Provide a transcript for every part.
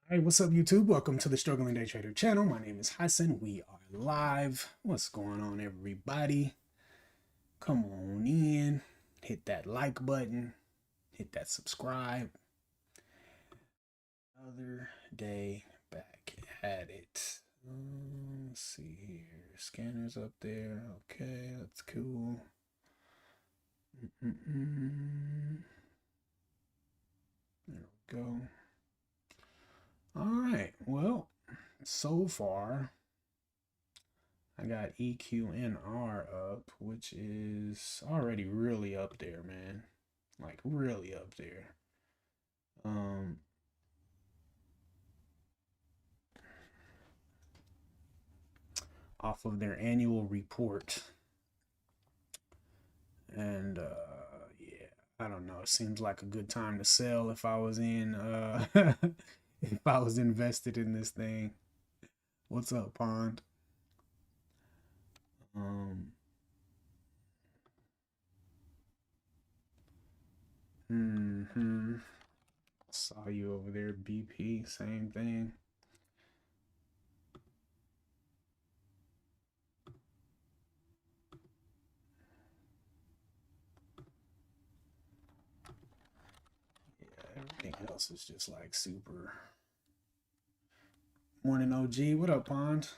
Hey, what's up, YouTube? Welcome to the Struggling Day Trader channel. My name is Hassan. We are live. What's going on, everybody? Come on in, hit that like button, hit that subscribe. Another day back at it. Let's see here. Scanners up there. Okay, that's cool. There we go. All right. Well, so far, I got EQNR up, which is already really up there, man. Like really up there. Off of their annual report. And yeah, I don't know. It seems like a good time to sell if I was in if I was invested in this thing. What's up, Pond? Saw you over there, BP, same thing. Yeah, everything else is just like super. Morning, OG. What up, Pond?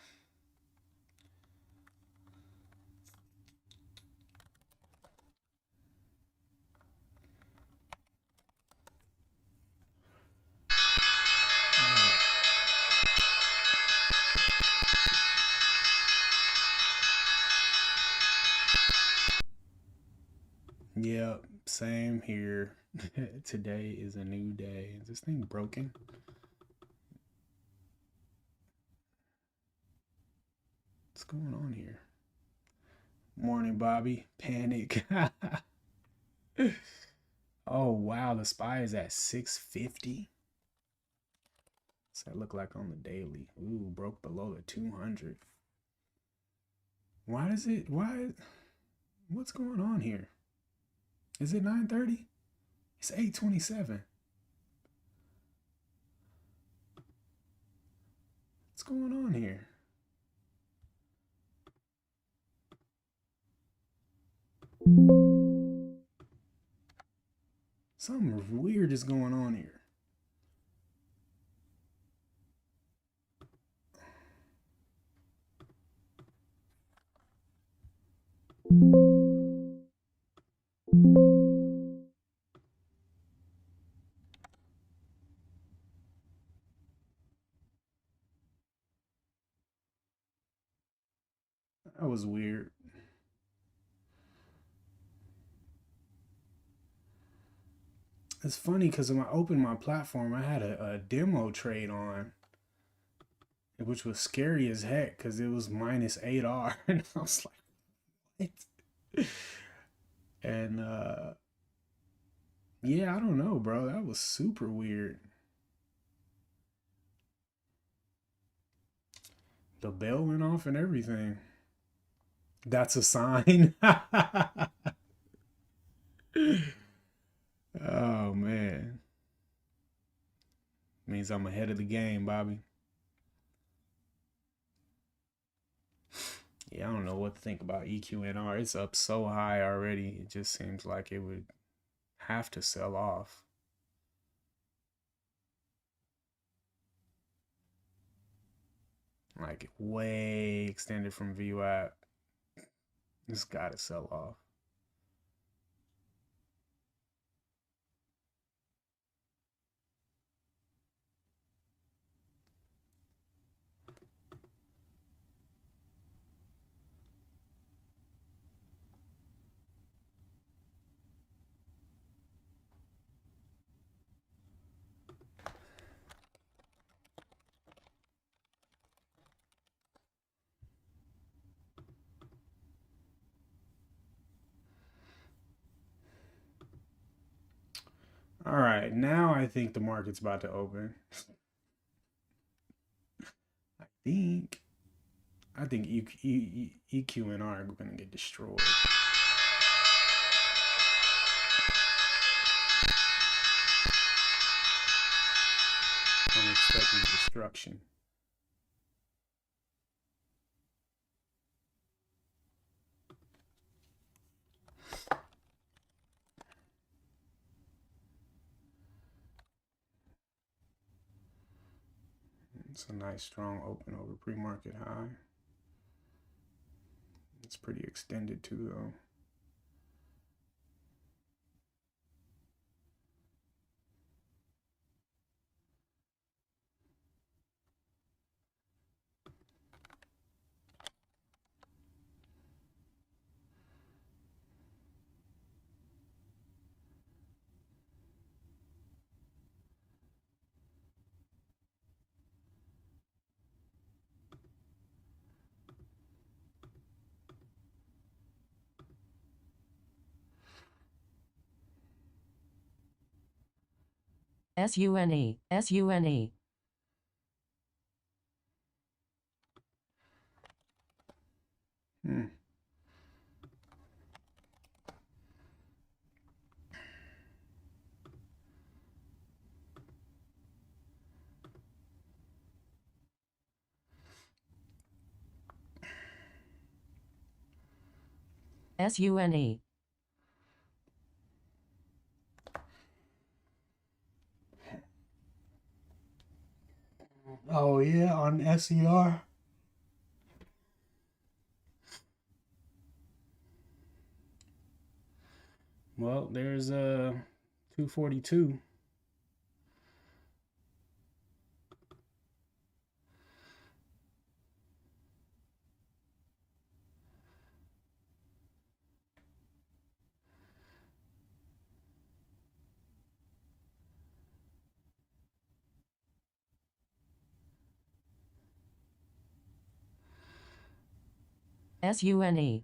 Yep, same here. Today is a new day. Is this thing broken? What's going on here? Morning, Bobby. Panic. Oh, wow. The SPY is at 650. What's that look like on the daily? Ooh, broke below the 200. Why does it? Why? What's going on here? Is it 9:30? It's 8:27. What's going on here? Something weird is going on here. That was weird. It's funny because when I opened my platform, I had a demo trade on, which was scary as heck because it was minus 8R. And I was like, what? And yeah, I don't know, bro. That was super weird. The bell went off and everything. That's a sign. Oh, man. Means I'm ahead of the game, Bobby. Yeah, I don't know what to think about EQNR. It's up so high already. It just seems like it would have to sell off. Like way extended from VWAP. It's got to sell off. All right, now I think the market's about to open. I think EQNR are going to get destroyed. I'm expecting destruction. It's a nice strong open over pre-market high. It's pretty extended too though. SUNE, SUNE. SUNE. Oh yeah, on SER. Well, there's 242. SUNE.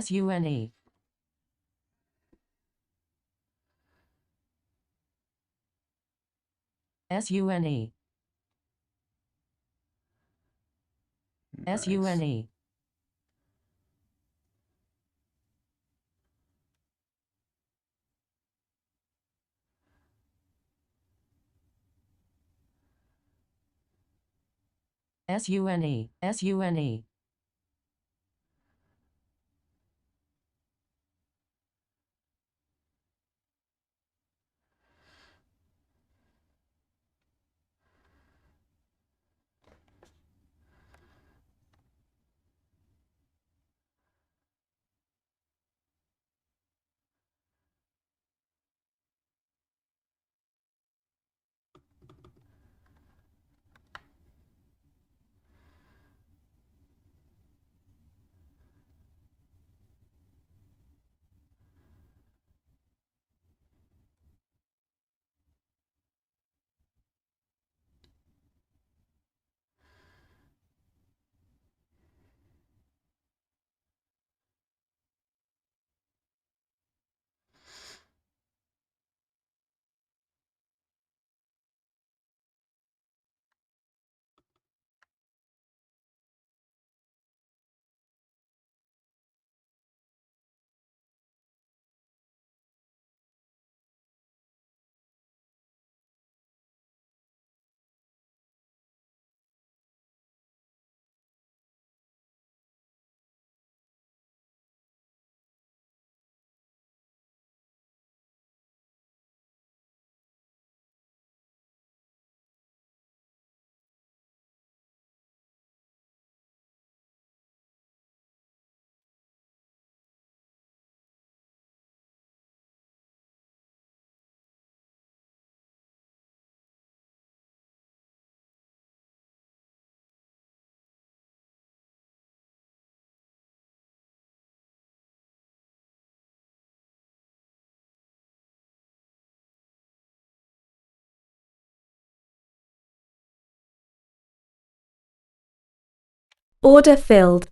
SUNE. SUNE. Nice. SUNE. SUNE. SUNE. Order filled.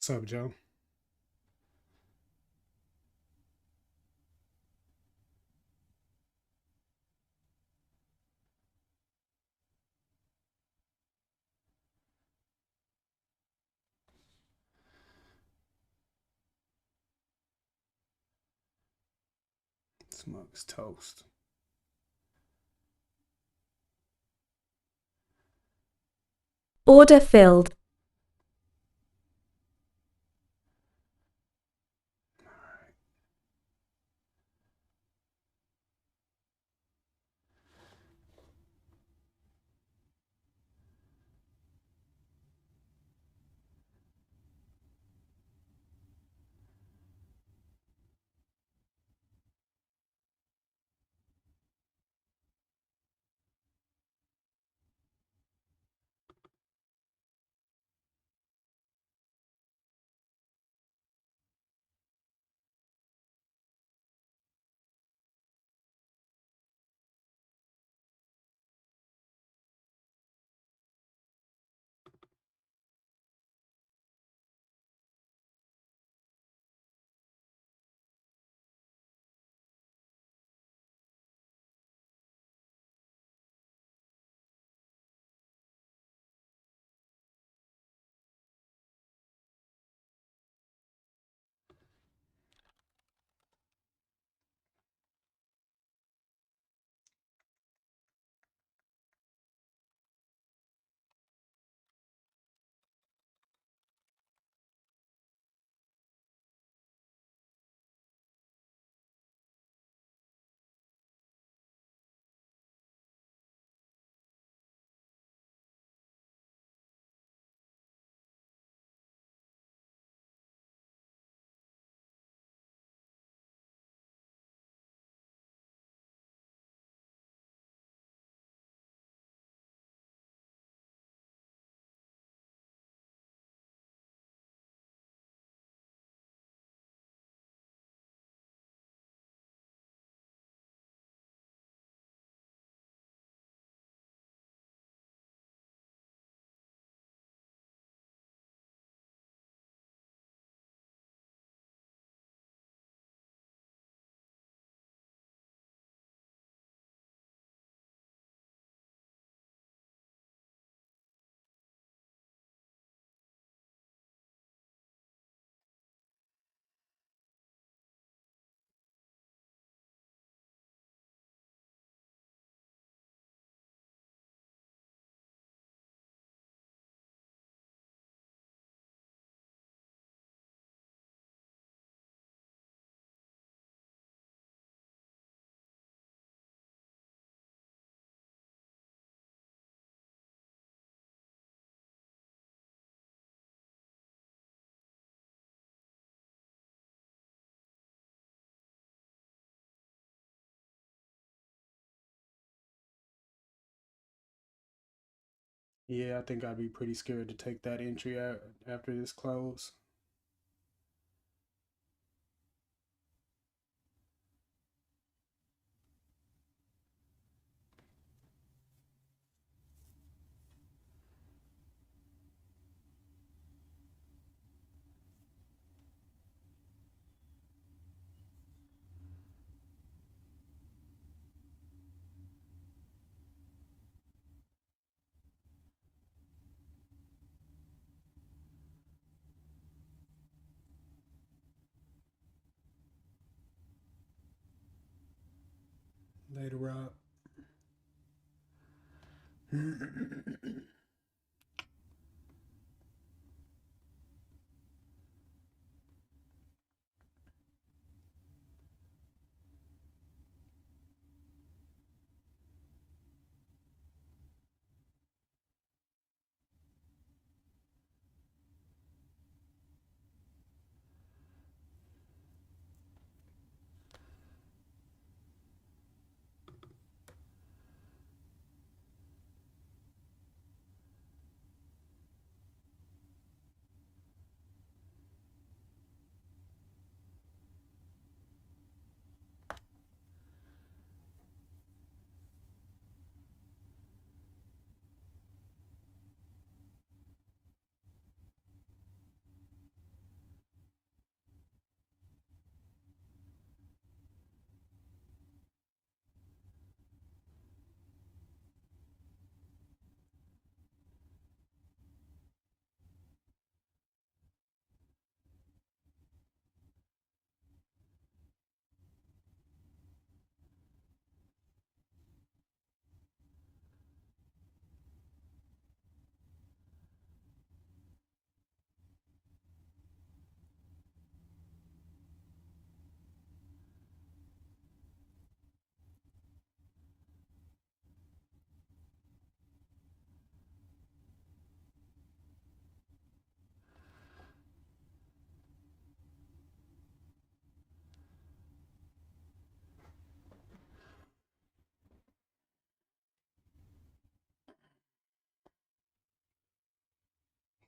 What's up, Joe? Smokes toast. Order filled. Yeah, I think I'd be pretty scared to take that entry after this close. Later up.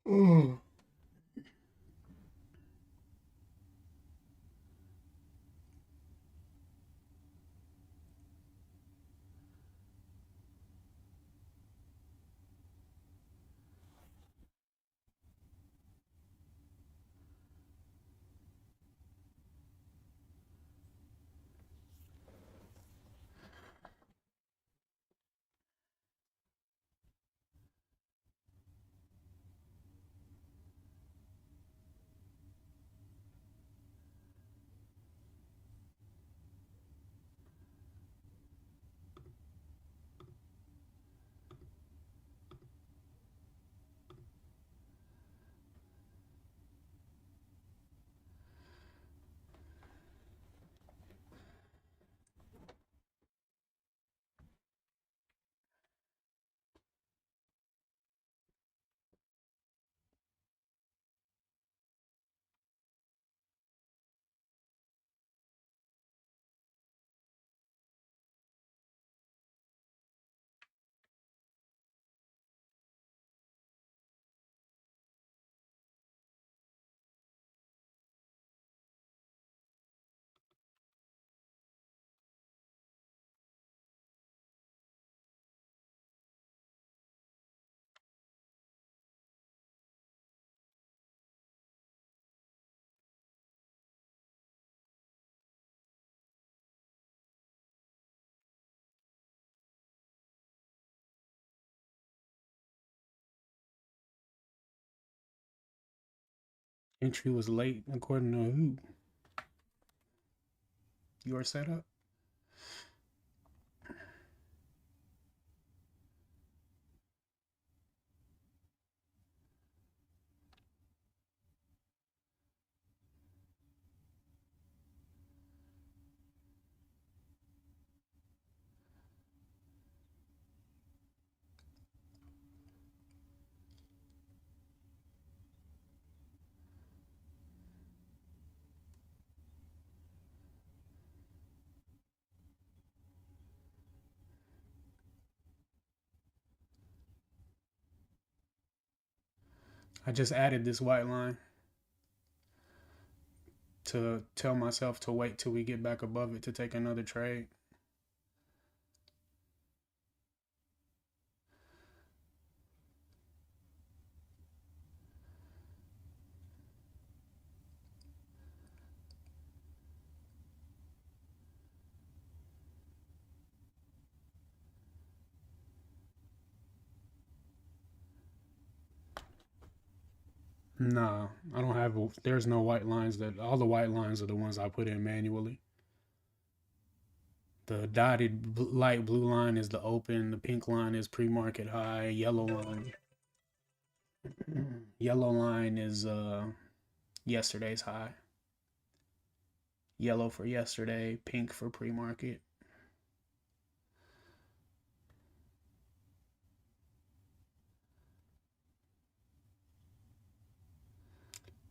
Oh. Entry was late according to who? Your setup? I just added this white line to tell myself to wait till we get back above it to take another trade. Nah, I don't have. There's no white lines. That all the white lines are the ones I put in manually. The dotted light blue line is the open. The pink line is pre-market high. Yellow line is yesterday's high. Yellow for yesterday, pink for pre-market.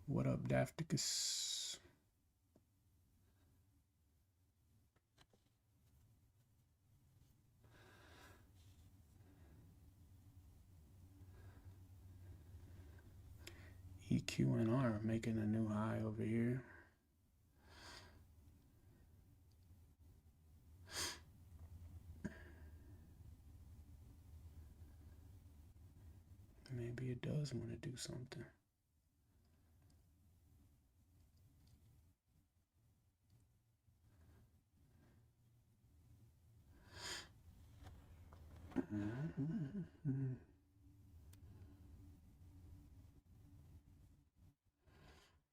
What up, Dafticus? EQNR making a new high over here. Maybe it does want to do something.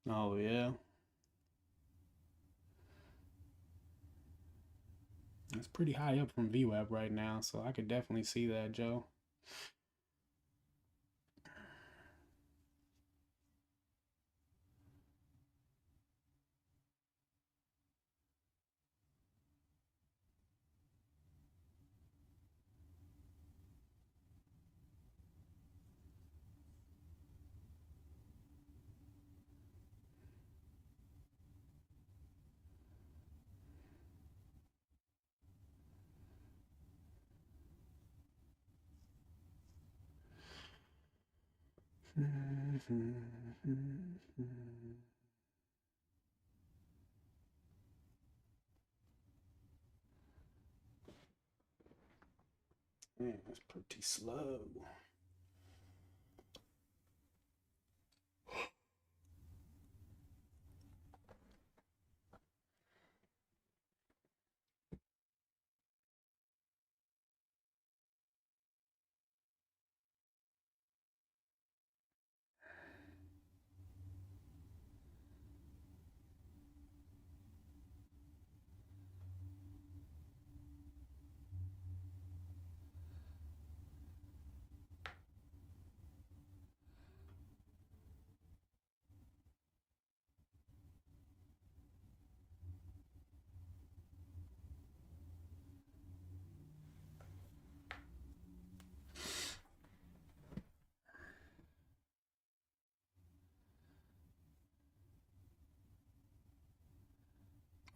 Oh, yeah. It's pretty high up from VWAP right now, so I could definitely see that, Joe. Man, that's pretty slow.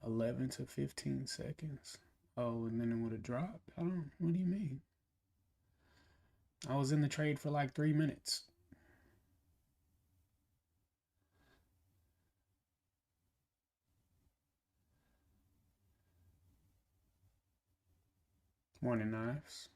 $11 to 15 seconds. Oh, and then it would have dropped. I don't. What do you mean? I was in the trade for like 3 minutes. Morning knives.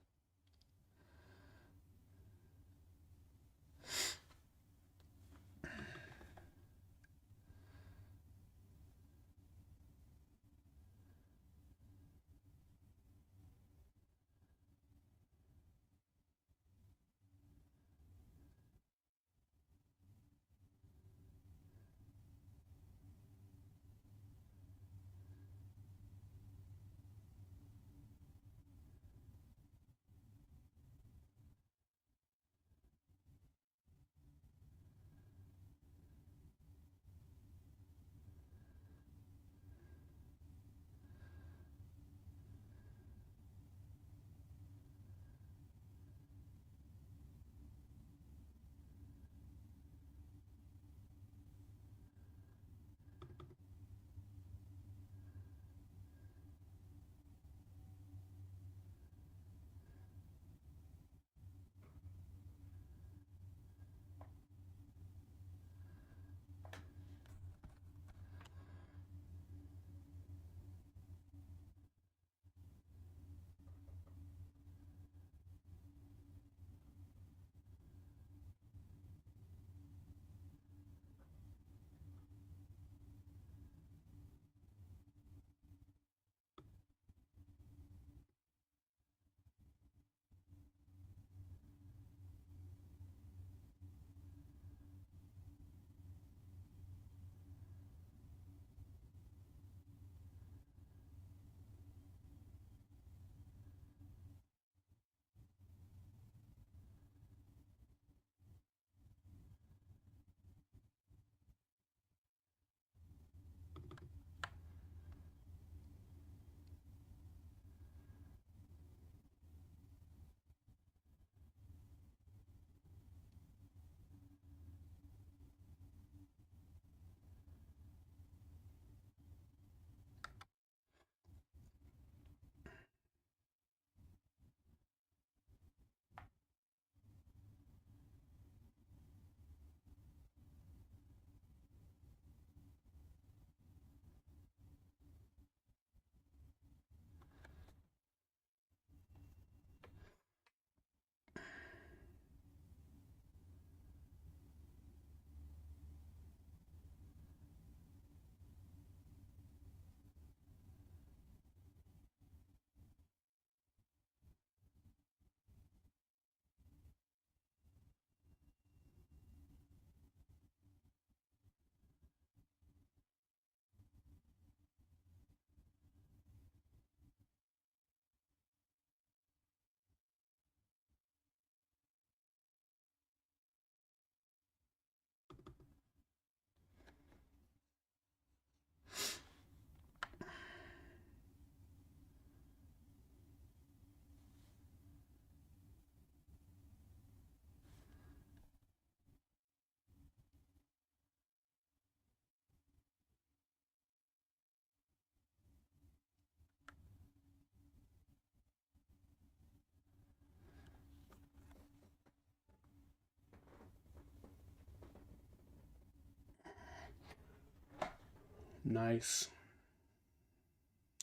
Nice.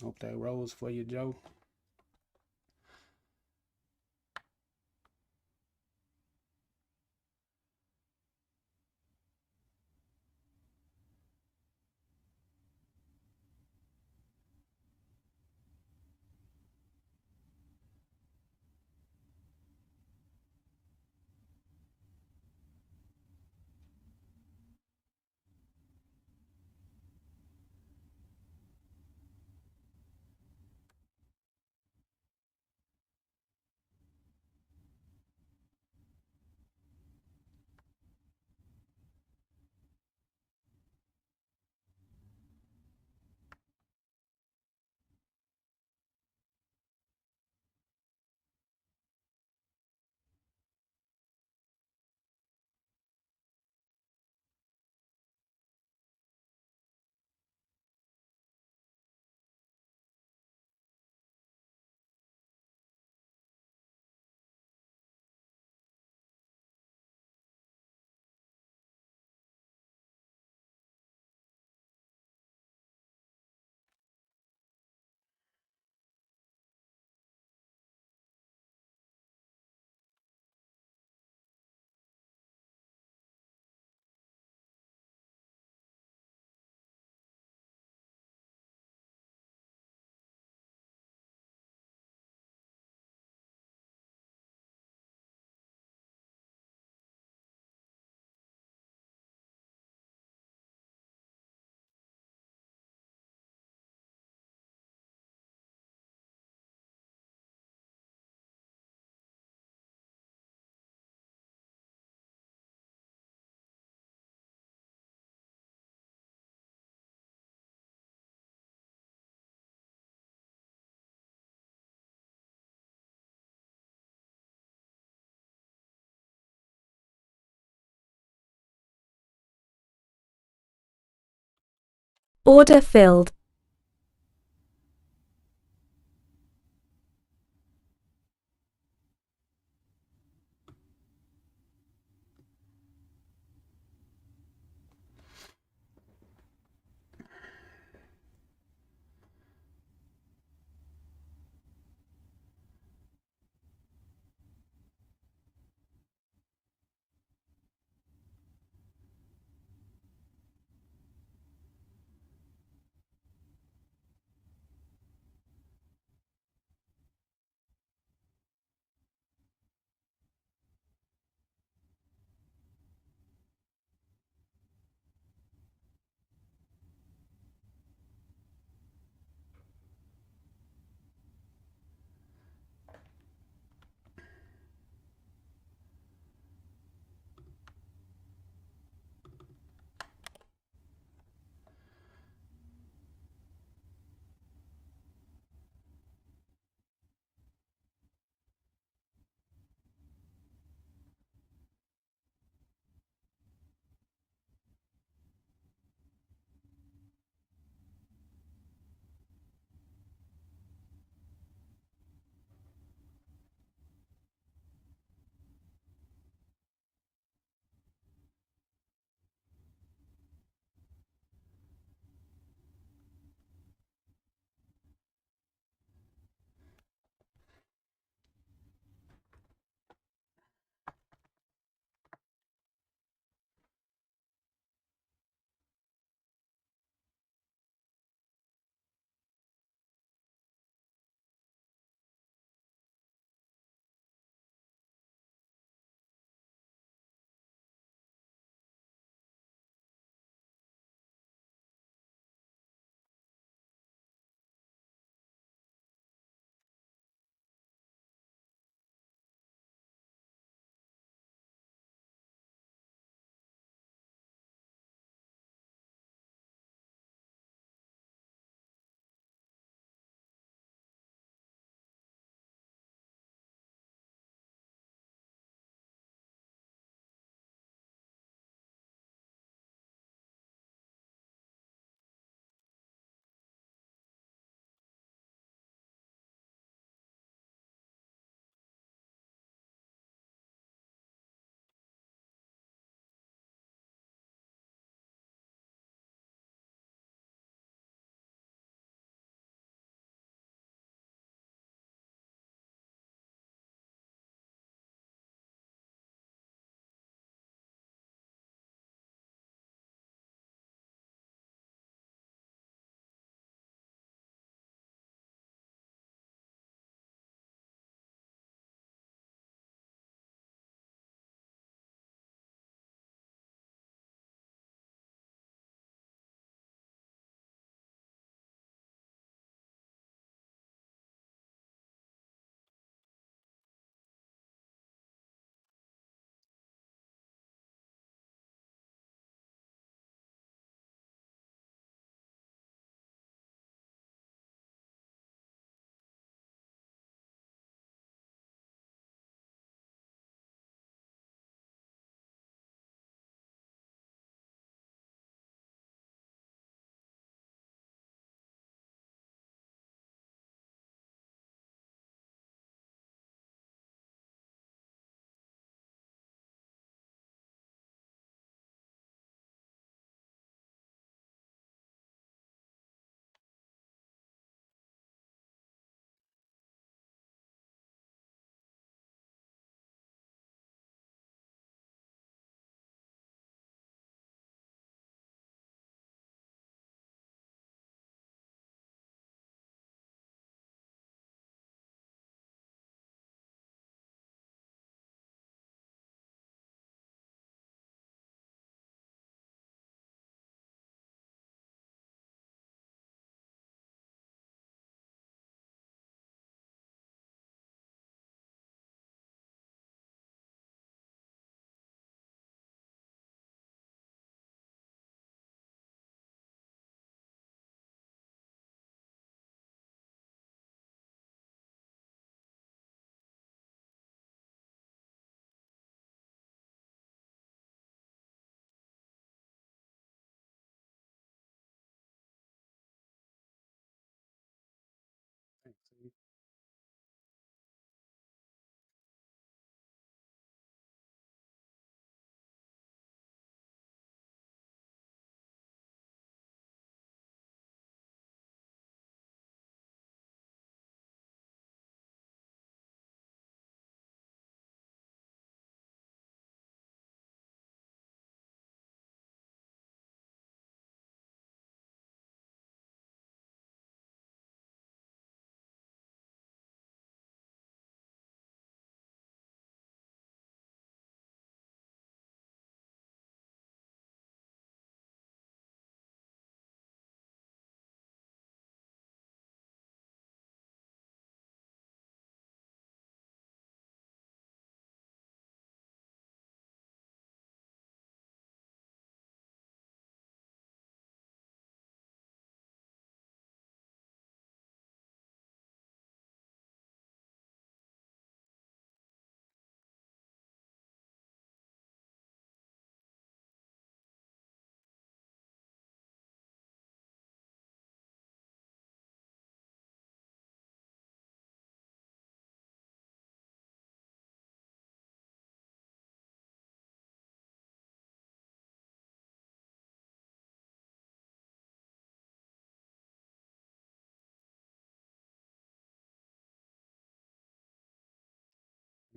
Hope that rolls for you, Joe. Order filled.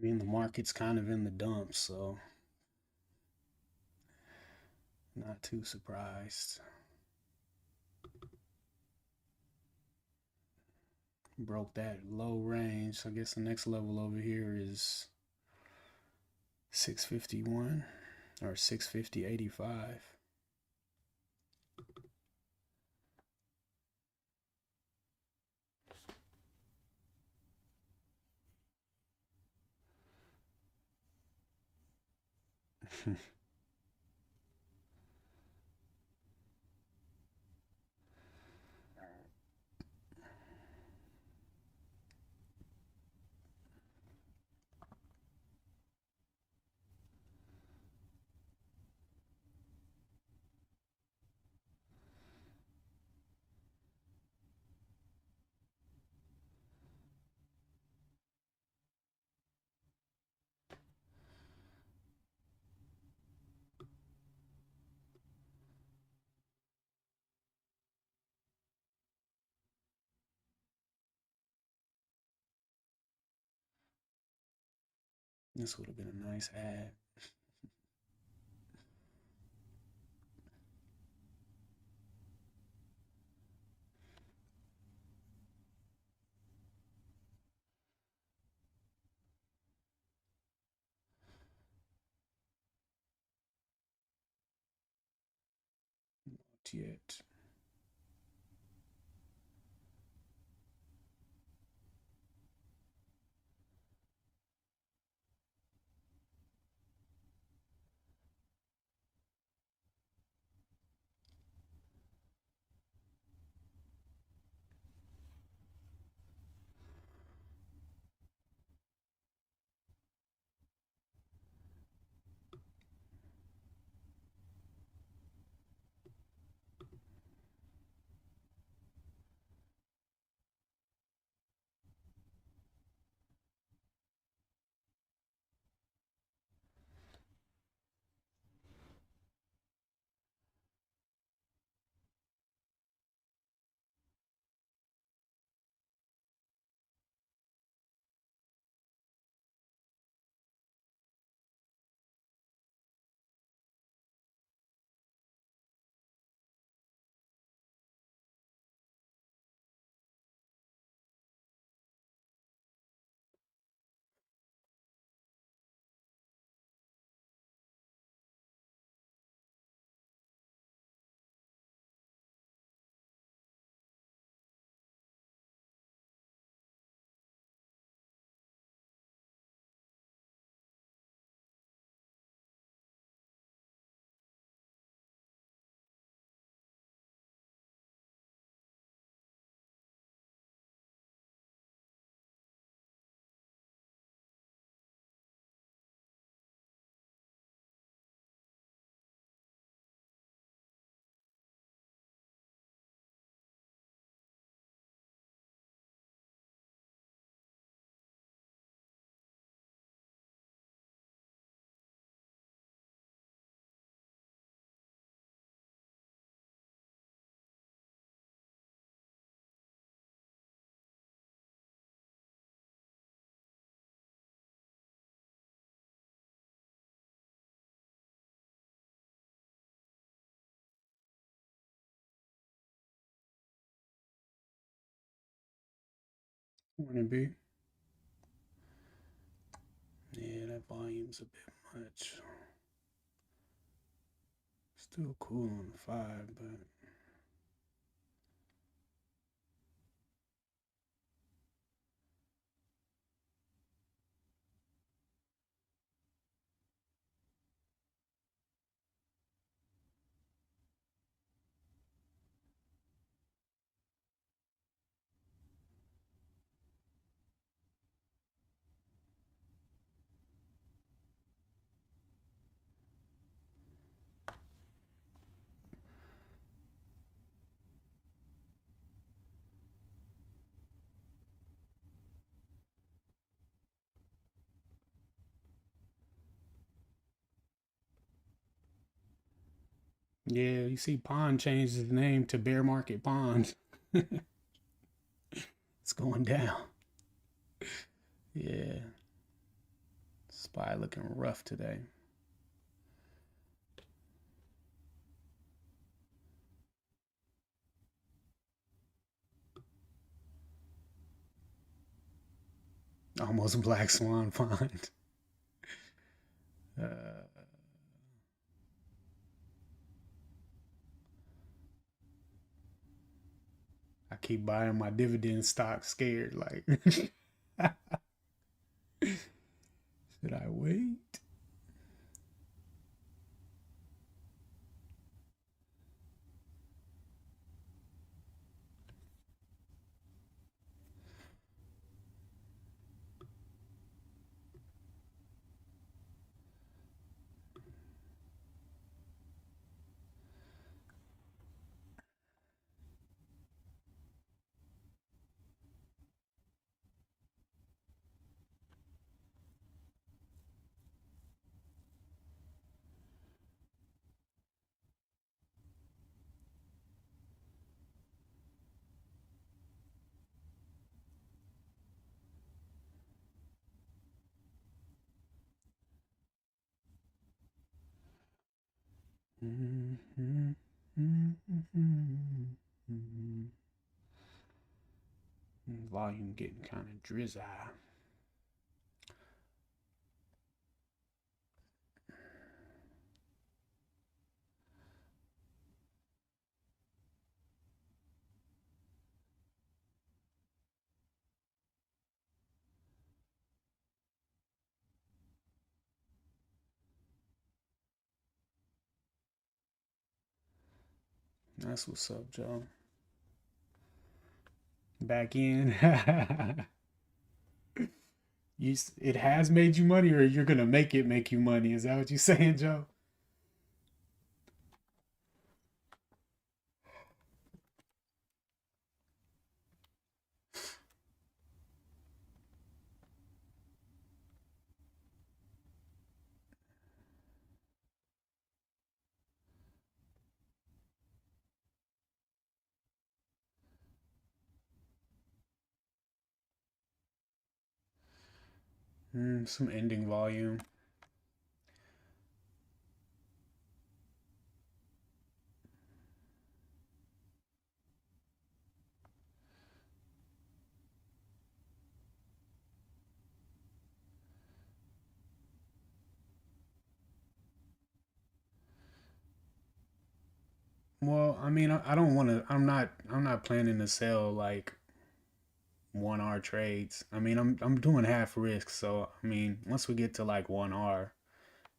I mean, the market's kind of in the dumps, so not too surprised. Broke that low range. I guess the next level over here is 651 or 650.85. This would have been a nice ad. Not yet. Morning, B. Yeah, that volume's a bit much. Still cool on the 5, but yeah, you see Pond changed his name to Bear Market Pond. It's going down. Yeah. SPY looking rough today. Almost black swan pond. I keep buying my dividend stock scared. Like, should I wait? Volume getting kind of drizzy. That's what's up, Joe. Back in. It has made you money, or you're gonna make it make you money. Is that what you're saying, Joe? Some ending volume. Well, I mean, I don't want to. I'm not planning to sell like 1 hour trades. I mean, I'm doing half risk. So I mean, once we get to like 1 hour,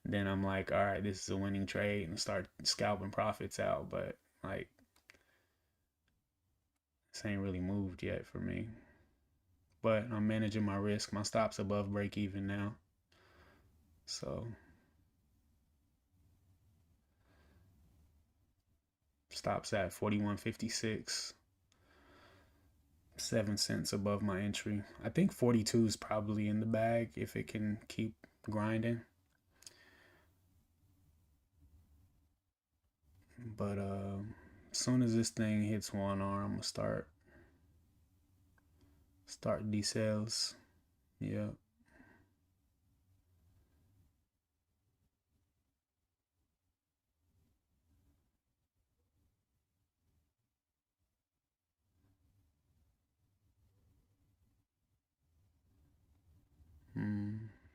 then I'm like, all right, this is a winning trade, and start scalping profits out. But like, this ain't really moved yet for me. But I'm managing my risk. My stop's above break even now. So stops at 41.56. 7 cents above my entry. I think 42 is probably in the bag if it can keep grinding. But as soon as this thing hits 1 hour, I'm gonna start decels. Yeah.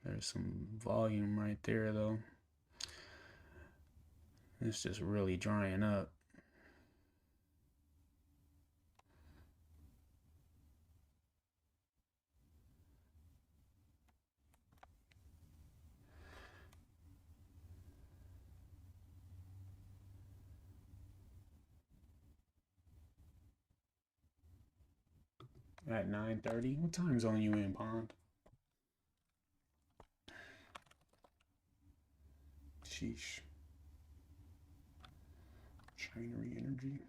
There's some volume right there though. It's just really drying up. At 9:30. What time zone you in, Pond? Sheesh. Chinery energy.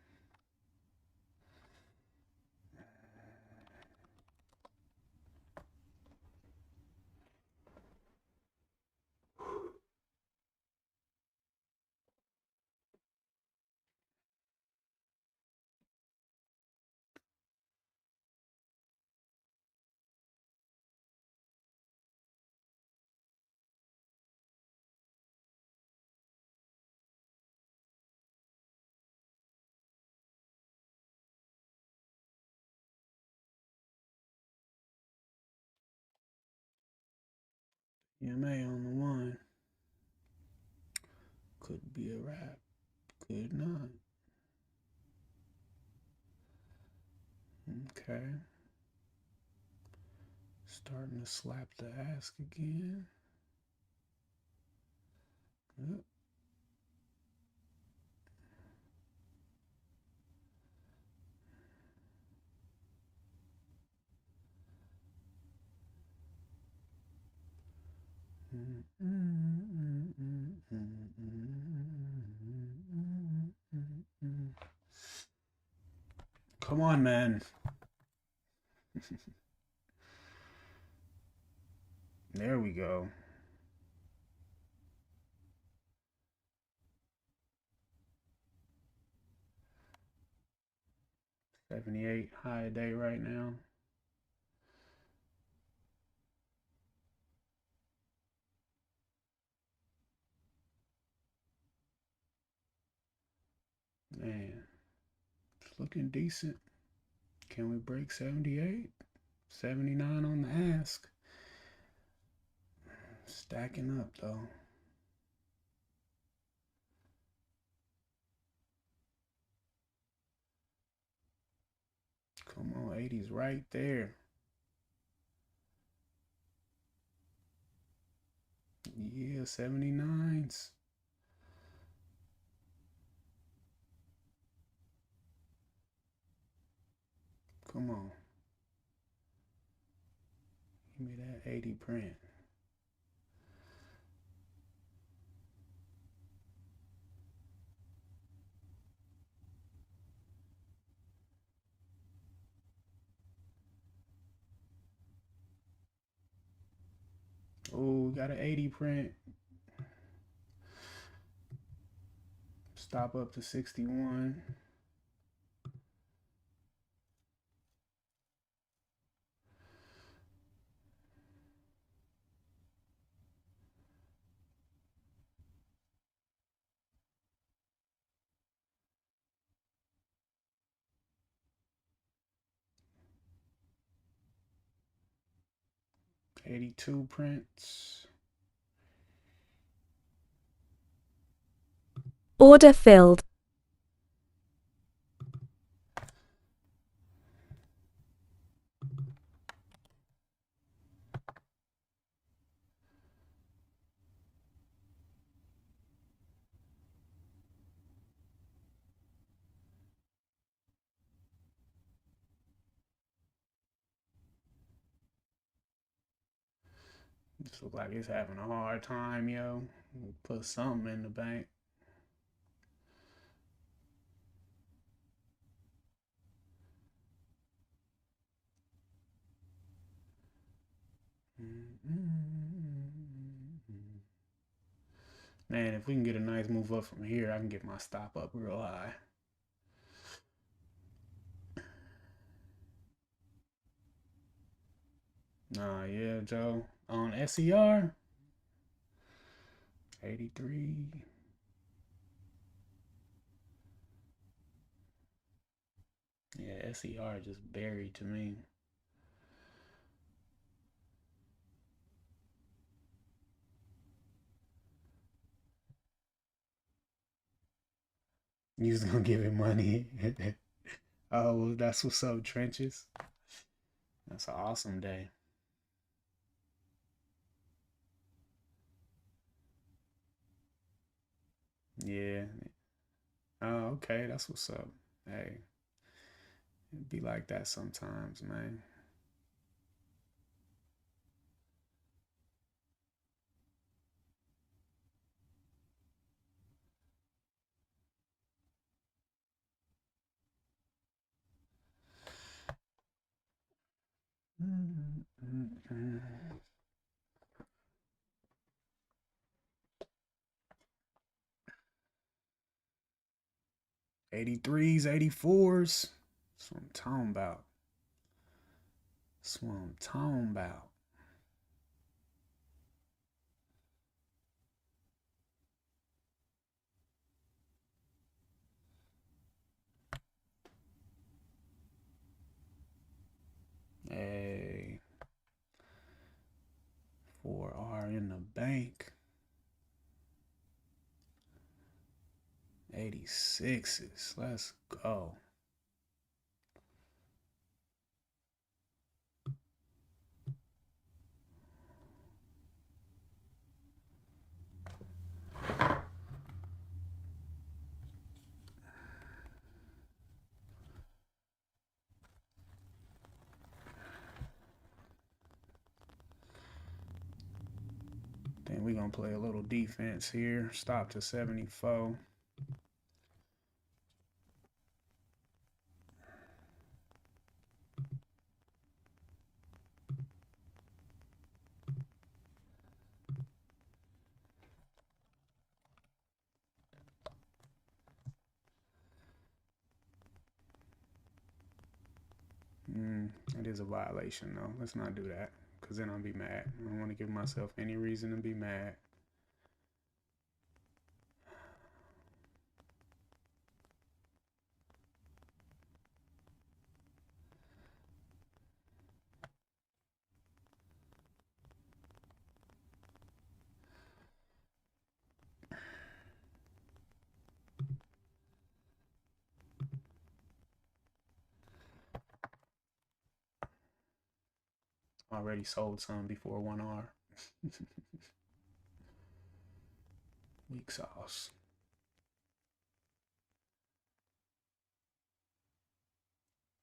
EMA on the one. Could be a wrap. Could not. Okay. Starting to slap the ask again. Yep. Come on, man. There we go. $78 high a day right now. Man, it's looking decent. Can we break 78? 79 on the ask. Stacking up though. Come on, 80's right there. Yeah, 79s. Come on. Give me that 80 print. Oh, got an 80 print. Stop up to 61. $82 prints. Order filled. This look like it's having a hard time, yo. Put something in the bank. Man, if we can get a nice move up from here, I can get my stop up real high. Nah, yeah, Joe. On SER, 83. Yeah, SER just buried to me. You was gonna give it money. Oh, that's what's up, trenches. That's an awesome day. Yeah. Oh, okay, that's what's up. Hey, it be like that sometimes, man. Mm-mm-mm. 83s, 84s. That's what I'm talking about. That's what I'm talking about. Hey. 4R in the sixes. Let's go. Then we're going to play a little defense here. Stop to 74. It is a violation, though. Let's not do that, because then I'll be mad. I don't want to give myself any reason to be mad. Already sold some before 1R. Weak sauce.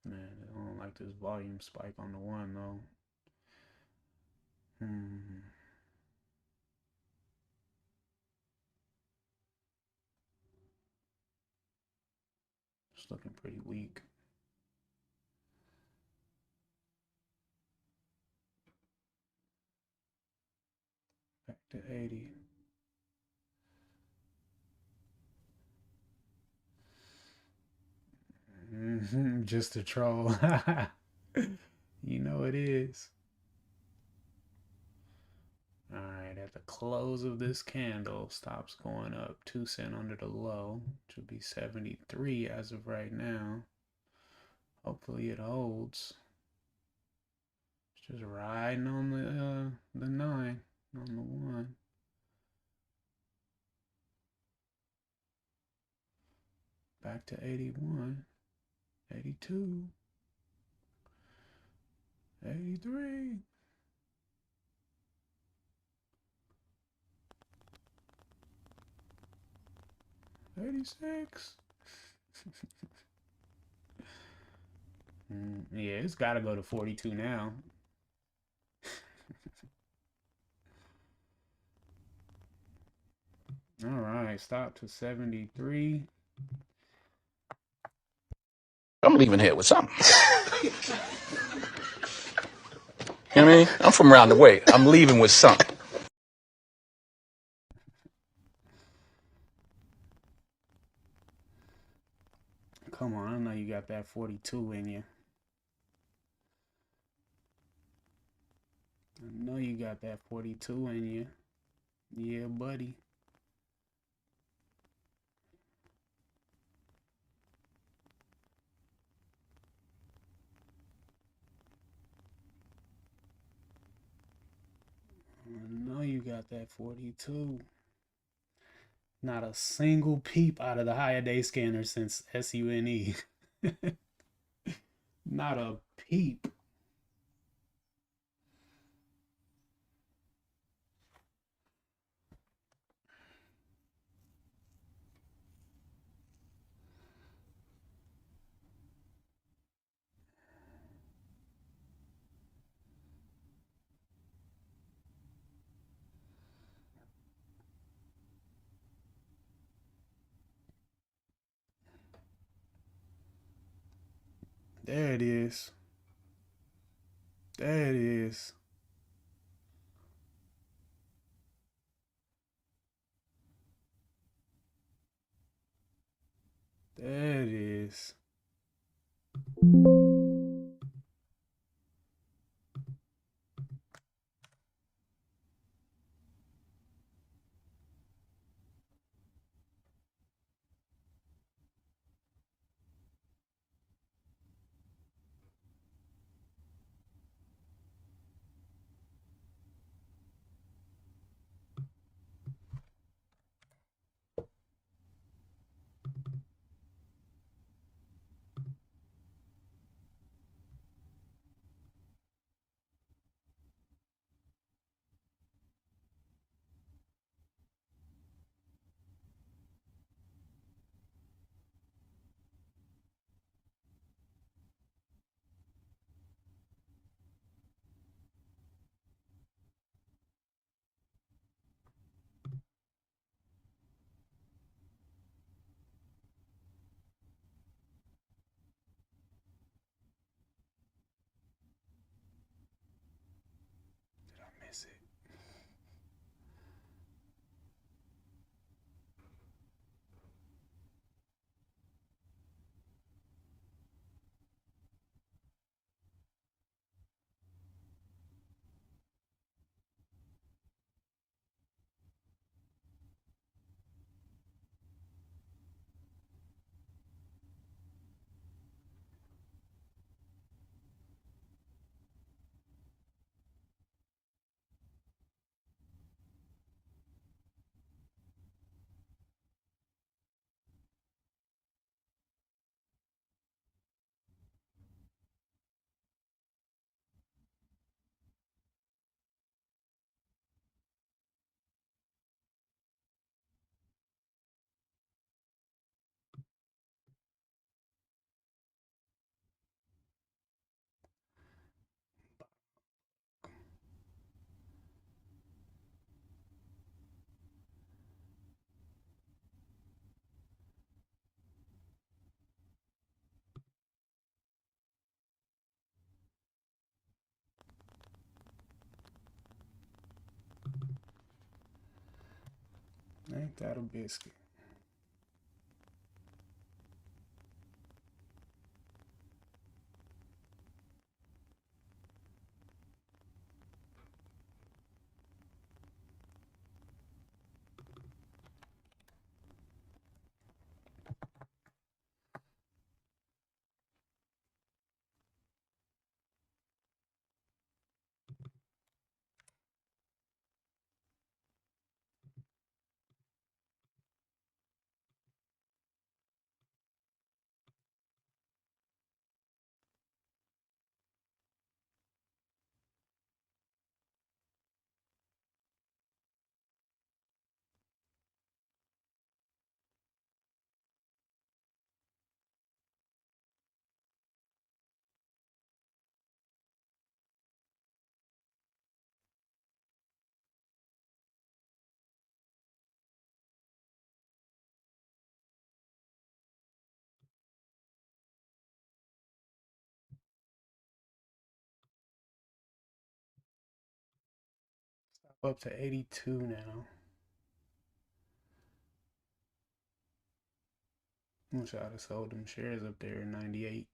Man, I don't like this volume spike on the one, though. It's looking pretty weak. Back to 80. Just a troll. You know it is. All right, at the close of this candle, stops going up 2 cents under the low, which would be 73 as of right now. Hopefully it holds. It's just riding on the 9, on the 1. Back to 81, 82, 83. 86. Yeah, it's got to go to 42 now. All right, stop to 73. I'm leaving here with something. You know what I mean? I'm from around the way. I'm leaving with something. Come on, I know you got that 42 in you. I know you got that 42 in you. Yeah, buddy. I know you got that 42. Not a single peep out of the higher day scanner since SUNE. Not a peep. There it is. There it is. There it is. Ain't that a biscuit? Up to 82 now. I wish I'd have sold them shares up there in 98.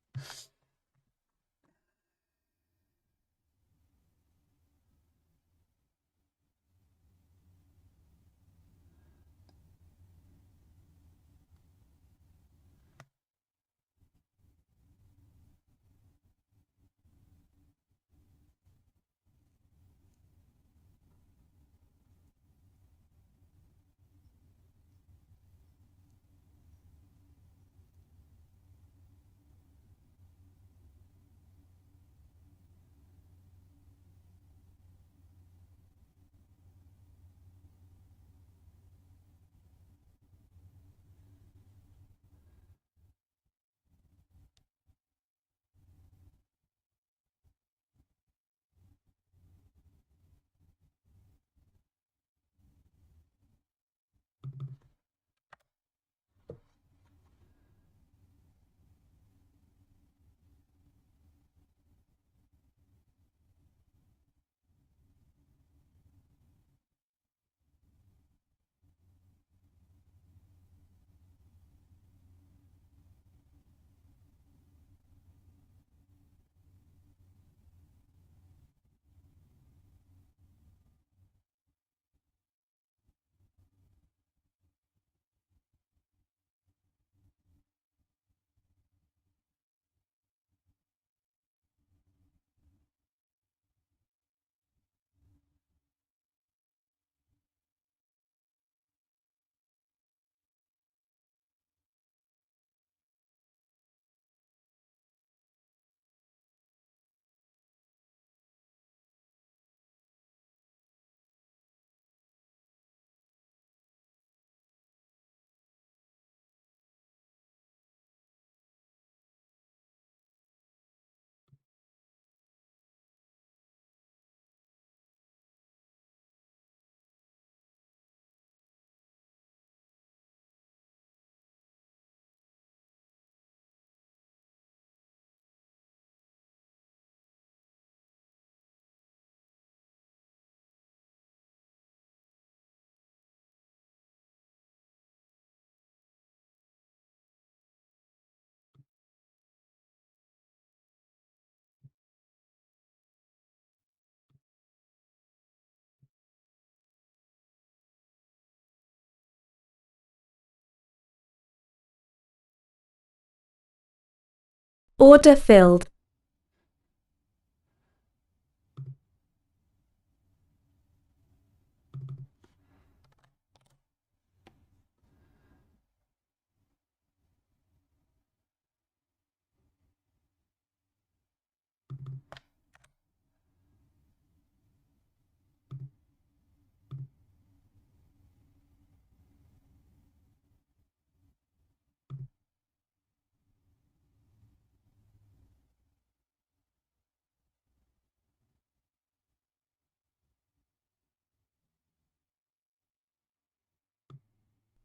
Order filled.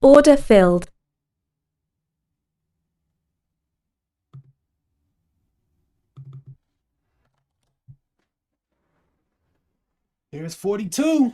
Order filled. There's 42.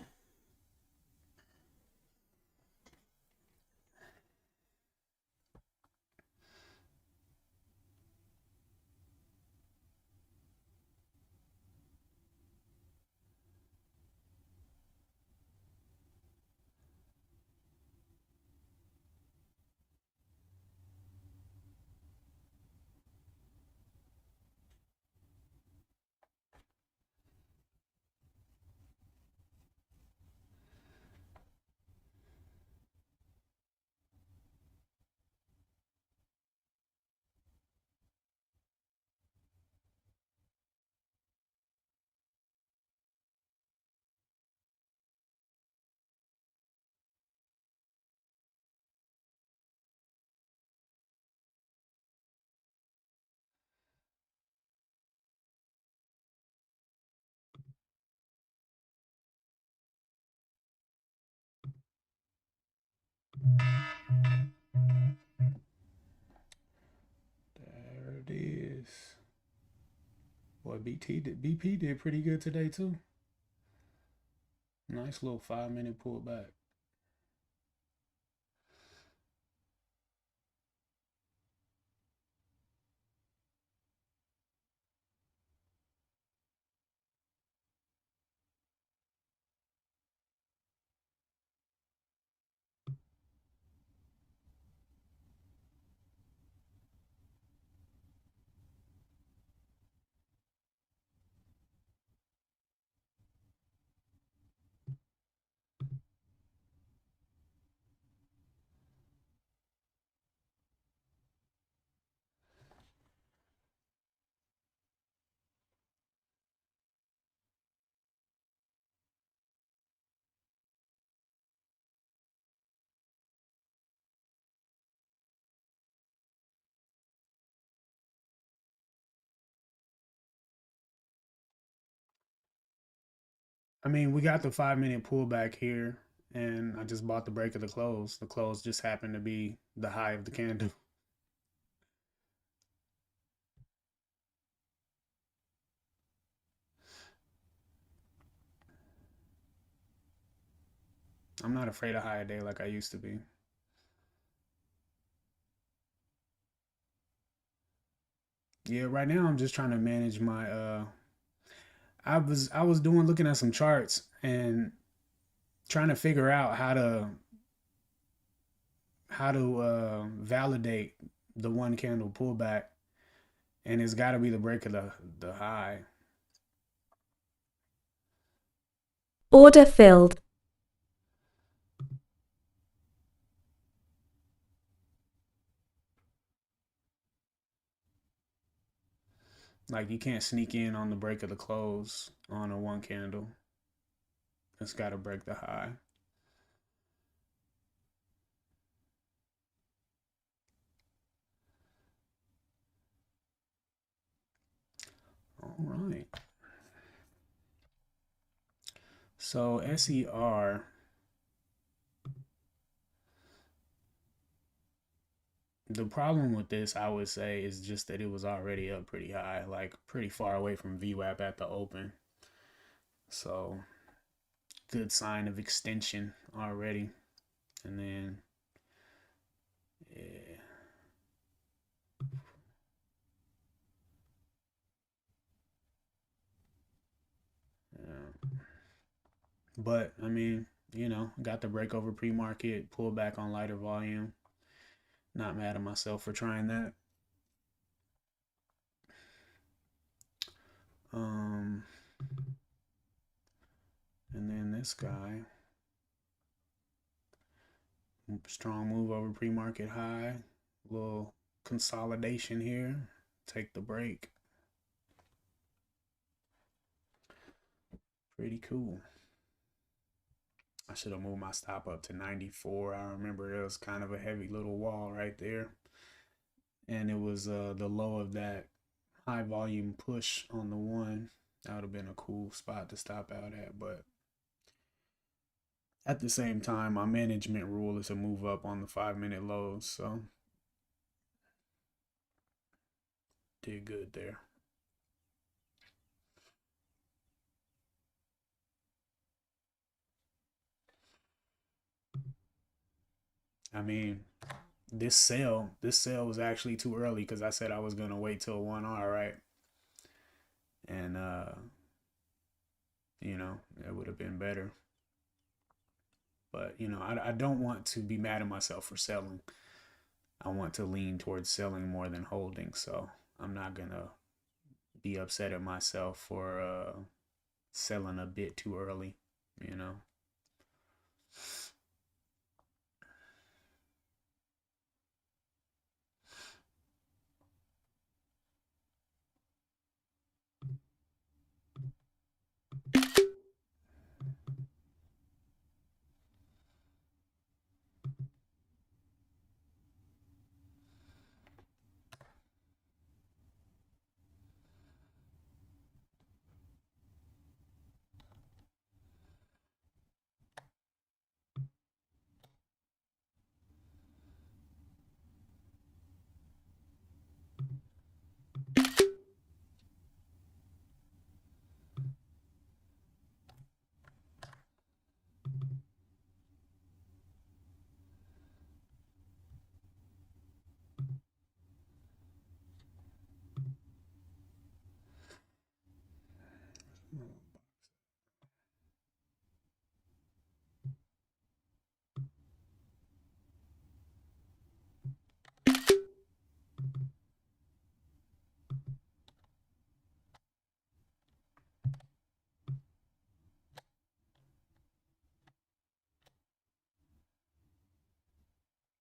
There it is. Boy, BP did pretty good today too. Nice little 5-minute pullback. I mean, we got the 5-minute pullback here, and I just bought the break of the close. The close just happened to be the high of the candle. I'm not afraid of higher day like I used to be. Yeah, right now I'm just trying to manage my I was doing looking at some charts and trying to figure out how to validate the one candle pullback, and it's got to be the break of the high. Order filled. Like you can't sneak in on the break of the close on a one candle. It's got to break the high. All right. So SER, the problem with this, I would say, is just that it was already up pretty high, like pretty far away from VWAP at the open. So good sign of extension already. And then, yeah. Yeah. But I mean, got the break over pre-market, pull back on lighter volume. Not mad at myself for trying that. Um, and then this guy, strong move over pre-market high, little consolidation here. Take the break. Pretty cool. I should have moved my stop up to 94. I remember it was kind of a heavy little wall right there. And it was the low of that high volume push on the one. That would have been a cool spot to stop out at. But at the same time, my management rule is to move up on the 5-minute lows. So did good there. I mean, this sale was actually too early because I said I was gonna wait till 1R, right? And it would have been better. But I don't want to be mad at myself for selling. I want to lean towards selling more than holding. So I'm not gonna be upset at myself for selling a bit too early, you know.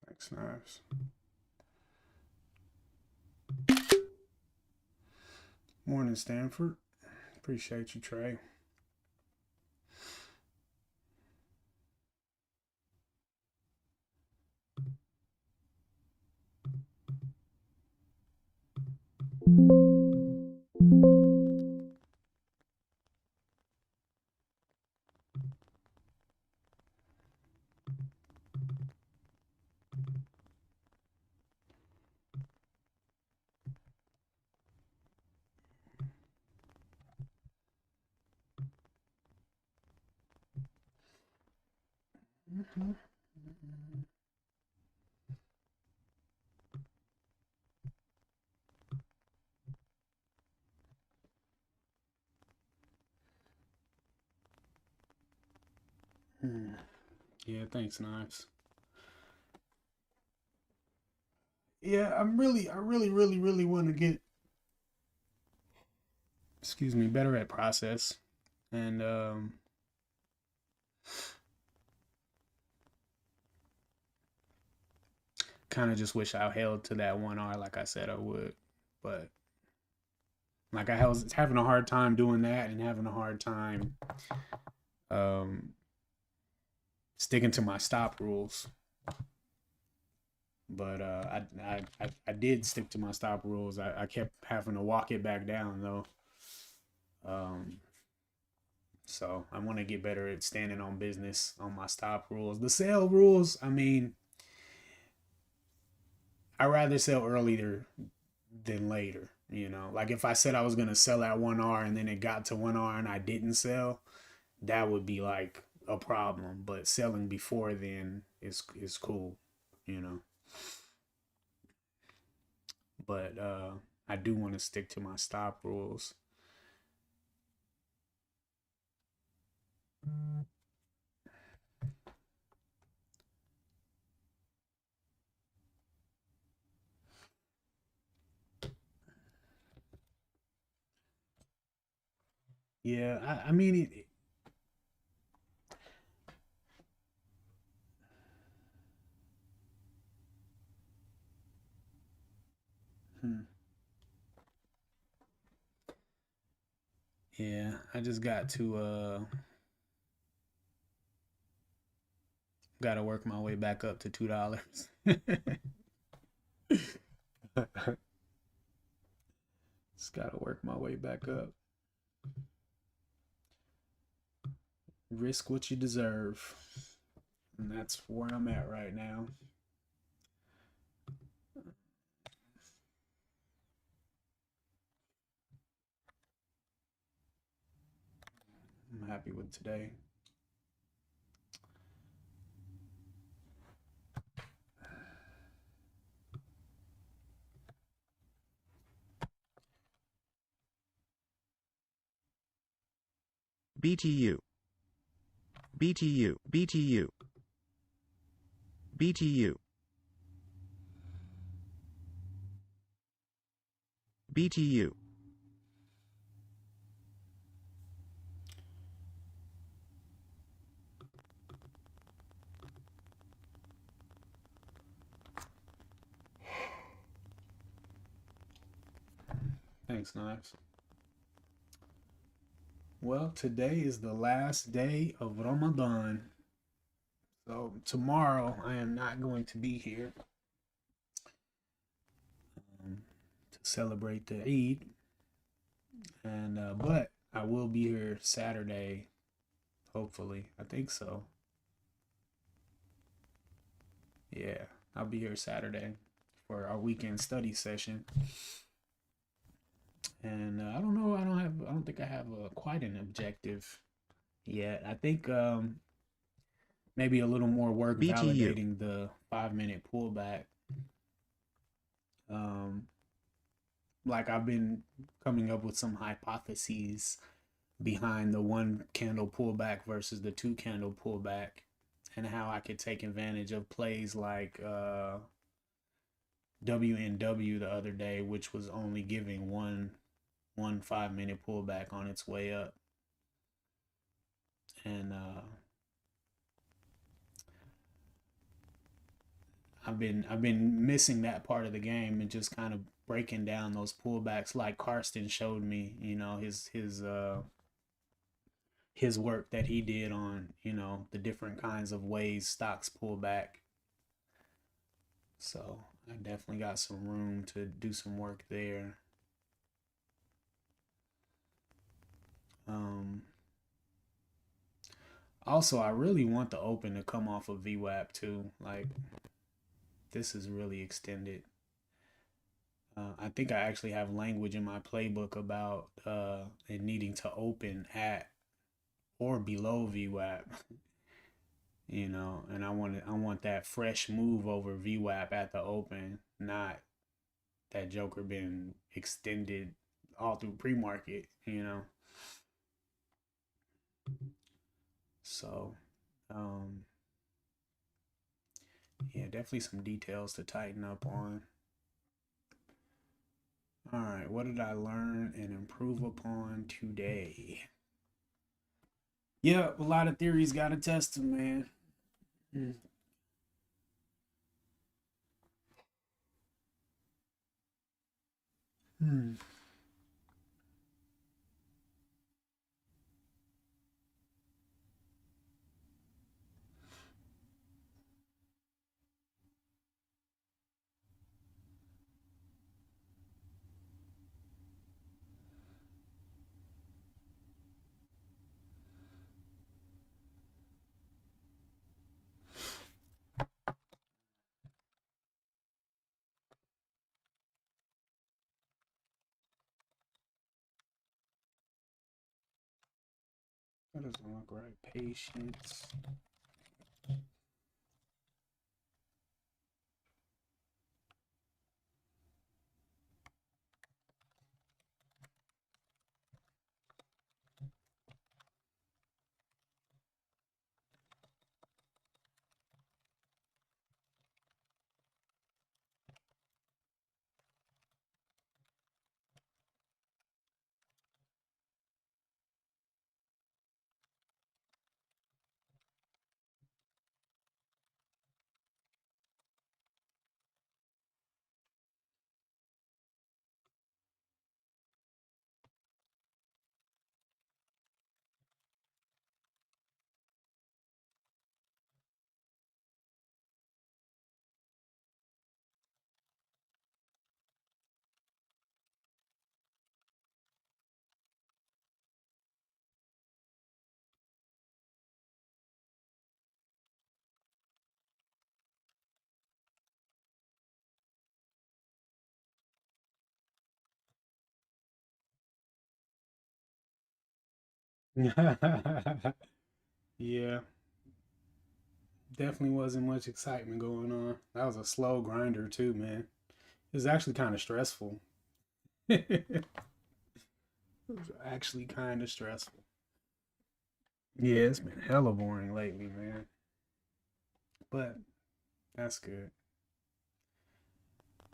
Thanks, Knives. Morning, Stanford. Appreciate you, Trey. Yeah, thanks, Knives. Yeah, I really want to get, excuse me, better at process. And kind of just wish I held to that 1R like I said I would. But like I was having a hard time doing that and having a hard time um sticking to my stop rules. But I did stick to my stop rules. I kept having to walk it back down though. So I want to get better at standing on business on my stop rules. The sell rules, I mean, I rather sell earlier than later. You know, like if I said I was gonna sell at 1R and then it got to 1R and I didn't sell, that would be like a problem. But selling before then is cool, you know. But I do want to stick to my stop rules. Yeah, I mean it. Hmm. Yeah, I just got to work my way back up to $2. Just got to work my way back up. Risk what you deserve. And that's where I'm at right now. I'm happy with today. BTU, BTU, BTU, BTU, BTU. Thanks, Knives. Well, today is the last day of Ramadan. So tomorrow I am not going to be here to celebrate the Eid. And but I will be here Saturday, hopefully. I think so. Yeah, I'll be here Saturday for our weekend study session. And I don't know. I don't think I have quite an objective yet. I think maybe a little more work BTU. validating the 5 minute pullback. Um, like I've been coming up with some hypotheses behind the one candle pullback versus the two candle pullback, and how I could take advantage of plays like WNW the other day, which was only giving one 5-minute pullback on its way up. And I've been missing that part of the game and just kind of breaking down those pullbacks like Karsten showed me, you know, his work that he did on, you know, the different kinds of ways stocks pull back. So I definitely got some room to do some work there. Also, I really want the open to come off of VWAP too. Like, this is really extended. I think I actually have language in my playbook about it needing to open at or below VWAP. You know, and I want that fresh move over VWAP at the open, not that Joker been extended all through pre-market, you know. So, yeah, definitely some details to tighten up on. All right, what did I learn and improve upon today? Yeah, a lot of theories got to test them, man. Hmm. That doesn't look right. Patience. Yeah, definitely wasn't much excitement going on. That was a slow grinder too, man. It was actually kind of stressful. It was actually kind of stressful. Yeah, it's been hella boring lately, man. But that's good.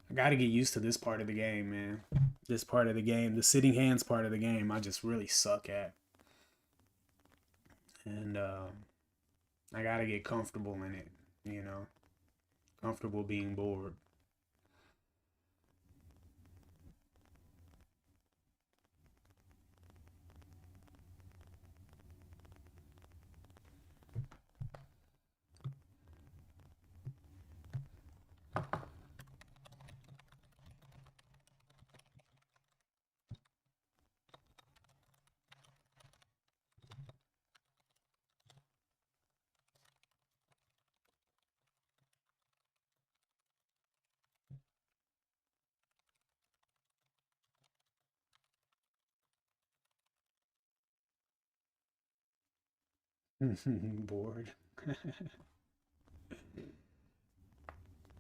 I got to get used to this part of the game, man. This part of the game, the sitting hands part of the game, I just really suck at. And I got to get comfortable in it, you know, comfortable being bored. Bored.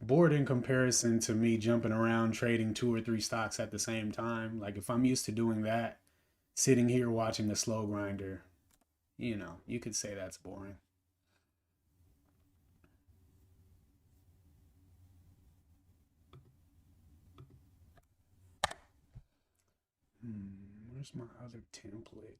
Bored in comparison to me jumping around trading 2 or 3 stocks at the same time. Like if I'm used to doing that, sitting here watching the slow grinder, you know, you could say that's boring. Where's my other template?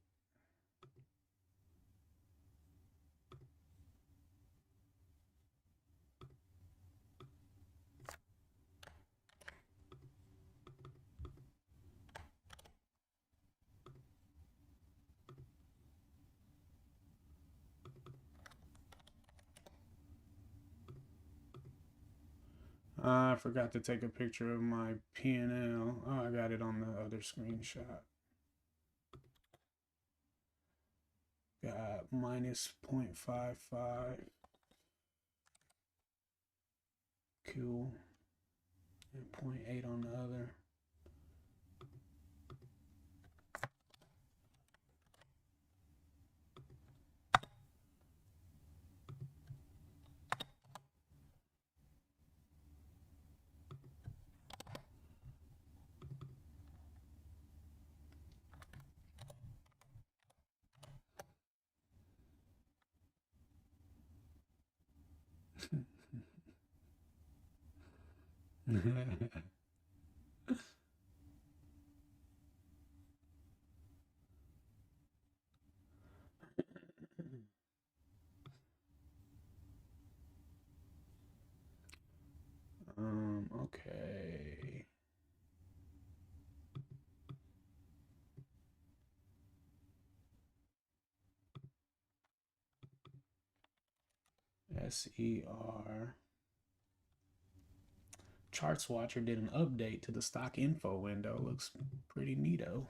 I forgot to take a picture of my P&L. Oh, I got it on the other screenshot. Got minus 0.55. Cool. And 0.8 on the other. Okay. SER. Charts Watcher did an update to the stock info window. Looks pretty neato.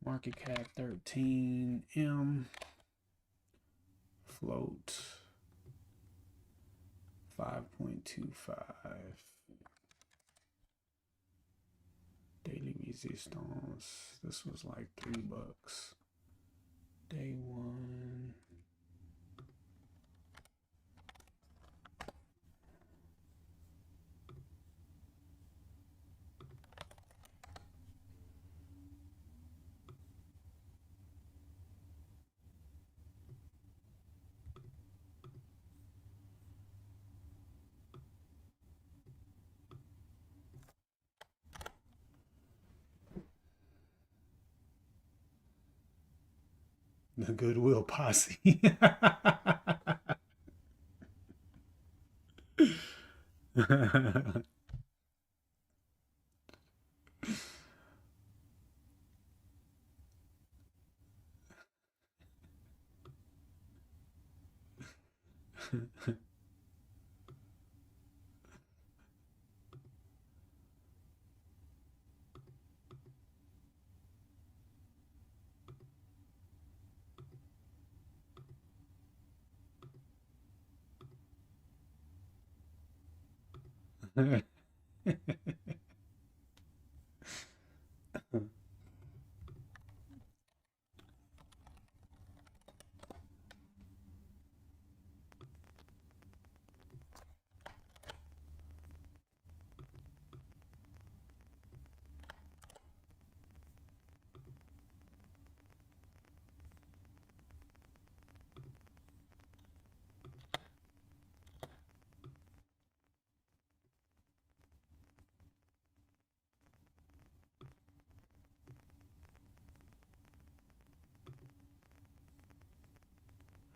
Market cap 13M. Float 5.25. Daily resistance. This was like $3. Day one. The Goodwill Posse.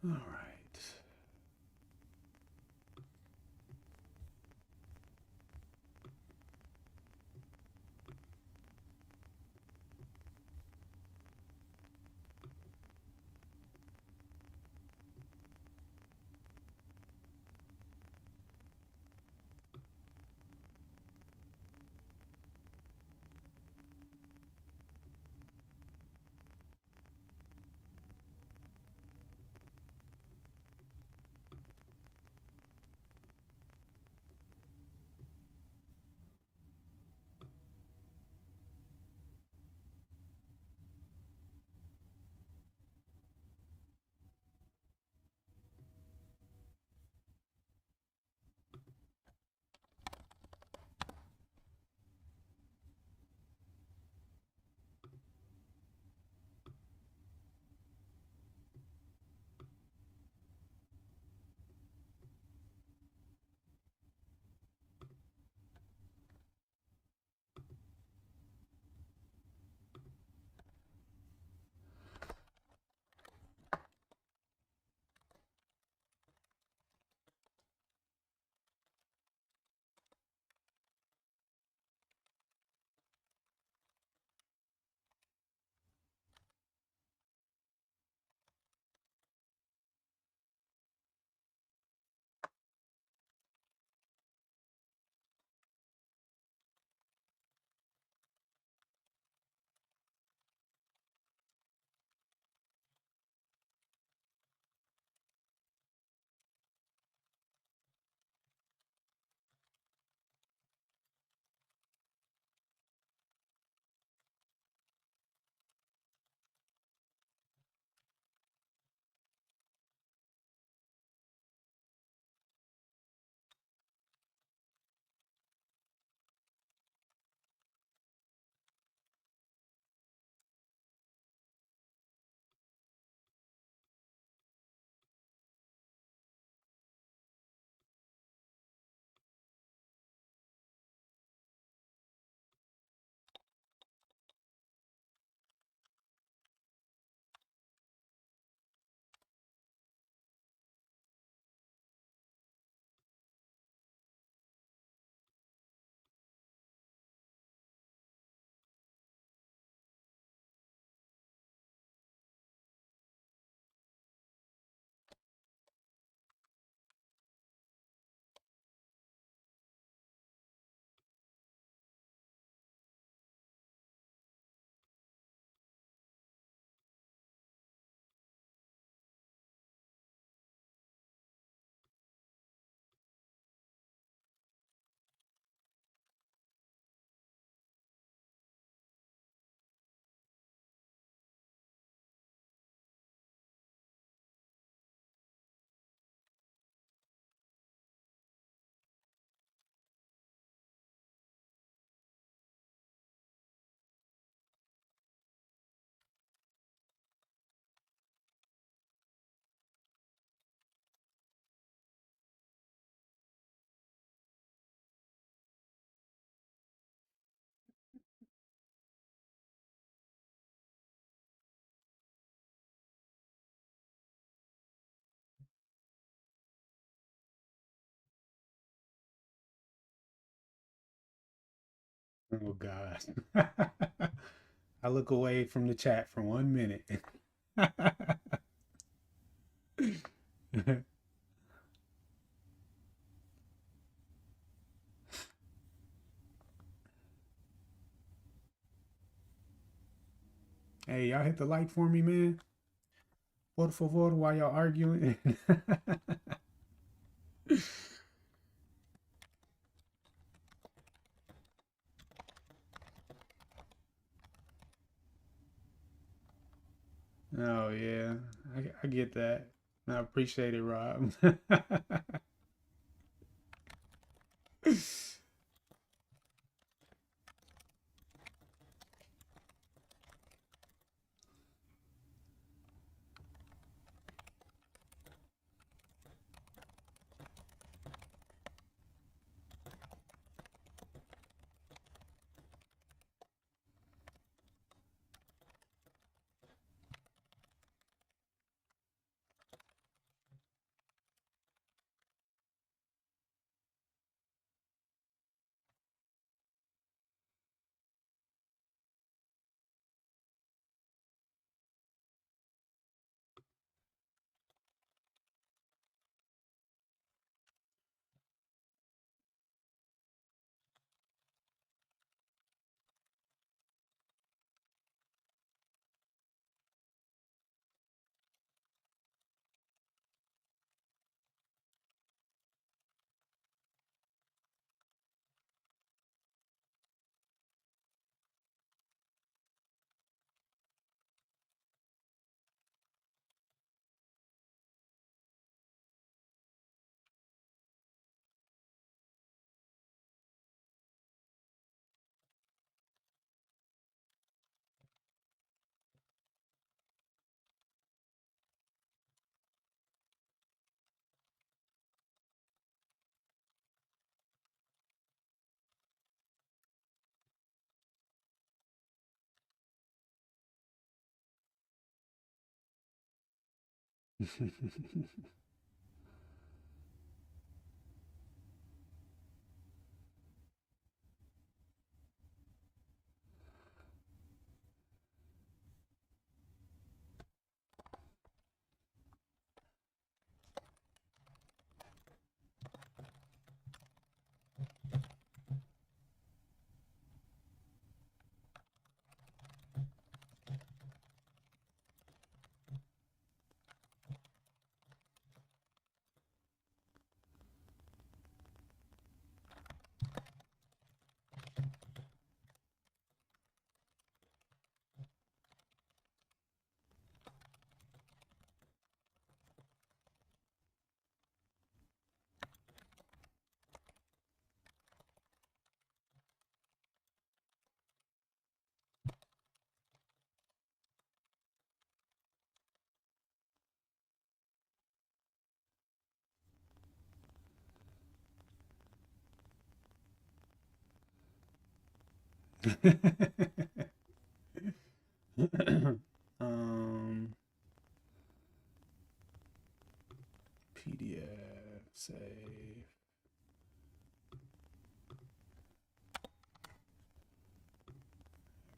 All right. Oh God. I look away from the chat for 1 minute. Hey, y'all hit the like for me, man. Por favor, while y'all arguing. Oh yeah, I get that. I appreciate it, Rob. um, PDF save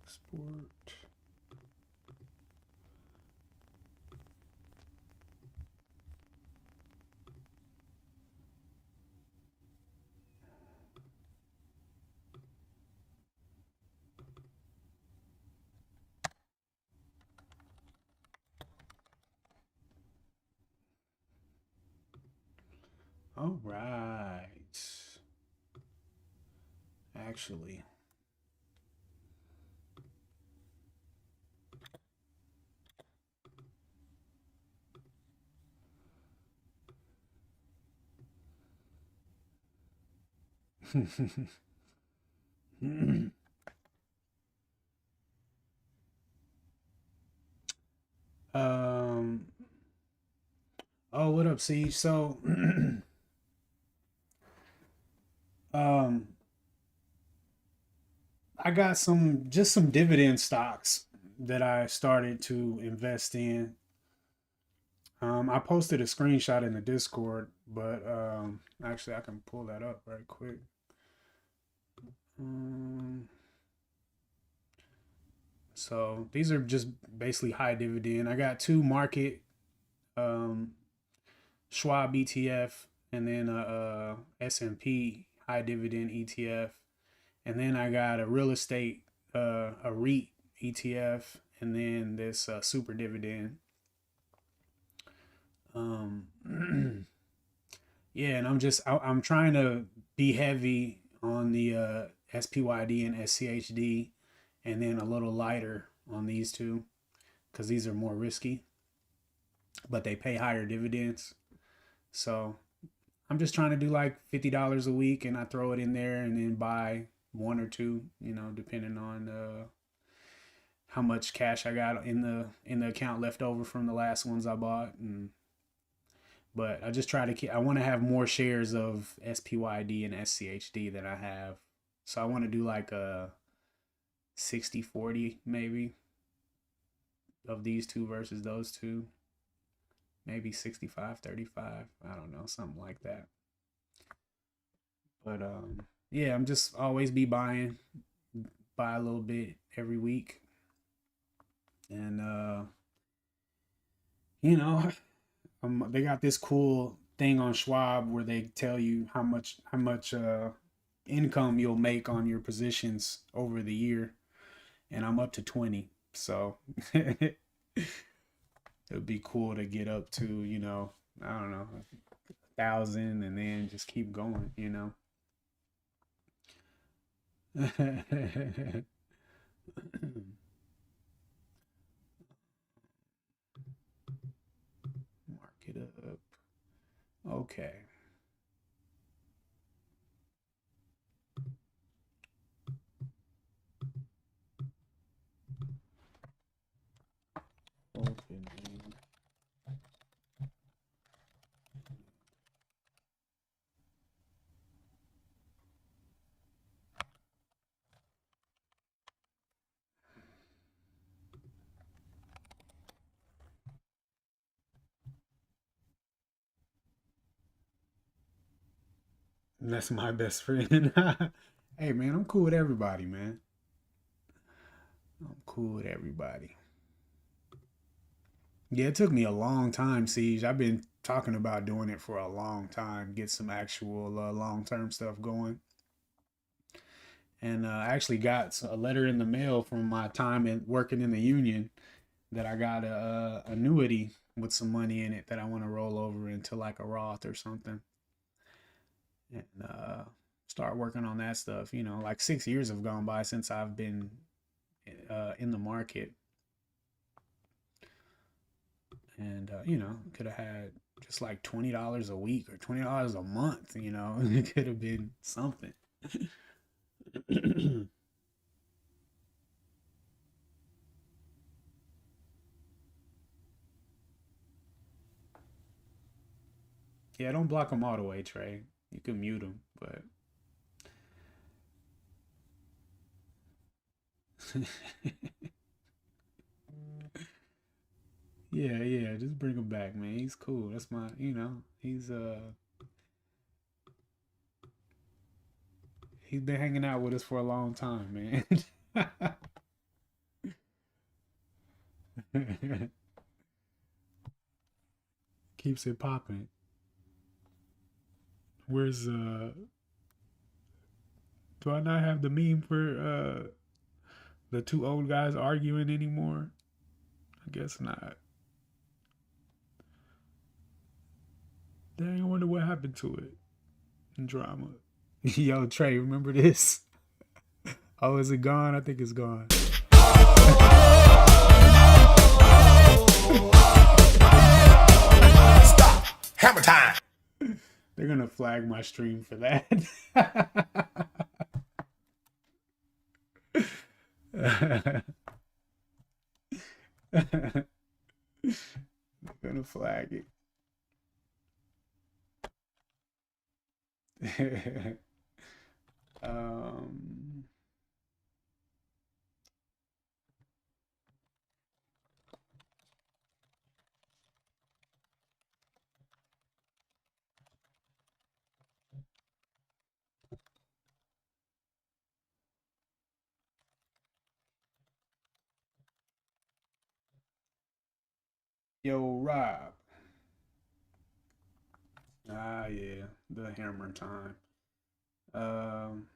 export. All right. Actually. um. Oh, what up, Siege? So, um, I got some dividend stocks that I started to invest in. I posted a screenshot in the Discord, but actually I can pull that up right quick. Um, So these are just basically high dividend. I got two market, um, Schwab ETF, and then a S&P high dividend ETF, and then I got a real estate, a REIT ETF, and then this super dividend. Yeah, and I'm trying to be heavy on the SPYD and SCHD, and then a little lighter on these two because these are more risky, but they pay higher dividends. So I'm just trying to do like $50 a week, and I throw it in there, and then buy one or two, depending on how much cash I got in the account left over from the last ones I bought. And but I just try to keep. I want to have more shares of SPYD and SCHD than I have, so I want to do like a 60-40 maybe of these two versus those two. Maybe 65-35. I don't know, something like that. But yeah, I'm just always be buy a little bit every week. And you know, they got this cool thing on Schwab where they tell you how much income you'll make on your positions over the year, and I'm up to 20. So it would be cool to get up to, I don't know, 1,000, and then just keep going. Mark it up. Okay. Opening. That's my best friend. Hey man, I'm cool with everybody, man. I'm cool with everybody. Yeah, it took me a long time, Siege. I've been talking about doing it for a long time, get some actual long-term stuff going. And I actually got a letter in the mail from my time working in the union that I got a annuity with some money in it that I want to roll over into like a Roth or something, and start working on that stuff. Like 6 years have gone by since I've been in the market, and could have had just like $20 a week or $20 a month. It could have been something. Yeah, don't block them all the way, Trey. You can mute them, but yeah, yeah, just bring him back, man. He's cool. That's he's been hanging out with us for a long time, man. Keeps it popping. Where's do I not have the meme for the two old guys arguing anymore? I guess not. Dang, I wonder what happened to it. Drama. Yo, Trey, remember this? Oh, is it gone? I think it's gone. Stop. Hammer time. They're gonna flag my stream for that. They're gonna flag it. um, Yo, Rob. Ah, yeah, the hammer time. Um,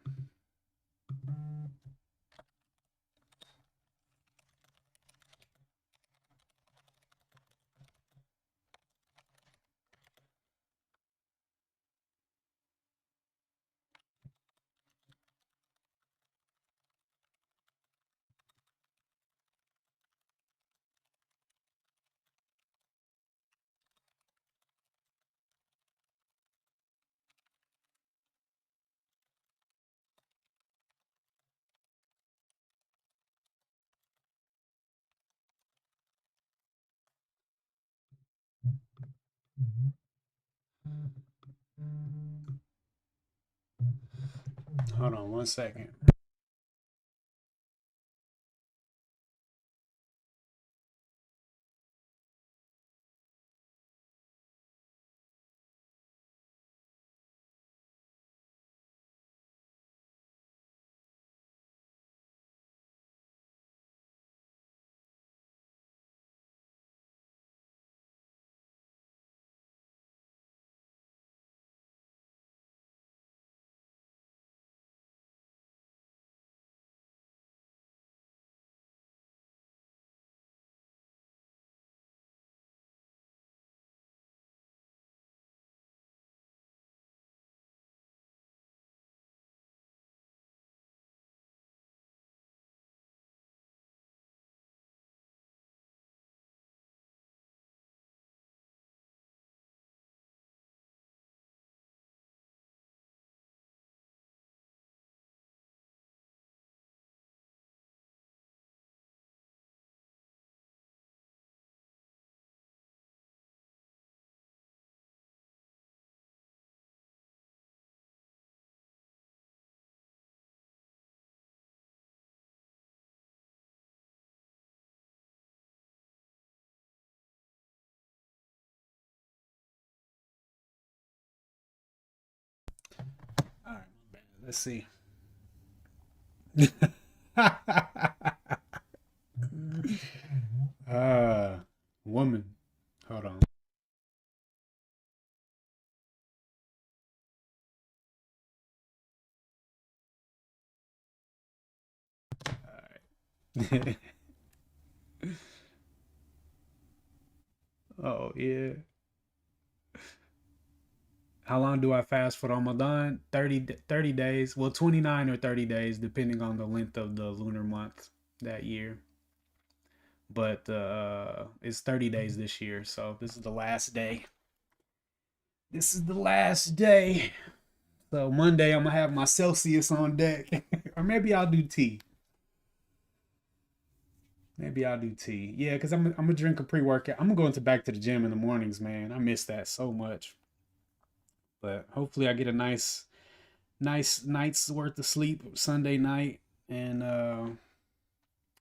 hold on 1 second. All right, my bad. Let's see. uh, woman. Hold on. All right. Oh yeah. How long do I fast for Ramadan? 30 days. Well, 29 or 30 days, depending on the length of the lunar month that year. But it's 30 days this year, so this is the last day. This is the last day. So Monday I'm gonna have my Celsius on deck, or maybe I'll do tea. Maybe I'll do tea. Yeah, because I'm gonna drink a pre-workout. I'm gonna go into back to the gym in the mornings, man. I miss that so much. But hopefully I get a nice night's worth of sleep Sunday night, and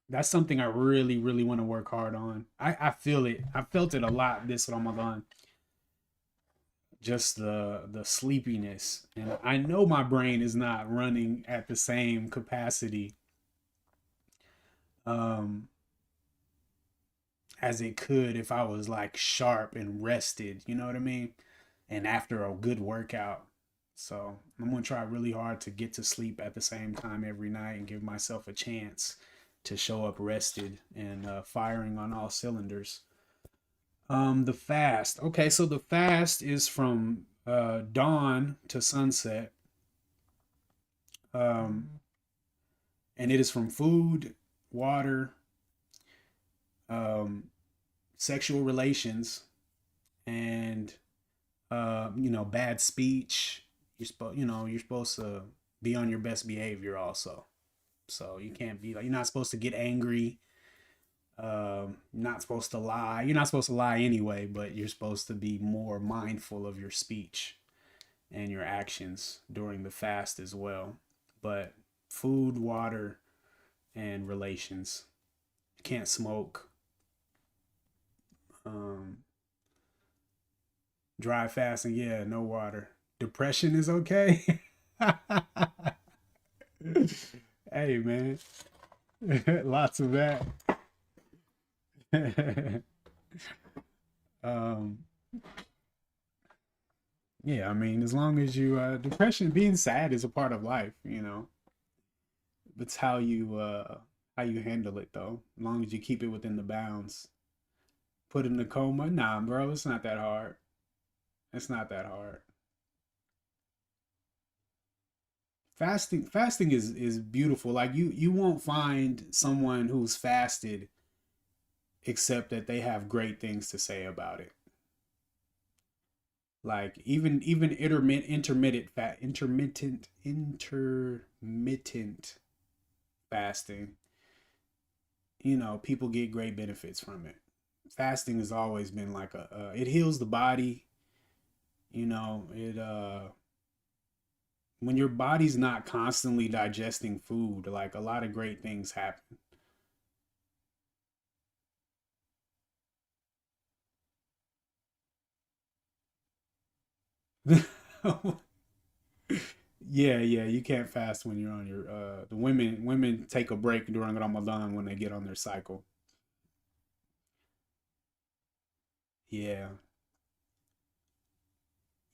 that's something I really want to work hard on. I feel it. I felt it a lot this Ramadan. Just the sleepiness, and I know my brain is not running at the same capacity um as it could if I was like sharp and rested, you know what I mean? And after a good workout. So I'm gonna try really hard to get to sleep at the same time every night and give myself a chance to show up rested and firing on all cylinders. The fast. Okay, so the fast is from dawn to sunset. Um, and it is from food, water, um, sexual relations, and bad speech. You're supposed to be on your best behavior also. So you can't be like you're not supposed to get angry. You're not supposed to lie. You're not supposed to lie anyway, but you're supposed to be more mindful of your speech and your actions during the fast as well. But food, water, and relations. You can't smoke. Um, Dry fasting, yeah, no water. Depression is okay. Hey man, lots of that. Um, yeah, I mean, as long as you depression, being sad is a part of life, you know. It's how you handle it though. As long as you keep it within the bounds. Put in a coma, nah, bro, it's not that hard. It's not that hard. Fasting is beautiful. Like you won't find someone who's fasted except that they have great things to say about it. Like even intermittent fasting, you know, people get great benefits from it. Fasting has always been like it heals the body, you know, it when your body's not constantly digesting food, like a lot of great things happen. Yeah, yeah, you can't fast when you're on your the women take a break during Ramadan when they get on their cycle. Yeah.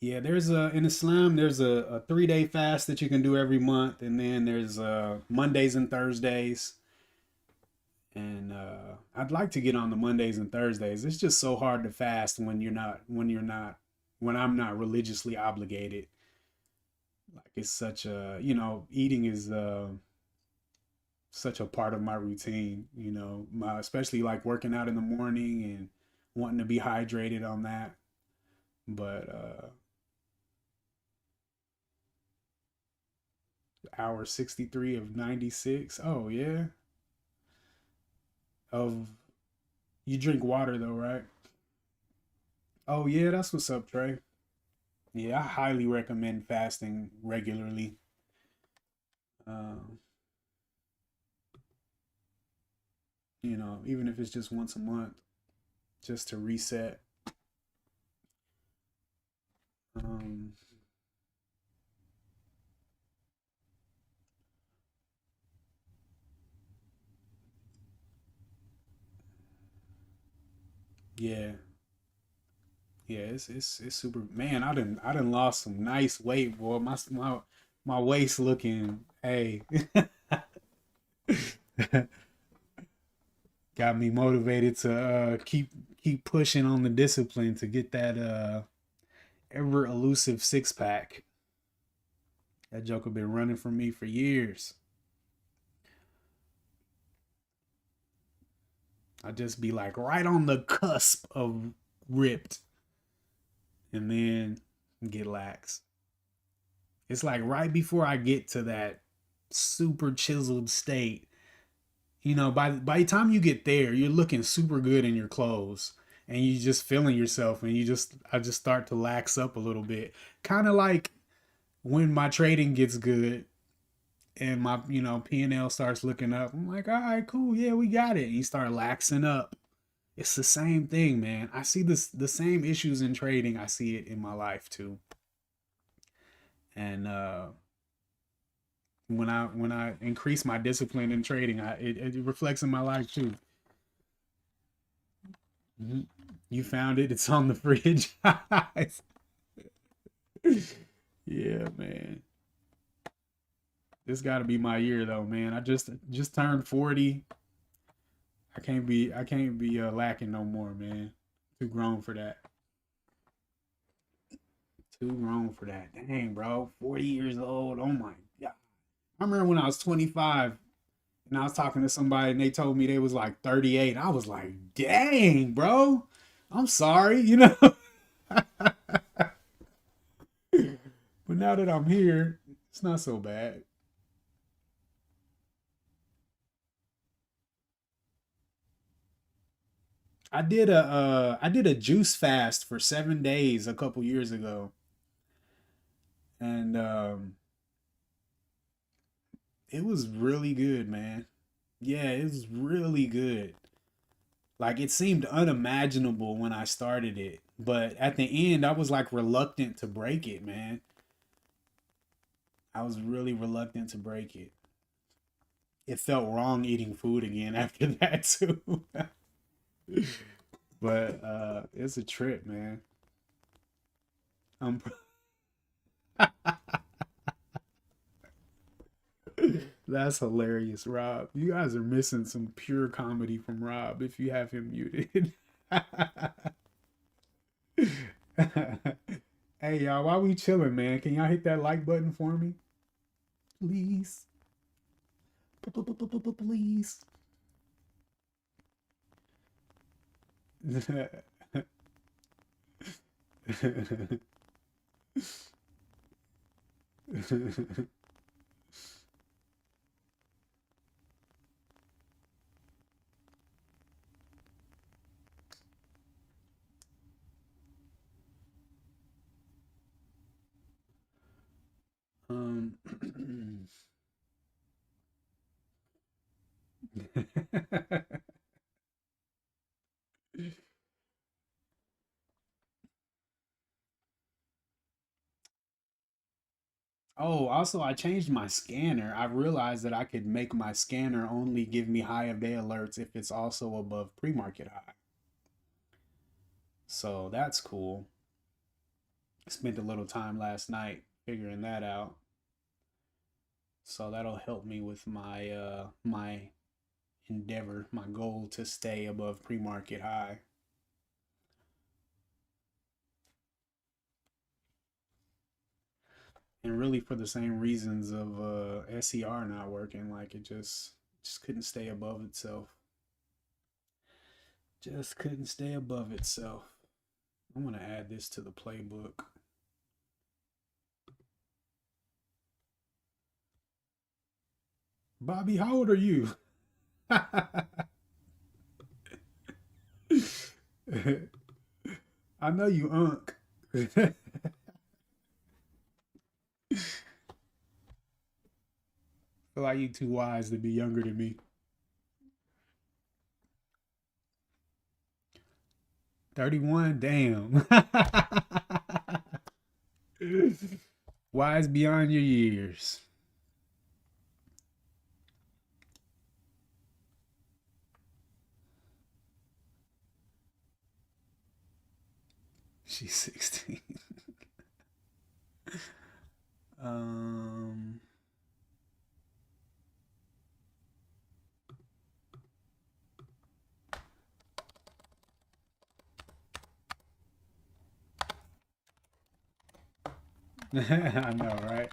Yeah, there's a in Islam there's a 3 day fast that you can do every month, and then there's Mondays and Thursdays. And I'd like to get on the Mondays and Thursdays. It's just so hard to fast when I'm not religiously obligated. Like it's such a, you know, eating is such a part of my routine, you know, my especially like working out in the morning and wanting to be hydrated on that. But hour 63 of 96. Oh yeah. Of You drink water though, right? Oh yeah, that's what's up, Trey. Yeah, I highly recommend fasting regularly. Um, you know, even if it's just once a month, just to reset. Um, yeah, yeah, it's super. Man, I done lost some nice weight, boy. My waist looking. Hey, got me motivated to keep pushing on the discipline to get that ever elusive 6 pack. That joker been running from me for years. I just be like right on the cusp of ripped and then get lax. It's like right before I get to that super chiseled state. You know, by the time you get there, you're looking super good in your clothes and you just feeling yourself and I just start to lax up a little bit. Kind of like when my trading gets good and my, you know, P&L starts looking up. I'm like, "All right, cool. Yeah, we got it." And you start laxing up. It's the same thing, man. I see the same issues in trading. I see it in my life too. And when I increase my discipline in trading, it reflects in my life too. Mhm. You found it. It's on the fridge. Yeah, man. This got to be my year though, man. I just turned 40. I can't be lacking no more, man. Too grown for that. Too grown for that. Dang, bro. 40 years old. Oh my god. I remember when I was 25 and I was talking to somebody and they told me they was like 38. I was like, dang, bro. I'm sorry, you know. But now that I'm here, it's not so bad. I did a juice fast for 7 days a couple years ago. And it was really good, man. Yeah, it was really good. Like it seemed unimaginable when I started it, but at the end I was like reluctant to break it, man. I was really reluctant to break it. It felt wrong eating food again after that too. But it's a trip, man. I'm That's hilarious, Rob. You guys are missing some pure comedy from Rob if you have him muted. Hey y'all, while we chilling, man, can y'all hit that like button for me? Please. Please. um Oh, also I changed my scanner. I realized that I could make my scanner only give me high of day alerts if it's also above pre-market high. So that's cool. Spent a little time last night figuring that out. So that'll help me with my endeavor, my goal to stay above pre-market high. And really for the same reasons of SER not working, like it just couldn't stay above itself. Just couldn't stay above itself. I'm gonna add this to the playbook. Bobby, how old are you? I know you unk. Feel like you too wise to be younger than me. 31, damn. Wise beyond your years. She's 16. um I know, right?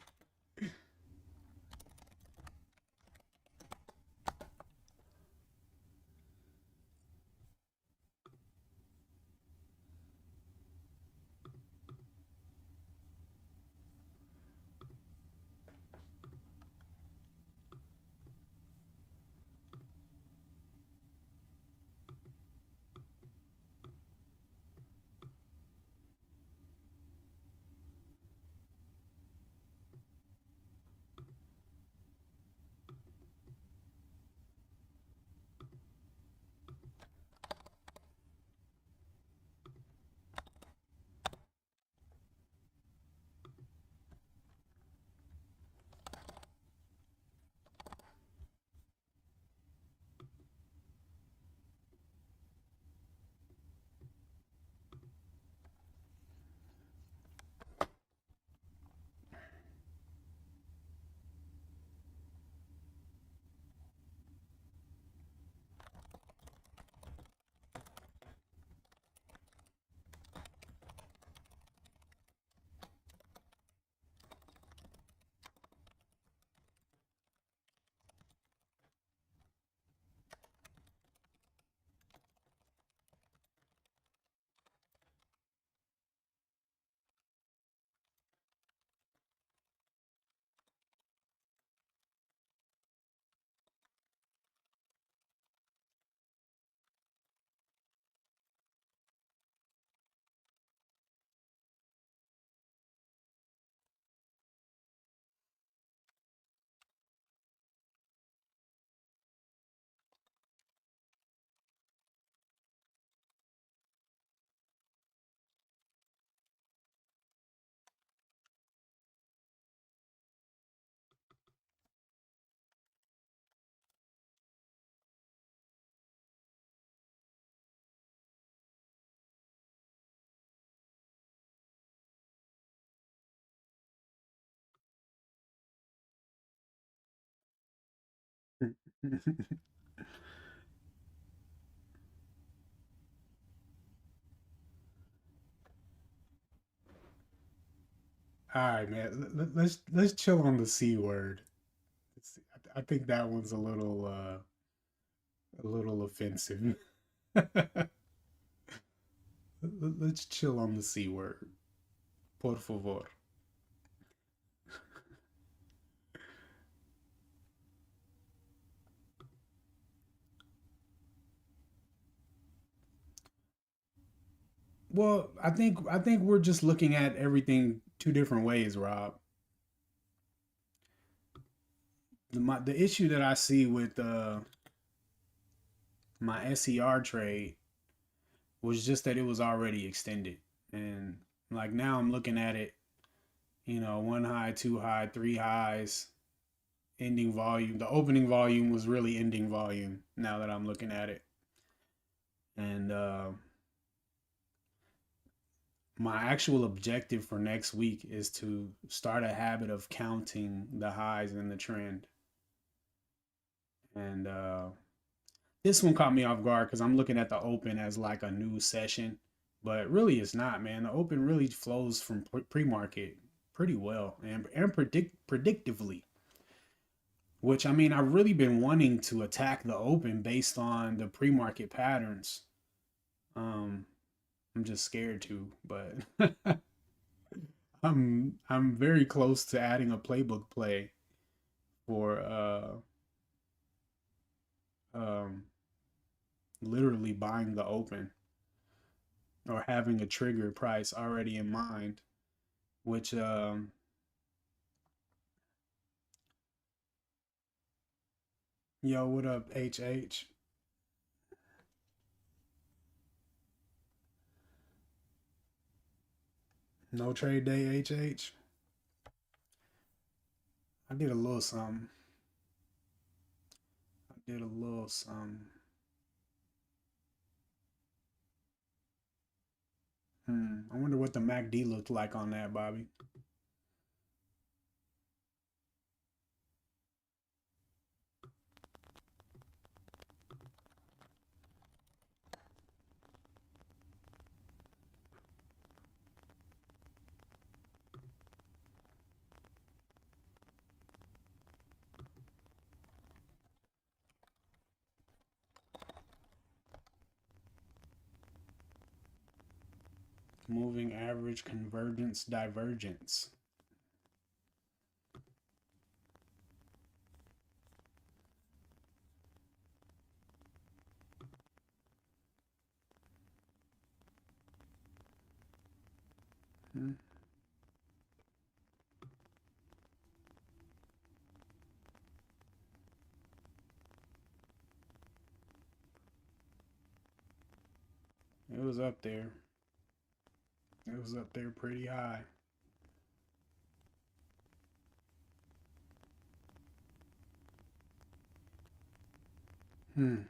All right, man. Let's chill on the C word. I think that one's a little offensive. Let's chill on the C word. Por favor. Well, I think we're just looking at everything two different ways, Rob. The issue that I see with my SER trade was just that it was already extended. And like now I'm looking at it, one high, two high, three highs, ending volume. The opening volume was really ending volume now that I'm looking at it. And my actual objective for next week is to start a habit of counting the highs in the trend. And this one caught me off guard because I'm looking at the open as like a new session, but really it's not, man. The open really flows from pre-market pretty well and predictively. Which I mean, I've really been wanting to attack the open based on the pre-market patterns. Um, I'm just scared to, but I'm very close to adding a playbook play for um literally buying the open or having a trigger price already in mind, which yo, what up, HH? No trade day, HH. I did a little something. I did a little something. I wonder what the MACD looked like on that, Bobby. Moving average convergence divergence. Hmm. It was up there. It was up there pretty high. Hmm.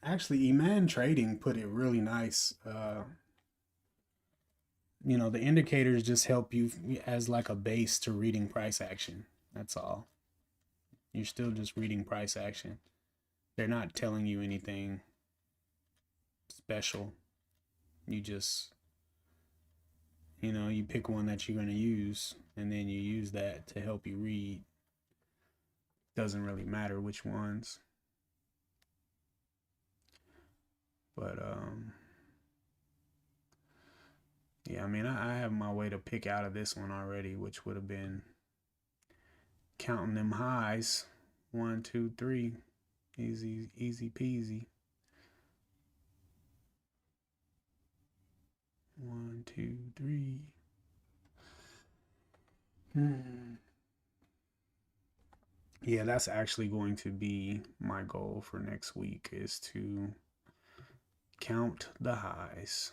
Actually, Eman Trading put it really nice. The indicators just help you as like a base to reading price action. That's all. You're still just reading price action. They're not telling you anything special. You just, you pick one that you're going to use, and then you use that to help you read. Doesn't really matter which ones. But yeah, I mean, I have my way to pick out of this one already, which would have been counting them highs. 1, 2, 3. Easy peasy. 1, 2, 3. Yeah, that's actually going to be my goal for next week, is to count the highs.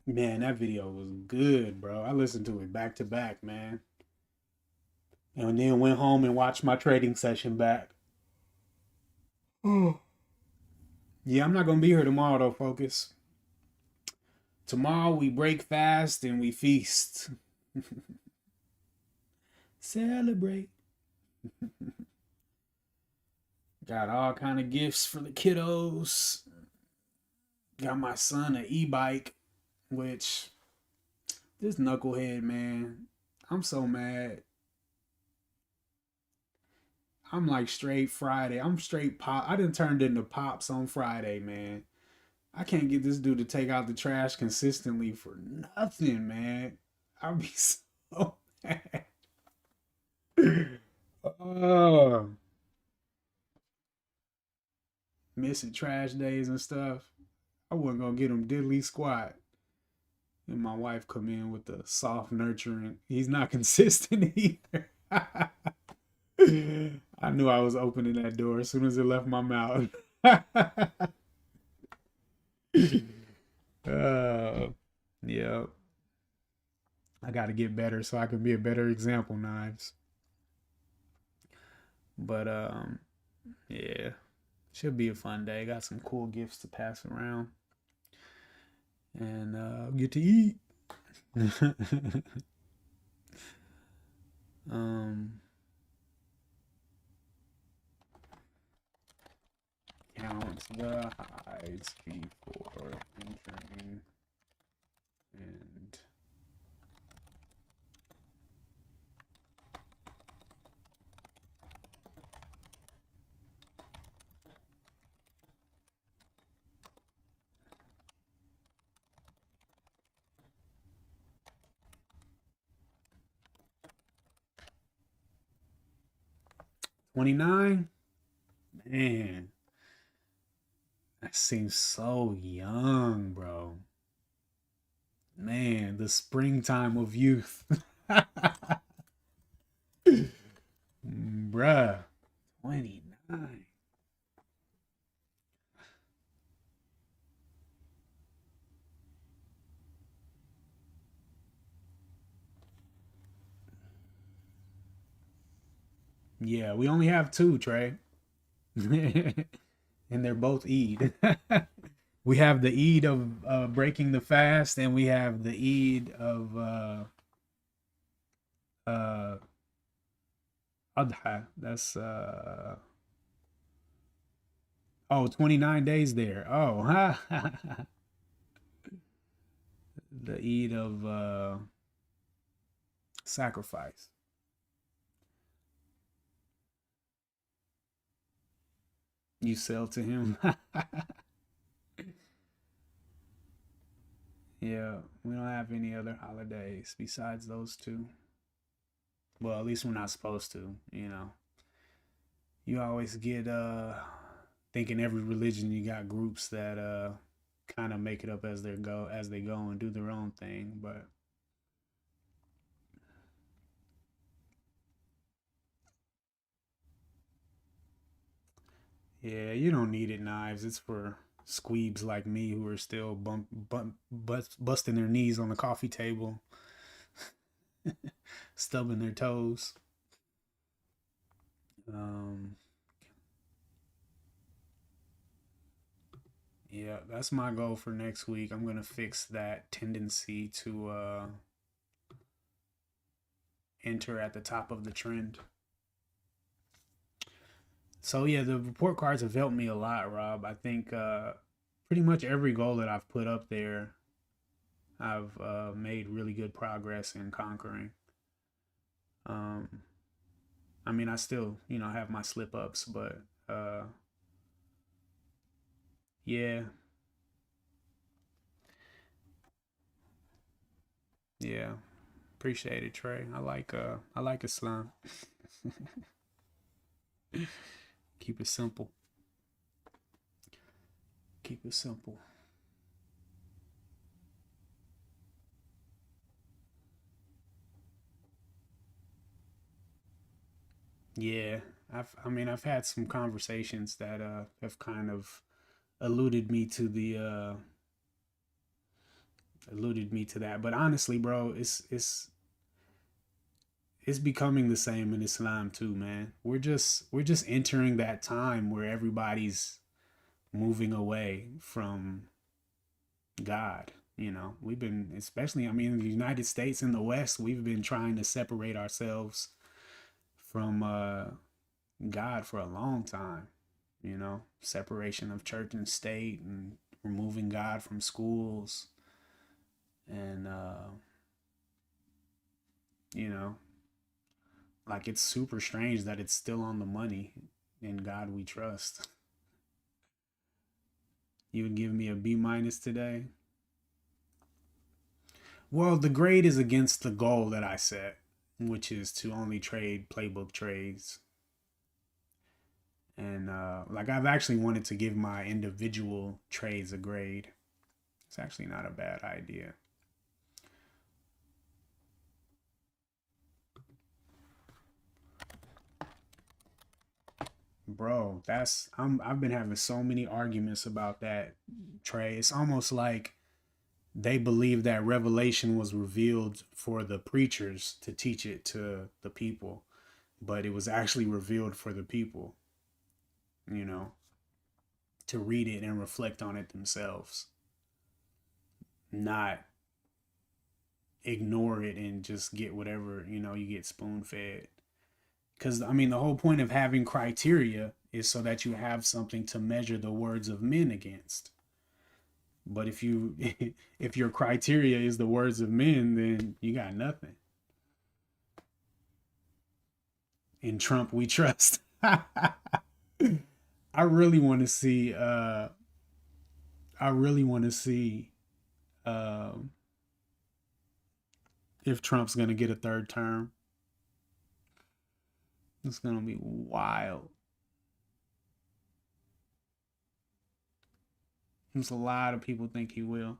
Man, that video was good, bro. I listened to it back to back, man. And then went home and watched my trading session back. Oh. Yeah, I'm not going to be here tomorrow, though, Focus. Tomorrow we break fast and we feast. Celebrate. Got all kind of gifts for the kiddos. Got my son an e-bike, which this knucklehead, man, I'm so mad. I'm like straight Friday. I'm straight pop. I done turned into Pops on Friday, man. I can't get this dude to take out the trash consistently for nothing, man. I'll be so mad. Oh, missing trash days and stuff. I wasn't gonna get him diddly squat. And my wife come in with the soft nurturing. He's not consistent either. I knew I was opening that door as soon as it left my mouth. Yeah. I got to get better so I can be a better example, Knives. But yeah, should be a fun day. Got some cool gifts to pass around, and get to eat. Count the highs before entering and $29. Man, that seems so young, bro. Man, the springtime of youth. Bruh, 29. Yeah, we only have two, Trey. And they're both Eid. We have the Eid of breaking the fast, and we have the Eid of uh Adha. That's 29 days there. Oh, the Eid of sacrifice. You sell to him. Yeah, we don't have any other holidays besides those two. Well, at least we're not supposed to, You always get thinking every religion you got groups that kind of make it up as they go and do their own thing, but yeah, you don't need it, Knives. It's for squeebs like me who are still busting their knees on the coffee table, stubbing their toes. Um, Yeah, that's my goal for next week. I'm gonna fix that tendency to enter at the top of the trend. So yeah, the report cards have helped me a lot, Rob. I think pretty much every goal that I've put up there, I've made really good progress in conquering. Um, I mean, I still, have my slip ups, but yeah, yeah, appreciate it, Trey. I like Islam. Keep it simple. Keep it simple. Yeah, I've had some conversations that have kind of alluded me to the alluded me to that. But honestly, bro, it's becoming the same in Islam too, man. We're just entering that time where everybody's moving away from God. We've been, especially, I mean, in the United States, in the West, we've been trying to separate ourselves from God for a long time. Separation of church and state, and removing God from schools, and you know, like, it's super strange that it's still on the money. In God we trust. You would give me a B minus today? Well, the grade is against the goal that I set, which is to only trade playbook trades. And like, I've actually wanted to give my individual trades a grade. It's actually not a bad idea. Bro, I've been having so many arguments about that, Trey. It's almost like they believe that revelation was revealed for the preachers to teach it to the people, but it was actually revealed for the people, you know, to read it and reflect on it themselves, not ignore it and just get whatever, you get spoon fed. Because, I mean, the whole point of having criteria is so that you have something to measure the words of men against. But if you if your criteria is the words of men, then you got nothing. In Trump we trust. I really want to see I really want to see um if Trump's gonna get a third term. It's gonna be wild. There's a lot of people think he will.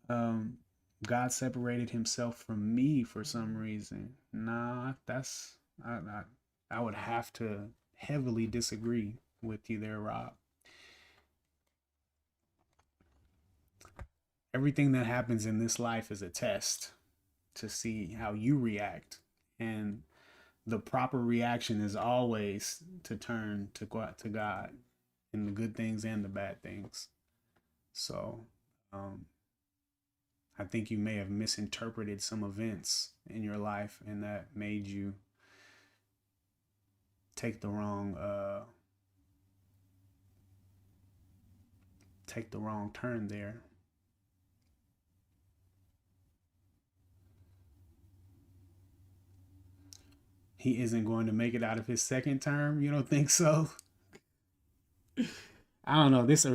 Um, God separated himself from me for some reason. Nah, I would have to heavily disagree with you there, Rob. Everything that happens in this life is a test to see how you react. And the proper reaction is always to turn to God, in the good things and the bad things. So, um, I think you may have misinterpreted some events in your life, and that made you take the wrong turn there. He isn't going to make it out of his second term. You don't think so? I don't know. This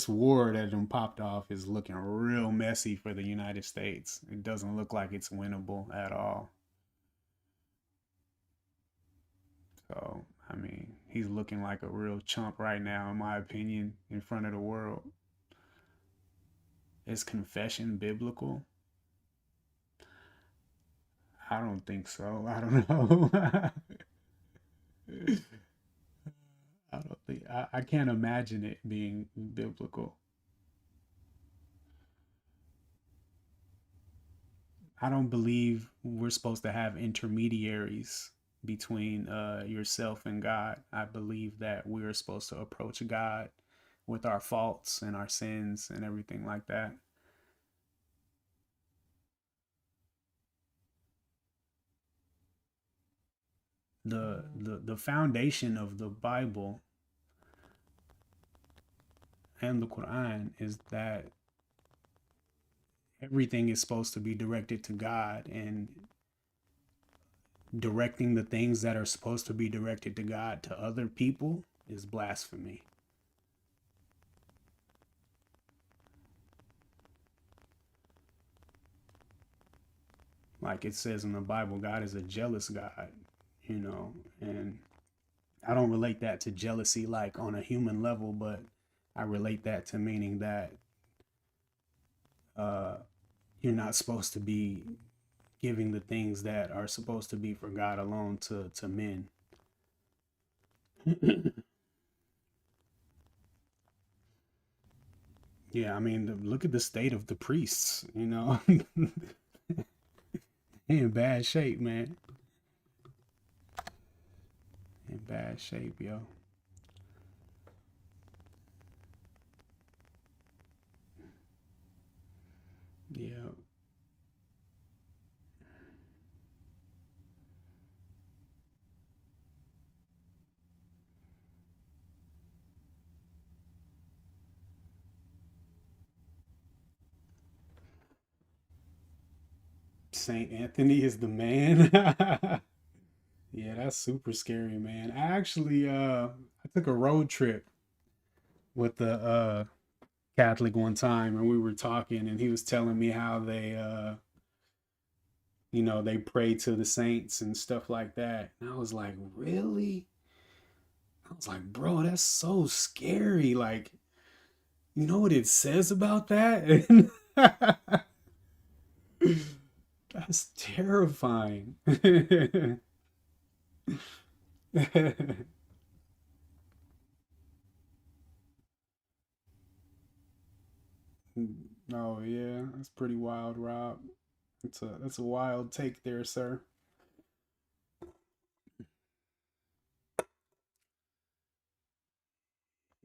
war that done popped off is looking real messy for the United States. It doesn't look like it's winnable at all. So, I mean, he's looking like a real chump right now, in my opinion, in front of the world. Is confession biblical? I don't think so. I don't know. I don't think I can't imagine it being biblical. I don't believe we're supposed to have intermediaries between yourself and God. I believe that we're supposed to approach God with our faults and our sins and everything like that. The foundation of the Bible and the Quran is that everything is supposed to be directed to God, and directing the things that are supposed to be directed to God to other people is blasphemy. Like it says in the Bible, God is a jealous God, you know, and I don't relate that to jealousy like on a human level, but I relate that to meaning that you're not supposed to be giving the things that are supposed to be for God alone to men. Yeah, I mean, look at the state of the priests, you know. In bad shape, man. In bad shape, yo. Yeah. Saint Anthony is the man. Yeah, that's super scary, man. I actually I took a road trip with the Catholic one time, and we were talking, and he was telling me how they you know, they pray to the saints and stuff like that. And I was like, really? I was like, bro, that's so scary. Like, you know what it says about that? That's terrifying. Oh yeah, that's pretty wild, Rob. That's a wild take there, sir.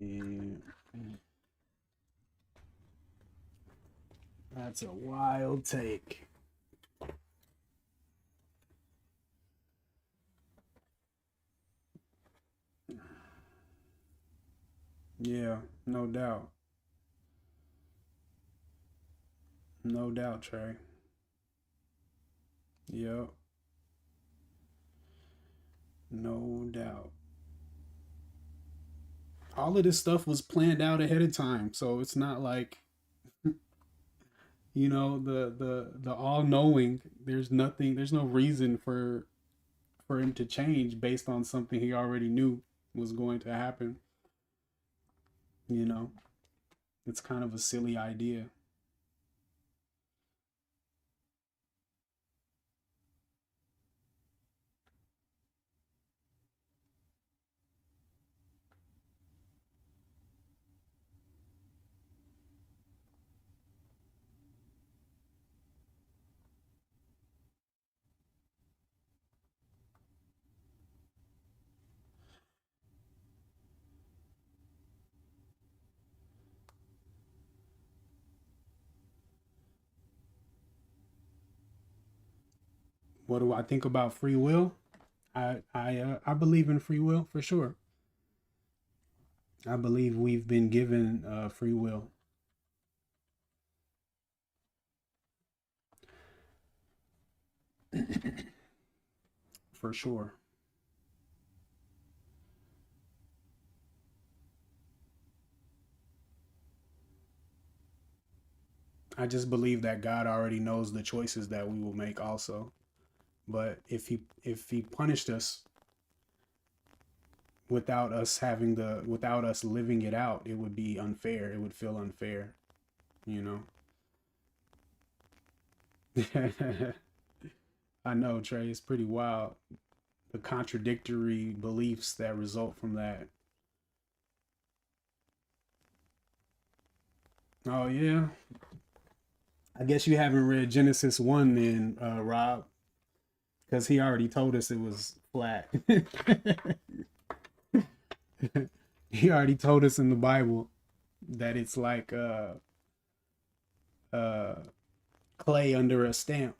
Yeah, that's a wild take. Yeah, no doubt. No doubt, Trey. Yep, no doubt. All of this stuff was planned out ahead of time, so it's not like, you know, the all knowing. There's nothing. There's no reason for him to change based on something he already knew was going to happen. You know, it's kind of a silly idea. What do I think about free will? I believe in free will for sure. I believe we've been given free will for sure. I just believe that God already knows the choices that we will make also. But if he punished us without us living it out, it would be unfair. It would feel unfair, you know. I know, Trey, it's pretty wild. The contradictory beliefs that result from that. Oh yeah. I guess you haven't read Genesis 1 then, Rob, because he already told us it was flat. He already told us in the Bible. that it's like uh clay under a stamp.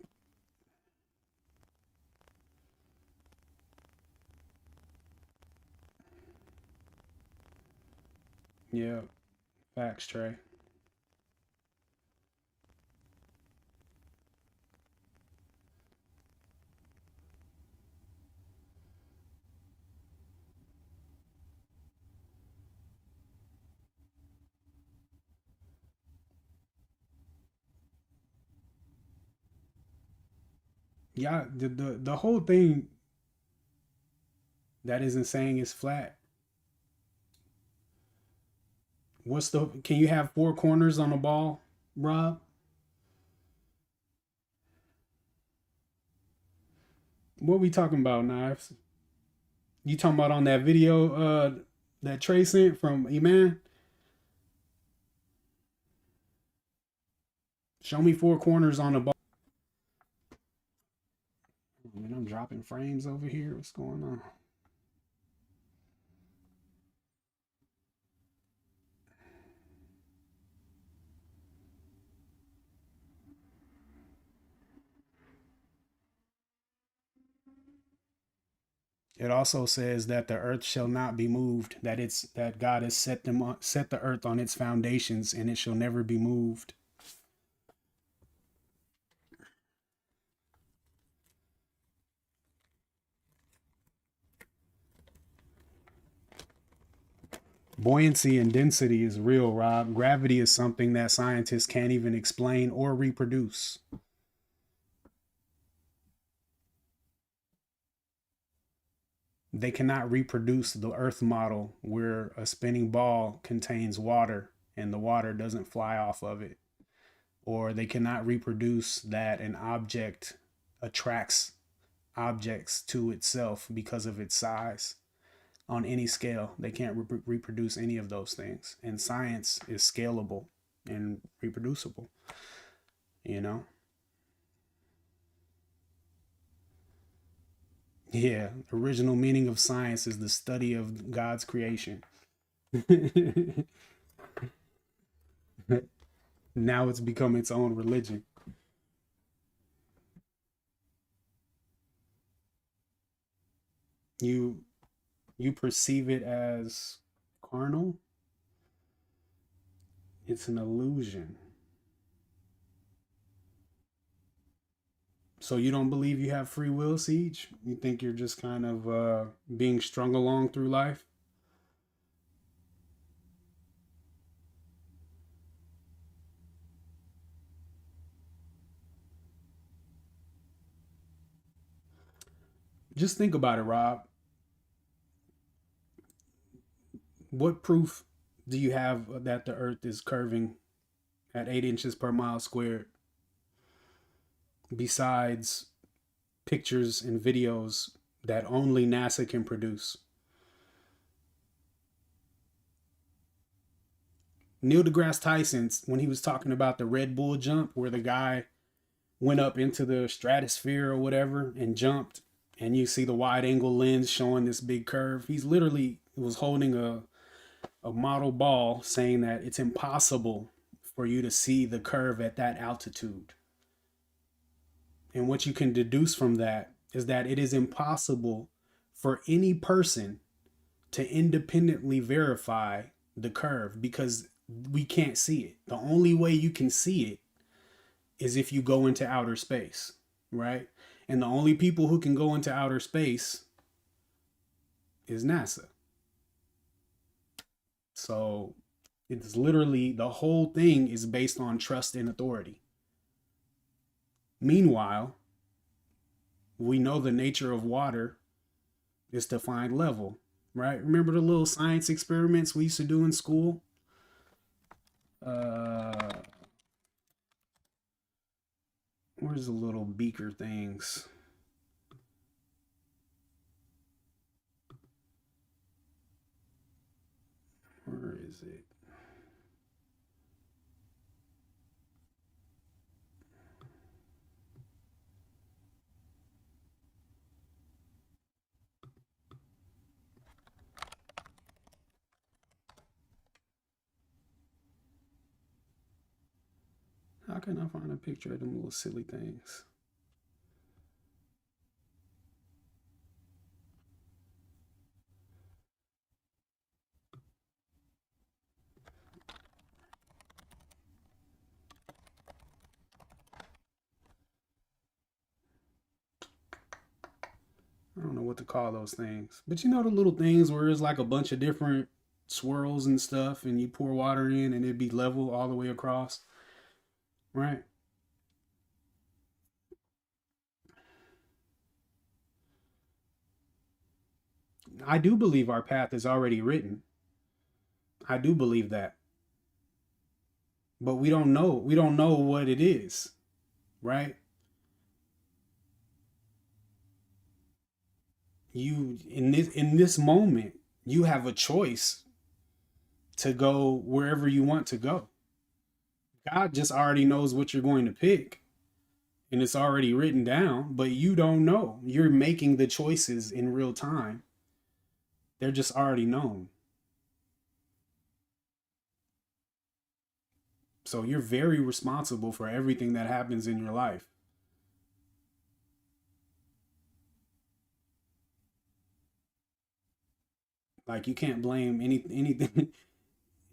Yeah, facts, Trey. Yeah, the whole thing that isn't saying it's flat. What's the can you have four corners on a ball, Rob? What we talking about, Knives? You talking about on that video that Trey sent from Eman? Show me four corners on a ball. I mean, I'm dropping frames over here. What's going on? It also says that the earth shall not be moved, that God has set the earth on its foundations and it shall never be moved. Buoyancy and density is real, Rob. Gravity is something that scientists can't even explain or reproduce. They cannot reproduce the Earth model where a spinning ball contains water and the water doesn't fly off of it. Or they cannot reproduce that an object attracts objects to itself because of its size on any scale. They can't reproduce any of those things. And science is scalable and reproducible, you know? Yeah, original meaning of science is the study of God's creation. Now it's become its own religion. You you perceive it as carnal. It's an illusion. So you don't believe you have free will, Siege? You think you're just kind of being strung along through life? Just think about it, Rob. What proof do you have that the Earth is curving at 8 inches per mile squared besides pictures and videos that only NASA can produce? Neil deGrasse Tyson, when he was talking about the Red Bull jump, where the guy went up into the stratosphere or whatever and jumped, and you see the wide angle lens showing this big curve, he's literally was holding a model ball saying that it's impossible for you to see the curve at that altitude. And what you can deduce from that is that it is impossible for any person to independently verify the curve because we can't see it. The only way you can see it is if you go into outer space, right? And the only people who can go into outer space is NASA. So it's literally the whole thing is based on trust and authority. Meanwhile, we know the nature of water is to find level, right? Remember the little science experiments we used to do in school? Where's the little beaker things? Where is it? couldn't I find a picture of them little silly things? I don't know what to call those things. But you know the little things where it's like a bunch of different swirls and stuff and you pour water in and it'd be level all the way across. Right? I do believe our path is already written. I do believe that. But we don't know. We don't know what it is, right? You in this moment, you have a choice to go wherever you want to go. God just already knows what you're going to pick and it's already written down, but you don't know. You're making the choices in real time. They're just already known. So you're very responsible for everything that happens in your life. Like you can't blame anything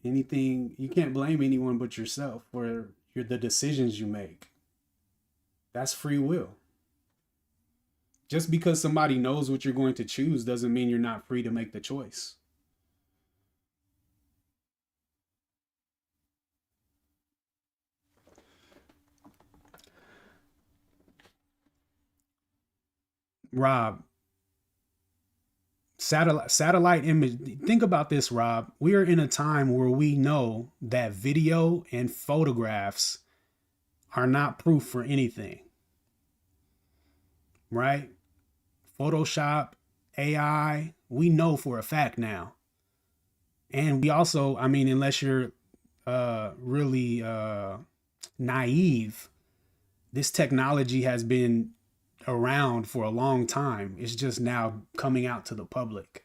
anything you can't blame anyone but yourself for the decisions you make. That's free will. Just because somebody knows what you're going to choose doesn't mean you're not free to make the choice. Rob, satellite image. Think about this, Rob. We are in a time where we know that video and photographs are not proof for anything, right? Photoshop, AI, we know for a fact now. And we also, I mean, unless you're really naive, this technology has been around for a long time. It's just now coming out to the public.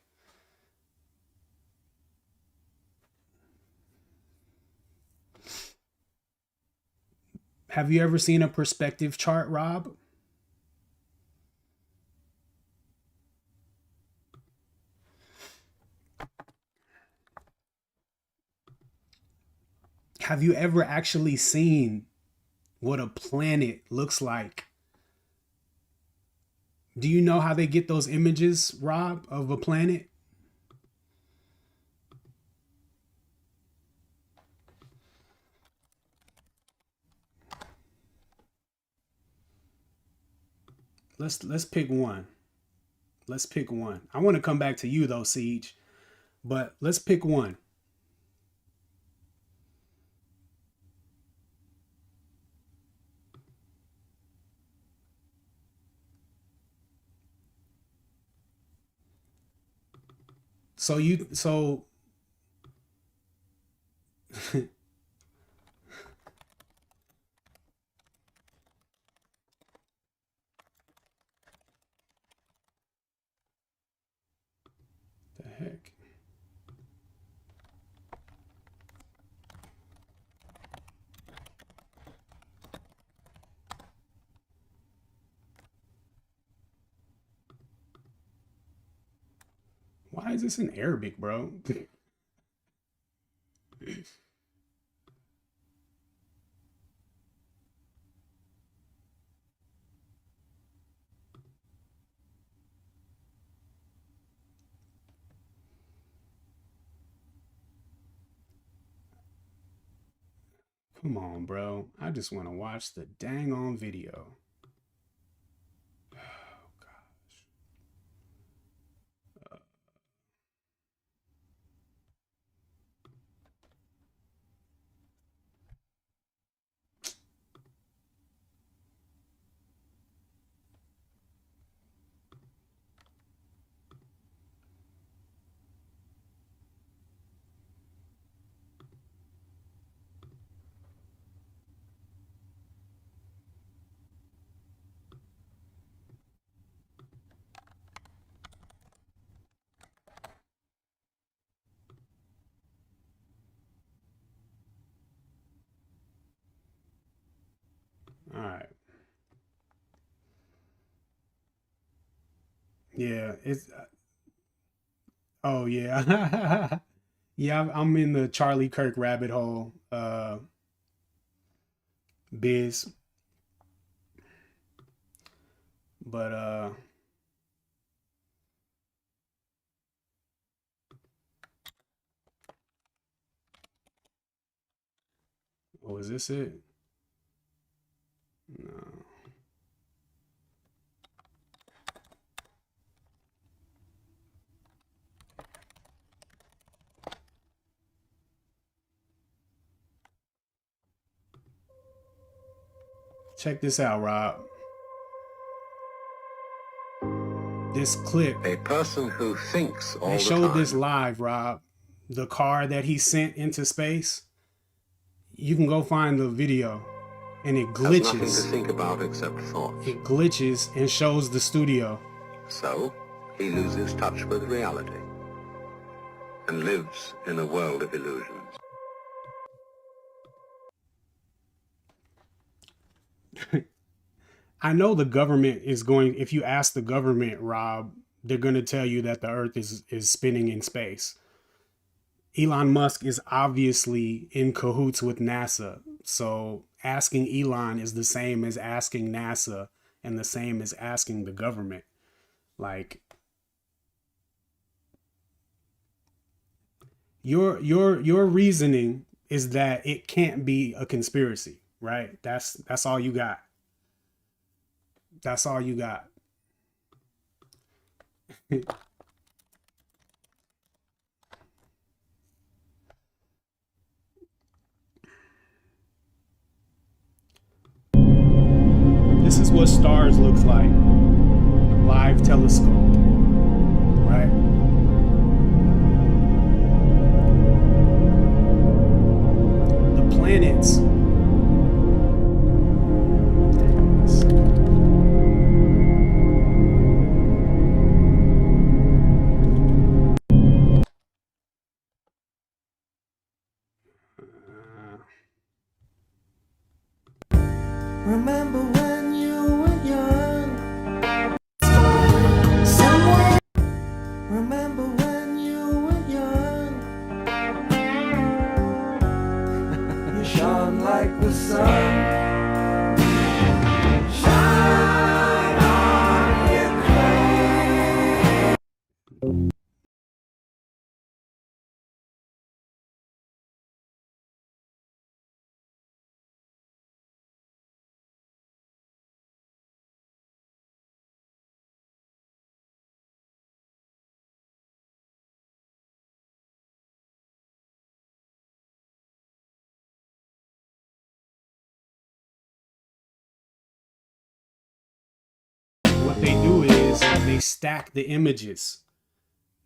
Have you ever seen a perspective chart, Rob? Have you ever actually seen what a planet looks like? Do you know how they get those images, Rob, of a planet? Let's pick one. Let's pick one. I want to come back to you though, Siege, but let's pick one. So the heck? Why is this in Arabic, bro? Come on, bro. I just want to watch the dang on video. Oh, gosh. Yeah, it's oh yeah. Yeah, I'm in the Charlie Kirk rabbit hole biz, but oh, is this it? No. Check this out, Rob. This clip. A person who thinks all They the showed time. this live, Rob. The car that he sent into space. You can go find the video, and it Has nothing to glitches. think about except thoughts. It glitches and shows the studio. So, he loses touch with reality and lives in a world of illusions. I know the government is going, if you ask the government, Rob, they're going to tell you that the earth is spinning in space. Elon Musk is obviously in cahoots with NASA. So asking Elon is the same as asking NASA and the same as asking the government. Like, your reasoning is that it can't be a conspiracy, right? That's all you got. That's all you got. This is what stars looks like. Live telescope, right? The planets. Remember when you were young? Somewhere. Remember when you were young? You shone like the sun. Shine on, you clay. What they do is they stack the images.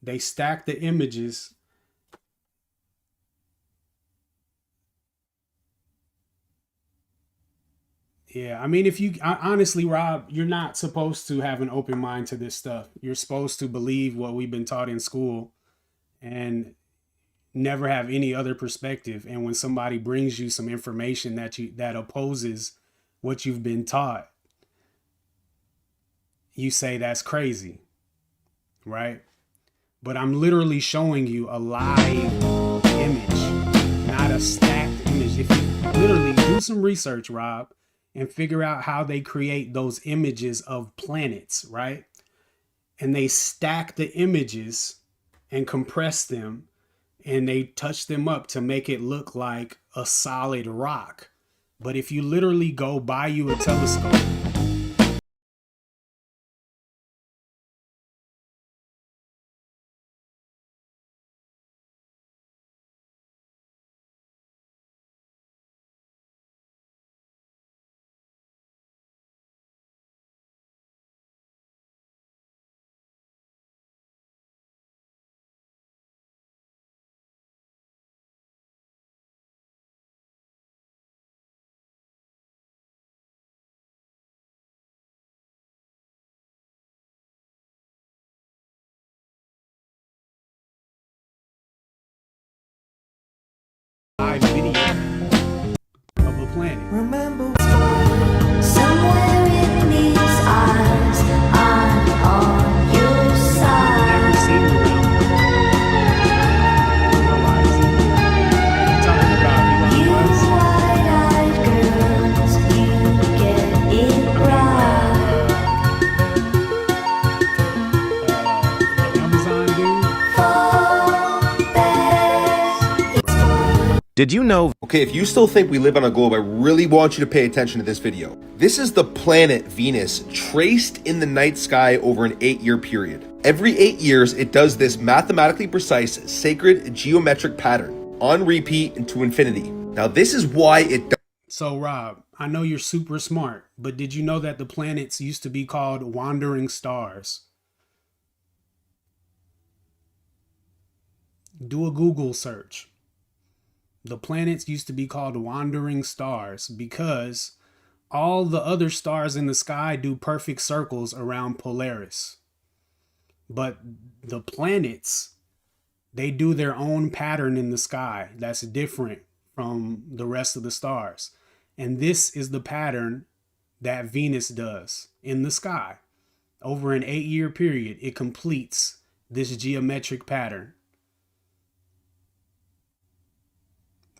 They stack the images. Yeah, I mean, if you honestly, Rob, you're not supposed to have an open mind to this stuff. You're supposed to believe what we've been taught in school and never have any other perspective. And when somebody brings you some information that opposes what you've been taught, you say that's crazy, right? But I'm literally showing you a live image, not a stacked image. If you literally do some research, Rob, and figure out how they create those images of planets, right? And they stack the images and compress them, and they touch them up to make it look like a solid rock. But if you literally go buy you a telescope, live video of a planet. Remember somewhere in these eyes, I'm on you. Did you know? Okay, if you still think we live on a globe, I really want you to pay attention to this video. This is the planet Venus traced in the night sky over an 8-year period. Every 8 years, it does this mathematically precise, sacred geometric pattern on repeat into infinity. Now, this is why it does. So, Rob, I know you're super smart, but did you know that the planets used to be called wandering stars? Do a Google search. The planets used to be called wandering stars because all the other stars in the sky do perfect circles around Polaris. But the planets, they do their own pattern in the sky that's different from the rest of the stars. And this is the pattern that Venus does in the sky. Over an 8-year period, it completes this geometric pattern.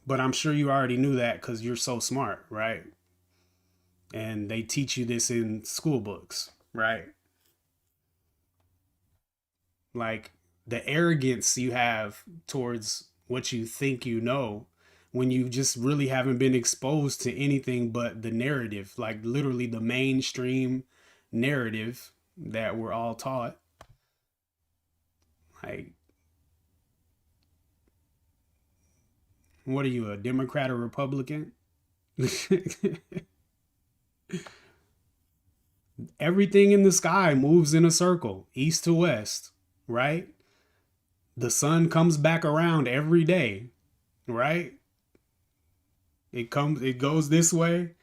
But I'm sure you already knew that because you're so smart, right? And they teach you this in school books, right? Like the arrogance you have towards what you think you know when you just really haven't been exposed to anything but the narrative, like literally the mainstream narrative that we're all taught. Like, what are you, a Democrat or Republican? Everything in the sky moves in a circle, east to west, right? The sun comes back around every day, right? It goes this way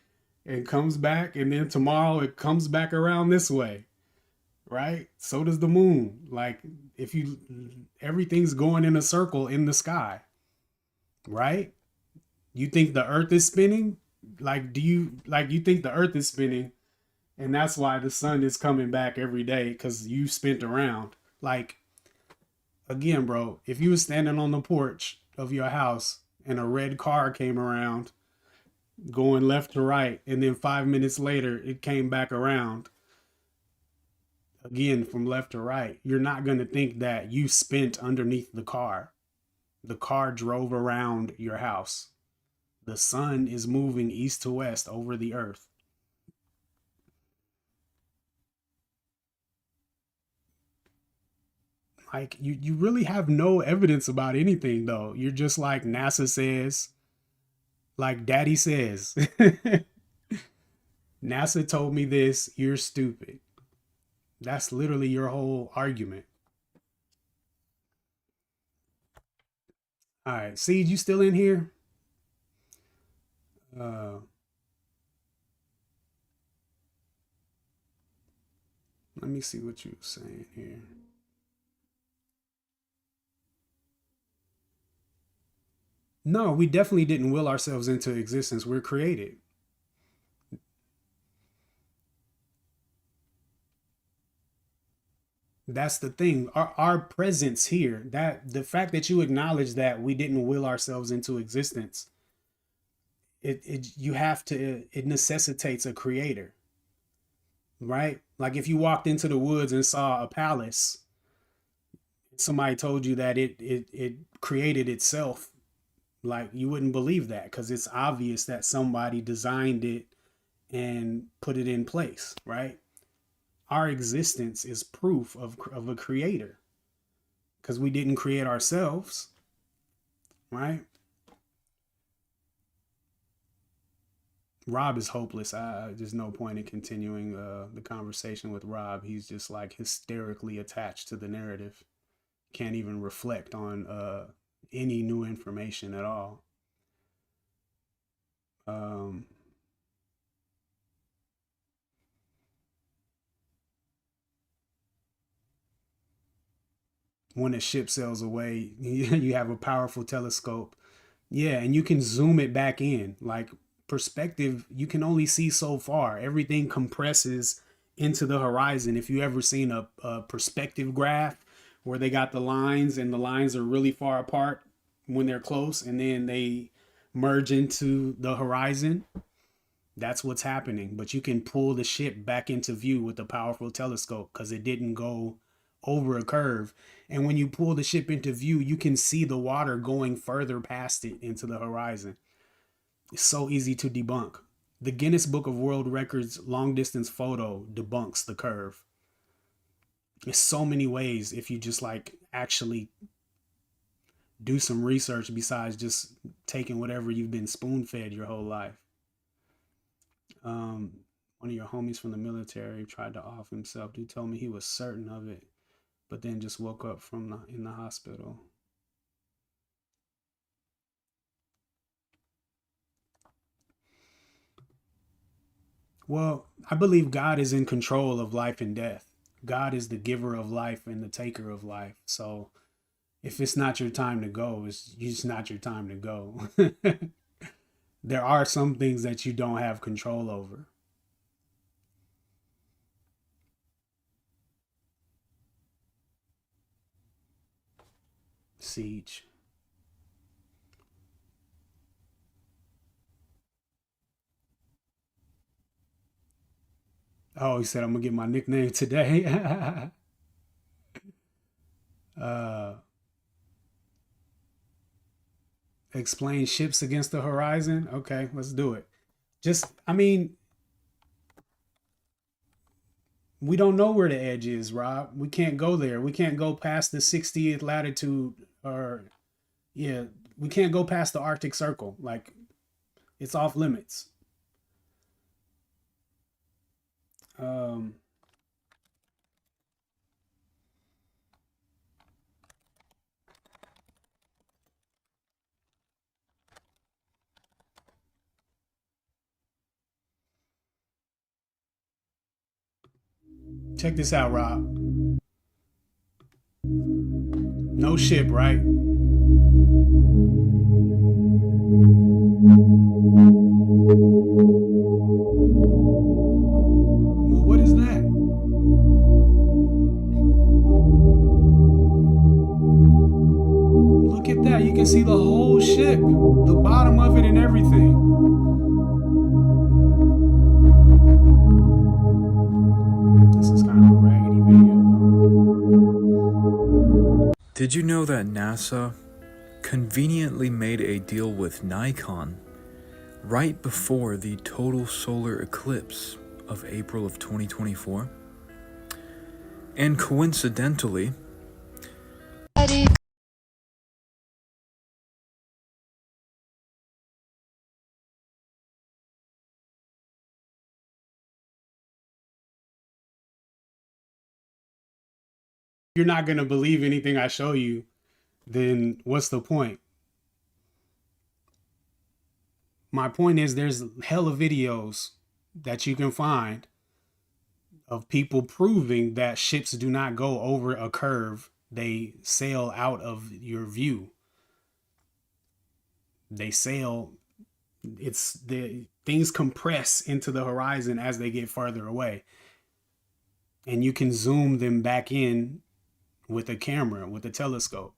and comes back, and then tomorrow it comes back around this way, right? So does the moon. Like everything's going in a circle in the sky, right? You think the earth is spinning? You think the earth is spinning and that's why the sun is coming back every day because you spent around. Like, again, bro, if you were standing on the porch of your house and a red car came around going left to right, and then 5 minutes later it came back around again from left to right, you're not going to think that you spent underneath the car. The car drove around your house. The sun is moving east to west over the earth. Like, you really have no evidence about anything, though. You're just like, NASA says, like Daddy says. NASA told me this, you're stupid. That's literally your whole argument. All right, Seed, you still in here? Let me see what you're saying here. No, we definitely didn't will ourselves into existence. We're created. That's the thing. Our presence here, that the fact that you acknowledge that we didn't will ourselves into existence, it necessitates a creator, right? Like if you walked into the woods and saw a palace, somebody told you that it created itself. Like you wouldn't believe that because it's obvious that somebody designed it and put it in place, right? Our existence is proof of a creator because we didn't create ourselves, right? Rob is hopeless. There's no point in continuing the conversation with Rob. He's just like hysterically attached to the narrative. Can't even reflect on any new information at all. When a ship sails away, you have a powerful telescope. Yeah, and you can zoom it back in. Like perspective, you can only see so far. Everything compresses into the horizon. If you ever seen a perspective graph where they got the lines and the lines are really far apart when they're close and then they merge into the horizon, that's what's happening. But you can pull the ship back into view with a powerful telescope because it didn't go over a curve. And when you pull the ship into view, you can see the water going further past it into the horizon. It's so easy to debunk. The Guinness Book of World Records long distance photo debunks the curve. There's so many ways if you just like actually do some research besides just taking whatever you've been spoon fed your whole life. One of your homies from the military tried to off himself. Dude told me he was certain of it, but then just woke up in the hospital. Well, I believe God is in control of life and death. God is the giver of life and the taker of life. So if it's not your time to go, it's just not your time to go. There are some things that you don't have control over. Siege. Oh, he said, I'm going to get my nickname today. Explain ships against the horizon. Okay, let's do it. I mean, we don't know where the edge is, Rob. We can't go there. We can't go past the 60th latitude we can't go past the Arctic Circle. Like, it's off limits. Check this out, Rob. No ship, right? Well, what is that? Look at that. You can see the whole ship, the bottom of it and everything. This is kind of a raggedy video, though. Did you know that NASA conveniently made a deal with Nikon right before the total solar eclipse of April of 2024? And coincidentally, You're not going to believe anything I show you, then what's the point? My point is there's hella videos that you can find of people proving that ships do not go over a curve. They sail out of your view. They sail, things compress into the horizon as they get farther away. And you can zoom them back in with a camera, with a telescope.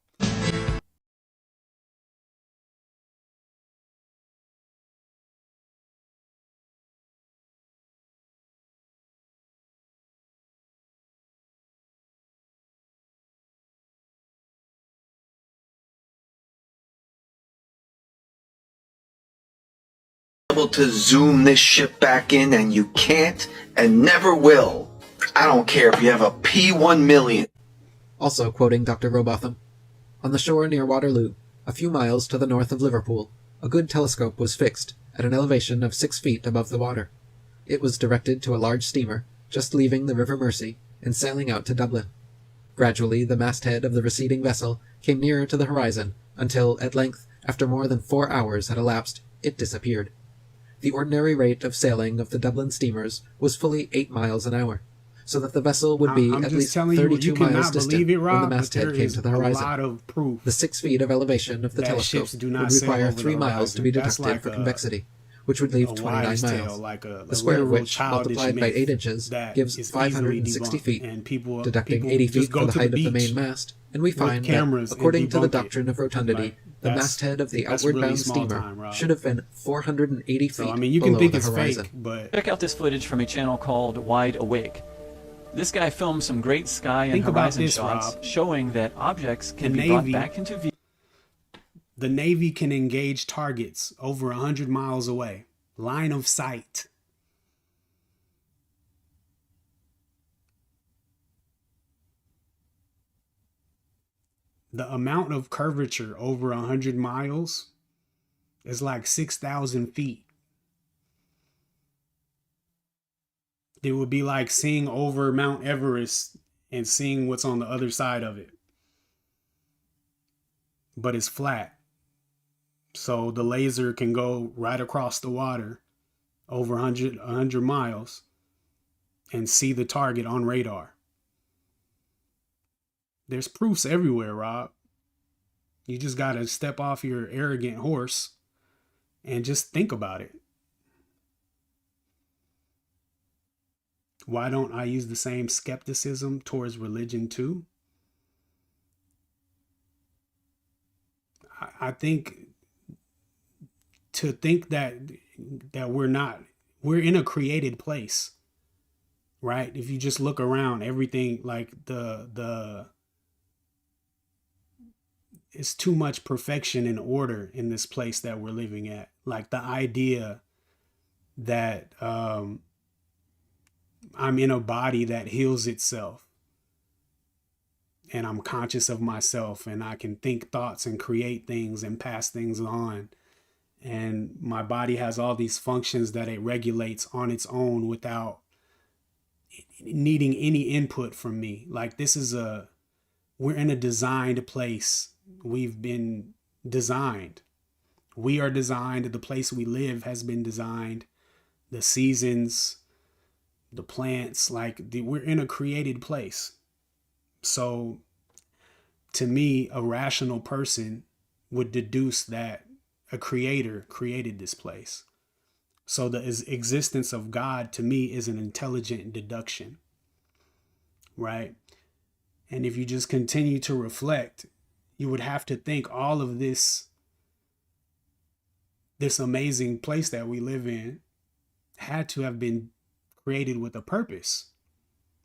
Able to zoom this ship back in, and you can't and never will. I don't care if you have a P1 million. Also quoting Dr. Robotham, on the shore near Waterloo, a few miles to the north of Liverpool, a good telescope was fixed at an elevation of 6 feet above the water. It was directed to a large steamer just leaving the River Mersey and sailing out to Dublin. Gradually, the masthead of the receding vessel came nearer to the horizon until, at length, after more than 4 hours had elapsed, it disappeared. The ordinary rate of sailing of the Dublin steamers was fully 8 miles an hour, so that the vessel would be at least 32 miles distant when the masthead came to the horizon. The 6 feet of elevation of the telescope would require 3 miles to be detected for convexity, which would leave 29 miles, the square of which, multiplied by 8 inches, gives 560 feet, deducting 80 feet for the height of the main mast, and we find that, according to the doctrine of rotundity, the masthead of the outward-bound steamer should have been 480 feet below the horizon. Check out this footage from a channel called Wide Awake. This guy filmed some great sky and Think about horizon this, shots Rob. showing that objects can The be brought Navy- back into view. The Navy can engage targets over 100 miles away. Line of sight. The amount of curvature over 100 miles is like 6,000 feet. It would be like seeing over Mount Everest and seeing what's on the other side of it. But it's flat. So the laser can go right across the water over 100 miles and see the target on radar. There's proofs everywhere, Rob. You just got to step off your arrogant horse and just think about it. Why don't I use the same skepticism towards religion too? I think to think that we're in a created place, right? If you just look around, everything like it's too much perfection and order in this place that we're living at. Like the idea that I'm in a body that heals itself and I'm conscious of myself and I can think thoughts and create things and pass things on. And my body has all these functions that it regulates on its own without needing any input from me. Like we're in a designed place. We've been designed. We are designed. The place we live has been designed. The seasons, the plants, we're in a created place. So to me, a rational person would deduce that a creator created this place. So the existence of God to me is an intelligent deduction, right? And if you just continue to reflect, you would have to think all of this amazing place that we live in had to have been created with a purpose,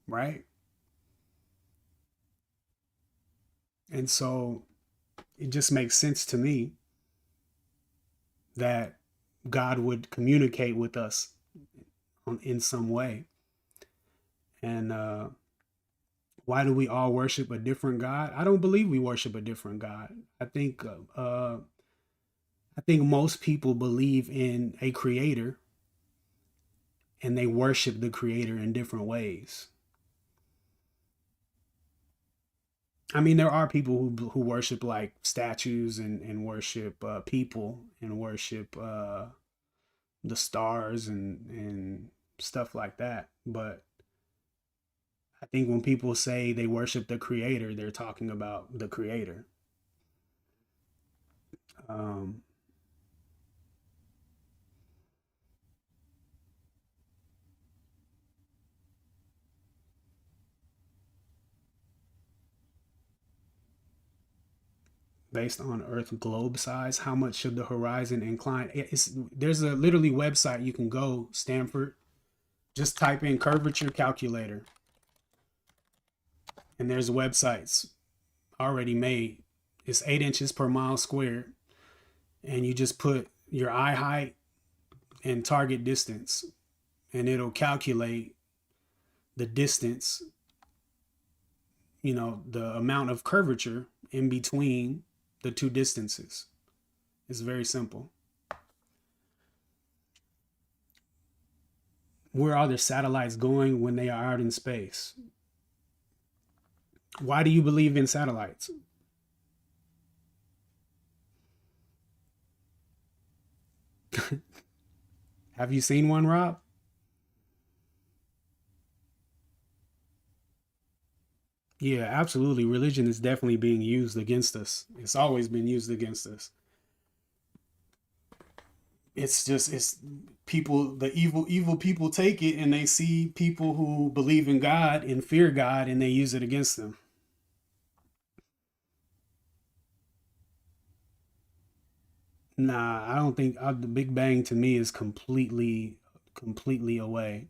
right? And so it just makes sense to me that God would communicate with us in some way. And why do we all worship a different God? I don't believe we worship a different God. I think most people believe in a creator and they worship the creator in different ways. I mean, there are people who worship like statues and worship people and worship the stars and stuff like that. But I think when people say they worship the creator, they're talking about the creator. Based on Earth globe size, how much should the horizon incline? There's a literally website you can go, Stanford. Just type in curvature calculator. And there's websites already made. It's 8 inches per mile squared. And you just put your eye height and target distance. And it'll calculate the distance, the amount of curvature in between the two distances. It's very simple. Where are the satellites going when they are out in space? Why do you believe in satellites? Have you seen one, Rob? Yeah, absolutely. Religion is definitely being used against us. It's always been used against us. It's people, the evil people take it and they see people who believe in God and fear God and they use it against them. Nah, I don't think the Big Bang to me is completely away.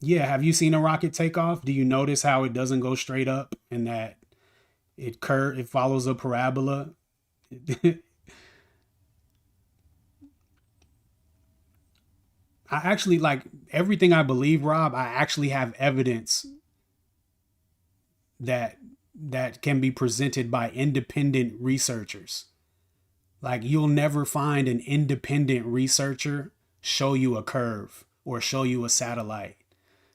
Yeah, have you seen a rocket take off? Do you notice how it doesn't go straight up and that it follows a parabola? I actually like everything I believe, Rob. I actually have evidence that can be presented by independent researchers. Like you'll never find an independent researcher show you a curve or show you a satellite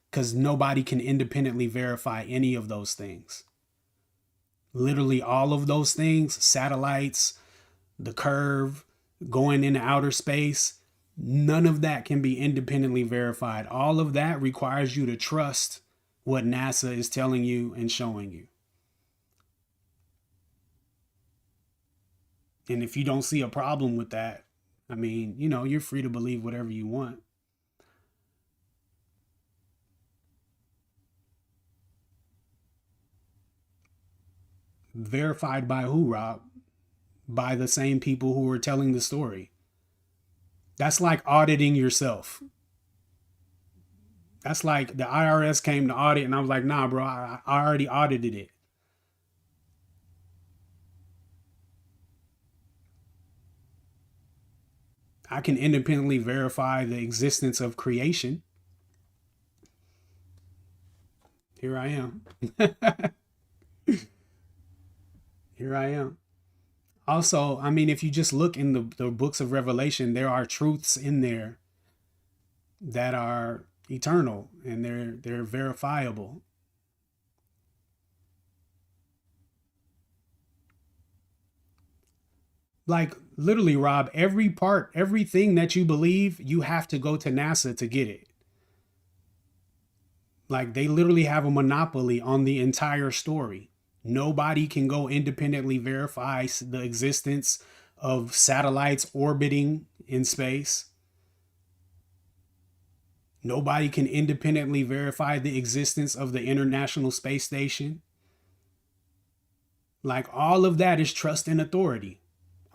because nobody can independently verify any of those things. Literally all of those things, satellites, the curve, going into outer space, none of that can be independently verified. All of that requires you to trust what NASA is telling you and showing you. And if you don't see a problem with that, I mean, you know, you're free to believe whatever you want. Verified by who, Rob? By the same people who were telling the story. That's like auditing yourself. That's like the IRS came to audit and I was like, nah, bro, I already audited it. I can independently verify the existence of creation. Here I am. Here I am. Also, I mean, if you just look in the books of Revelation, there are truths in there that are eternal and they're verifiable. Like literally, Rob, everything that you believe, you have to go to NASA to get it. Like they literally have a monopoly on the entire story. Nobody can go independently verify the existence of satellites orbiting in space. Nobody can independently verify the existence of the International Space Station. Like all of that is trust and authority.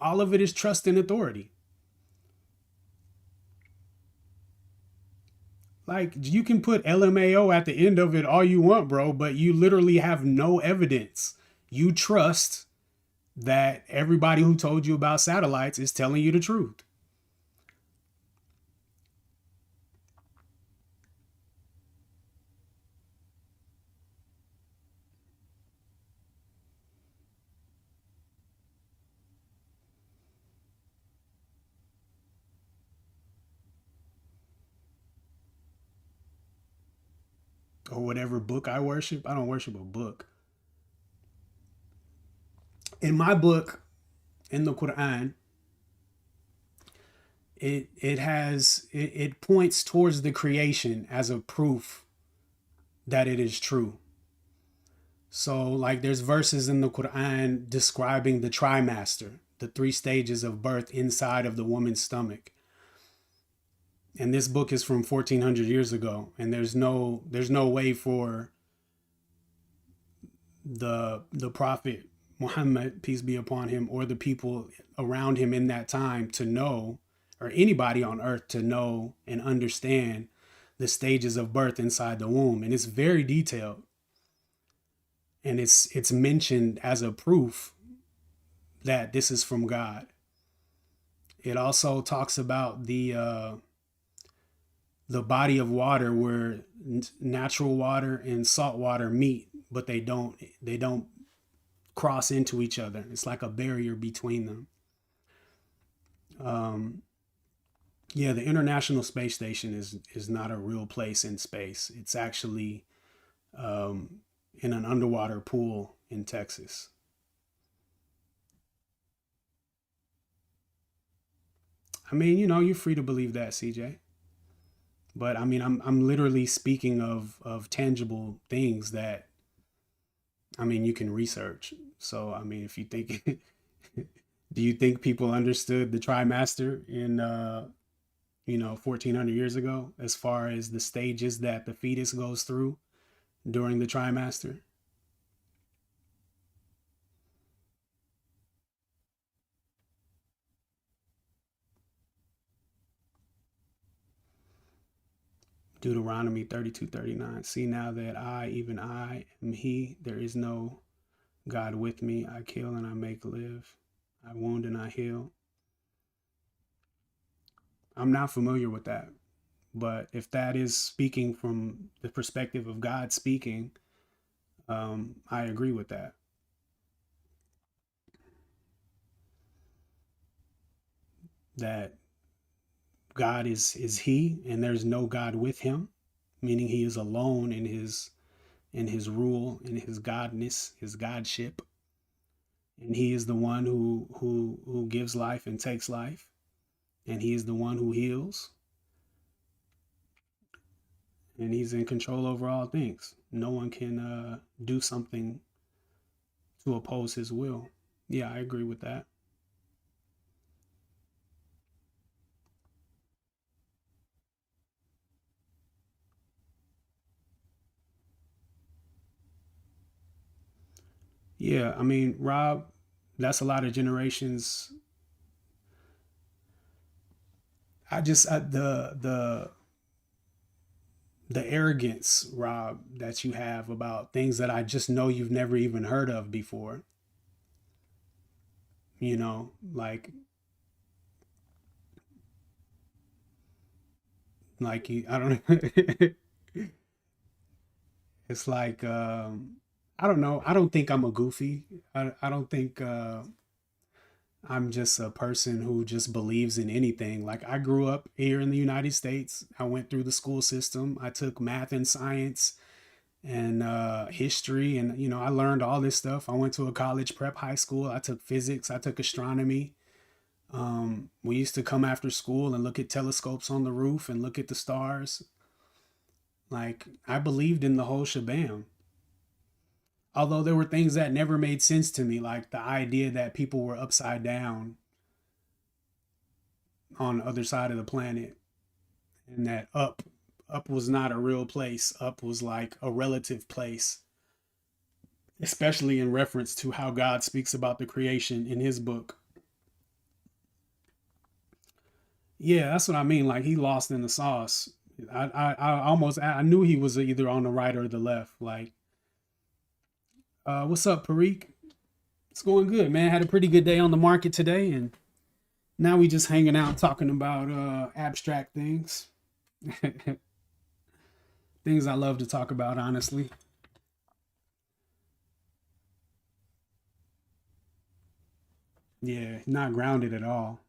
All of it is trust and authority. Like you can put LMAO at the end of it all you want, bro, but you literally have no evidence. You trust that everybody who told you about satellites is telling you the truth. Or whatever book I worship. I don't worship a book. In my book, in the Quran, it points towards the creation as a proof that it is true. So like there's verses in the Quran describing the trimester, the 3 stages of birth inside of the woman's stomach. And this book is from 1400 years ago, and there's no way for the prophet Muhammad, peace be upon him, or the people around him in that time to know, or anybody on earth to know and understand the stages of birth inside the womb. And it's very detailed. And it's mentioned as a proof that this is from God. It also talks about the body of water where natural water and salt water meet, but they don't cross into each other. It's like a barrier between them. Yeah, the International Space Station is not a real place in space. It's actually in an underwater pool in Texas. I mean, you know, you're free to believe that, CJ. But I mean, I'm literally speaking of tangible things that, I mean, you can research. So I mean, if you think, do you think people understood the trimester in 1400 years ago, as far as the stages that the fetus goes through during the trimester? Deuteronomy 32:39. See now that I, even I, am he. There is no God with me. I kill and I make live. I wound and I heal. I'm not familiar with that. But if that is speaking from the perspective of God speaking, I agree with that. That God is he, and there's no God with him, meaning he is alone in his rule, in his godness, his godship, and he is the one who gives life and takes life, and he is the one who heals, and he's in control over all things. No one can do something to oppose his will. Yeah, I agree with that. Yeah, I mean, Rob, that's a lot of generations. The arrogance, Rob, that you have about things that I just know you've never even heard of before. You know, like you, I don't know. It's like I don't know. I don't think I'm a goofy. I don't think I'm just a person who just believes in anything. Like I grew up here in the United States. I went through the school system. I took math and science and history, and I learned all this stuff. I went to a college prep high school. I took physics. I took astronomy. We used to come after school and look at telescopes on the roof and look at the stars. Like I believed in the whole shebang. Although there were things that never made sense to me, like the idea that people were upside down on the other side of the planet, and that up was not a real place. Up was like a relative place, especially in reference to how God speaks about the creation in his book. Yeah, that's what I mean. Like he lost in the sauce. I knew he was either on the right or the left. Like, what's up, Parikh? It's going good, man. Had a pretty good day on the market today, and now we just hanging out talking about abstract things. Things I love to talk about, honestly. Yeah, not grounded at all.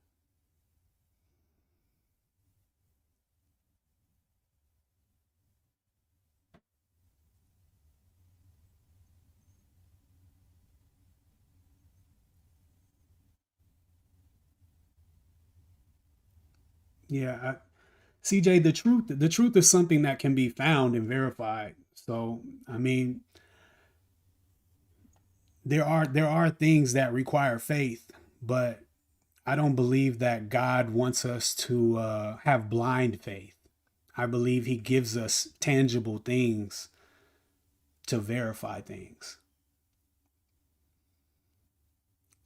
Yeah, CJ, the truth is something that can be found and verified. So, I mean, there are things that require faith, but I don't believe that God wants us to have blind faith. I believe he gives us tangible things to verify things.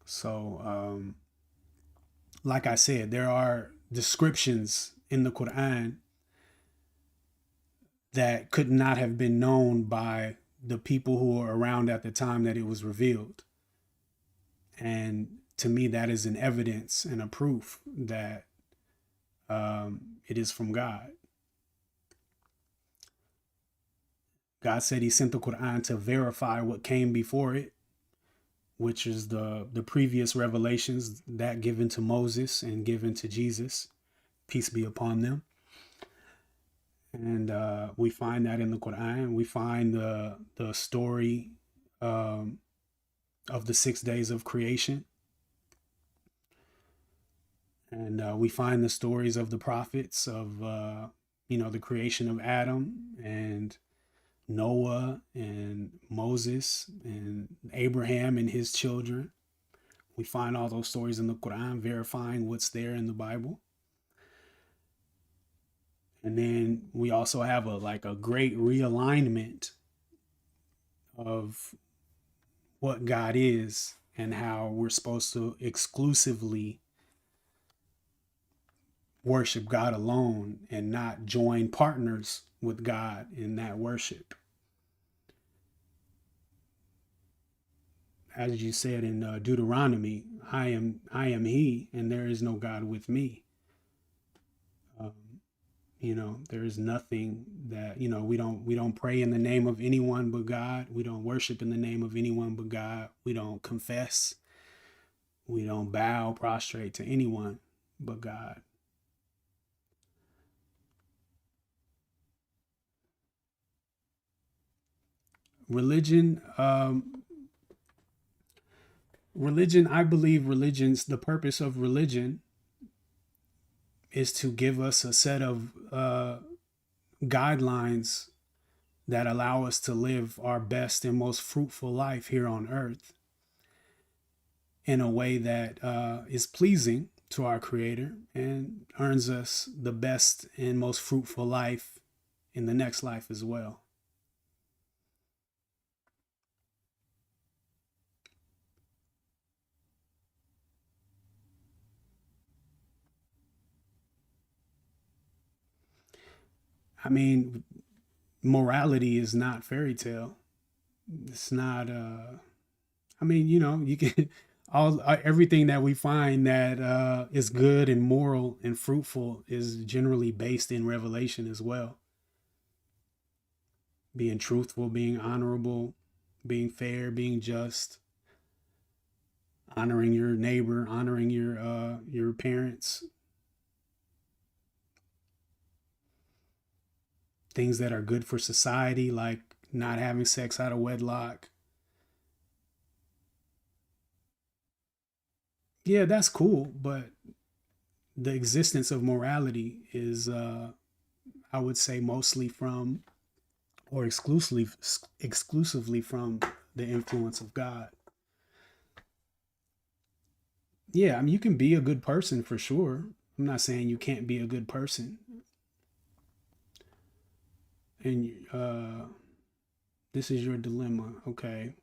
So, like I said, there are descriptions in the Quran that could not have been known by the people who were around at the time that it was revealed. And to me, that is an evidence and a proof that it is from God. God said he sent the Quran to verify what came before it, which is the previous revelations that given to Moses and given to Jesus, peace be upon them. And we find that in the Quran. We find the story of the 6 days of creation. And we find the stories of the prophets of, the creation of Adam and Noah and Moses and Abraham and his children. We find all those stories in the Quran verifying what's there in the Bible. And then we also have a great realignment of what God is and how we're supposed to exclusively worship God alone and not join partners with God in that worship. As you said in Deuteronomy, I am he, and there is no God with me. There is nothing that, we don't pray in the name of anyone but God. We don't worship in the name of anyone but God. We don't confess. We don't bow, prostrate to anyone but God. Religion, I believe the purpose of religion is to give us a set of guidelines that allow us to live our best and most fruitful life here on earth in a way that is pleasing to our Creator and earns us the best and most fruitful life in the next life as well. I mean, morality is not fairy tale. It's not, you can, everything that we find that is good and moral and fruitful is generally based in revelation as well. Being truthful, being honorable, being fair, being just, honoring your neighbor, honoring your parents. Things that are good for society, like not having sex out of wedlock. Yeah, that's cool, but the existence of morality is, I would say, mostly from or exclusively from the influence of God. Yeah, I mean, you can be a good person for sure. I'm not saying you can't be a good person. And this is your dilemma. Okay.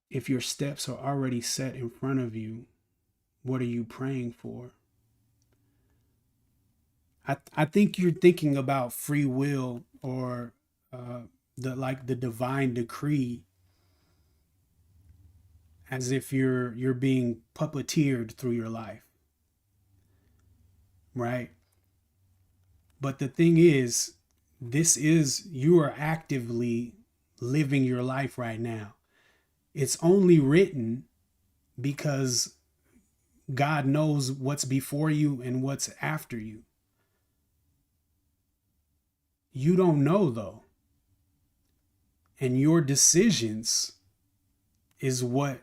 If your steps are already set in front of you, what are you praying for? I think you're thinking about free will or the divine decree as if you're being puppeteered through your life, right? But the thing is, you are actively living your life right now. It's only written because God knows what's before you and what's after you. You don't know though. And your decisions is what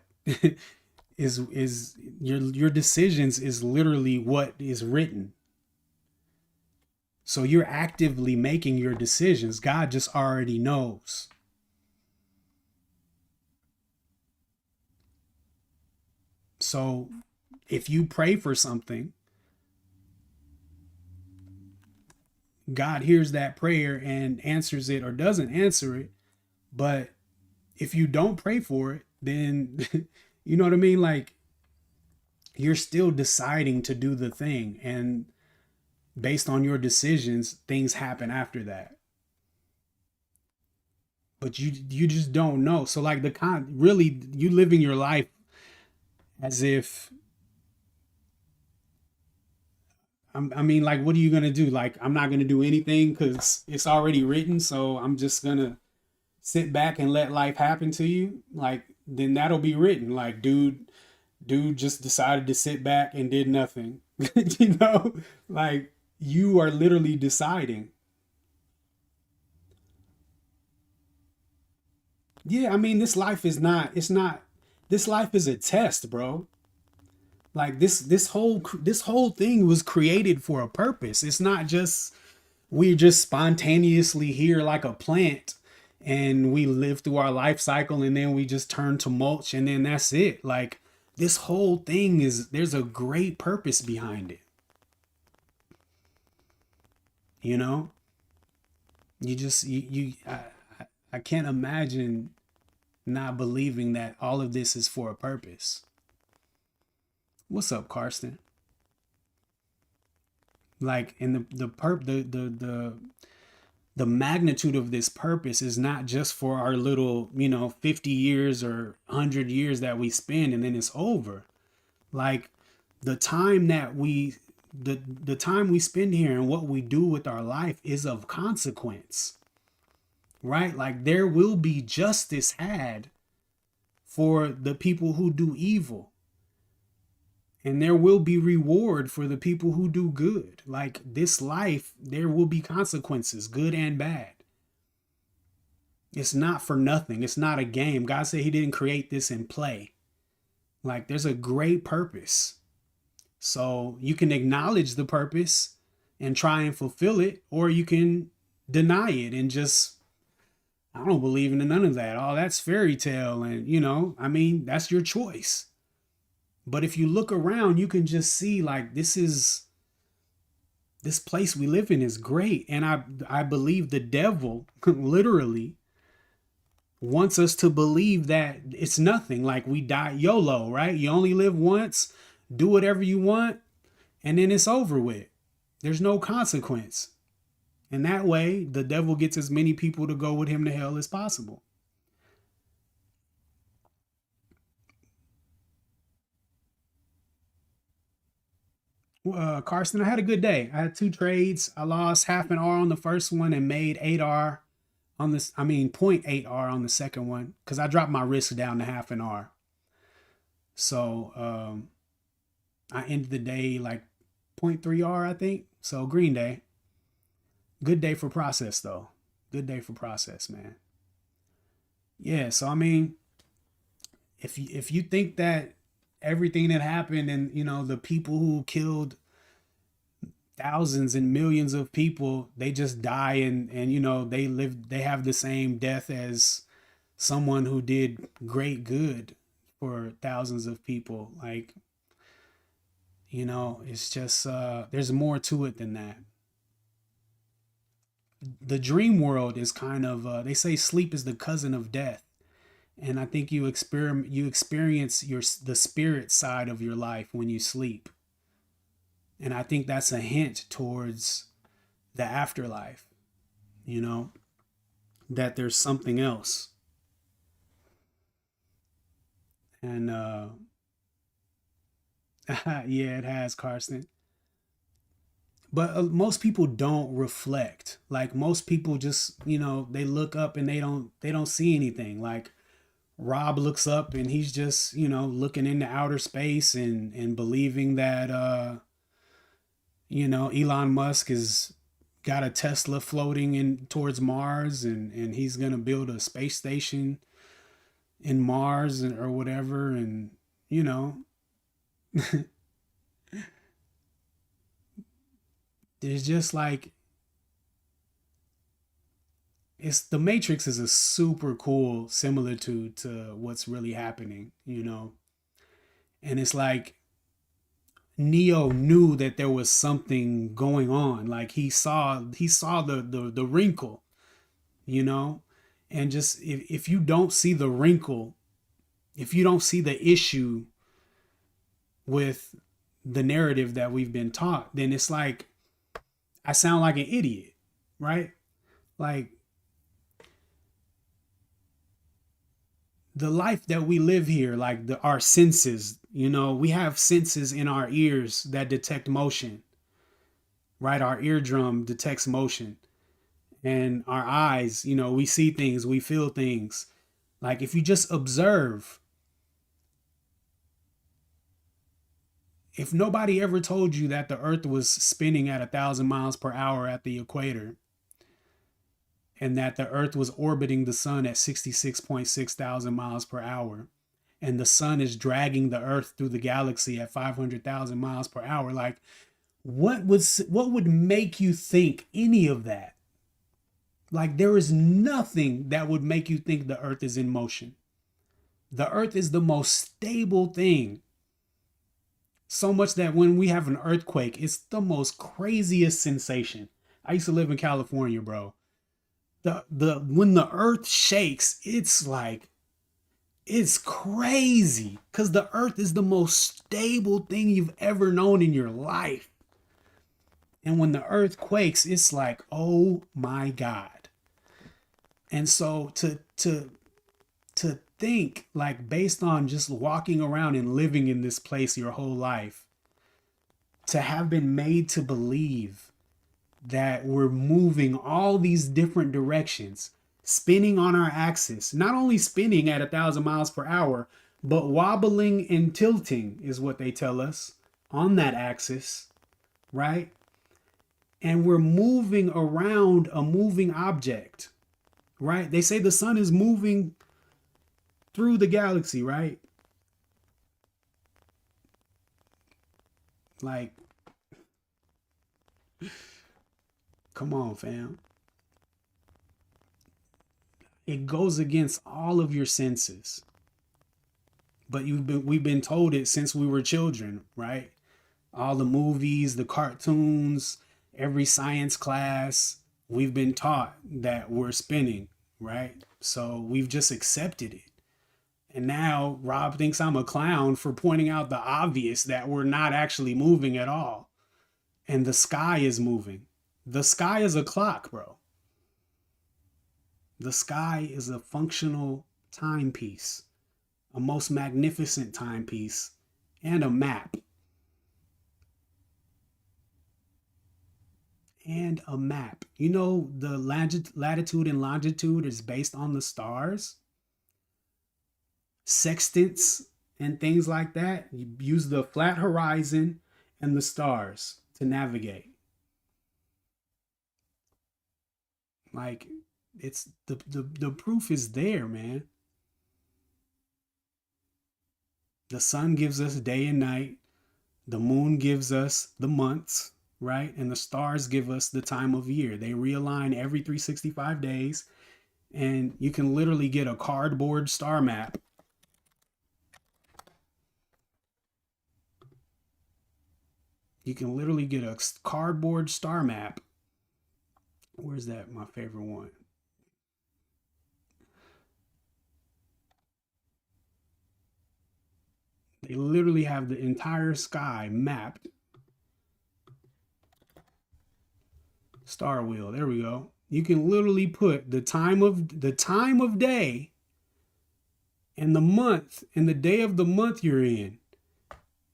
is your decisions is literally what is written. So you're actively making your decisions. God just already knows. So if you pray for something, God hears that prayer and answers it or doesn't answer it. But if you don't pray for it, then you know what I mean? Like, you're still deciding to do the thing. And based on your decisions, things happen after that. But you just don't know. So like really you living your life as if, I mean, like, what are you going to do? Like, I'm not going to do anything because it's already written. So I'm just going to sit back and let life happen to you. Like, then that'll be written. Like, dude just decided to sit back and did nothing. Like, you are literally deciding. Yeah, I mean, this life is this life is a test, bro. Like this whole thing was created for a purpose. It's not just we're just spontaneously here like a plant and we live through our life cycle and then we just turn to mulch and then that's it. Like, this whole thing there's a great purpose behind it. You know, you just I can't imagine not believing that all of this is for a purpose. What's up, Karsten? Like, and the magnitude of this purpose is not just for our little, 50 years or 100 years that we spend and then it's over. Like, the time that the time we spend here and what we do with our life is of consequence, right? Like, there will be justice had for the people who do evil, and there will be reward for the people who do good. Like, this life, there will be consequences, good and bad. It's not for nothing. It's not a game. God said he didn't create this in play. Like, there's a great purpose. So you can acknowledge the purpose and try and fulfill it, or you can deny it and just, I don't believe in none of that. Oh, that's fairy tale. And, that's your choice. But if you look around, you can just see, like, this place we live in is great. And I believe the devil literally wants us to believe that it's nothing. Like, we die YOLO, right? You only live once, do whatever you want, and then it's over with. There's no consequence. And that way, the devil gets as many people to go with him to hell as possible. Karsten, I had a good day. I had 2 trades. I lost half an R on the first one and made 8R on this. 0.8R on the second one, because I dropped my risk down to half an R. So I ended the day like 0.3R, I think. So green day. Good day for process, though. Good day for process, man. Yeah, so if you think that everything that happened and the people who killed thousands and millions of people, they just die and they have the same death as someone who did great good for thousands of people, like, it's just there's more to it than that. The dream world is kind of they say sleep is the cousin of death. And I think you experience the spirit side of your life when you sleep. And I think that's a hint towards the afterlife, that there's something else. And yeah, it has, Karsten. But most people don't reflect. Like, most people just, they look up and they don't see anything. Like, Rob looks up and he's just, looking into outer space and believing that, Elon Musk has got a Tesla floating in towards Mars and he's going to build a space station in Mars or whatever. And, there's just like, the Matrix is a super cool similitude to what's really happening, and it's like Neo knew that there was something going on. Like, he saw the wrinkle, and just if you don't see the wrinkle, if you don't see the issue with the narrative that we've been taught, then it's like I sound like an idiot, right? Like, the life that we live here, like our senses, we have senses in our ears that detect motion, right? Our eardrum detects motion, and our eyes, we see things, we feel things. Like, if you just observe, if nobody ever told you that the earth was spinning at 1,000 miles per hour at the equator, and that the earth was orbiting the sun at 66.6 thousand miles per hour, and the sun is dragging the earth through the galaxy at 500,000 miles per hour, like, what would make you think any of that? Like, there is nothing that would make you think the earth is in motion. The earth is the most stable thing. So much that when we have an earthquake, it's the most craziest sensation. I used to live in California, bro. The when the earth shakes, it's like, it's crazy, because the earth is the most stable thing you've ever known in your life. And when the earth quakes, it's like, oh my God. And so to think, like, based on just walking around and living in this place your whole life, to have been made to believe that we're moving all these different directions, spinning on our axis, not only spinning at 1,000 miles per hour, but wobbling and tilting is what they tell us on that axis, right? And we're moving around a moving object, right? They say the sun is moving through the galaxy, right? Like, come on, fam. It goes against all of your senses. But we've been told it since we were children, right? All the movies, the cartoons, every science class, we've been taught that we're spinning, right? So we've just accepted it. And now Rob thinks I'm a clown for pointing out the obvious, that we're not actually moving at all. And the sky is moving. The sky is a clock, bro. The sky is a functional timepiece, a most magnificent timepiece, and a map. And a map. You know, the latitude and longitude is based on the stars. Sextants and things like that. You use the flat horizon and the stars to navigate. Like, it's the proof is there, man. The sun gives us day and night. The moon gives us the months, right? And the stars give us the time of year. They realign every 365 days. And you can literally get a cardboard star map. You can literally get a cardboard star map. Where's that? My favorite one. They literally have the entire sky mapped. Star wheel. There we go. You can literally put the time of day and the month and the day of the month you're in,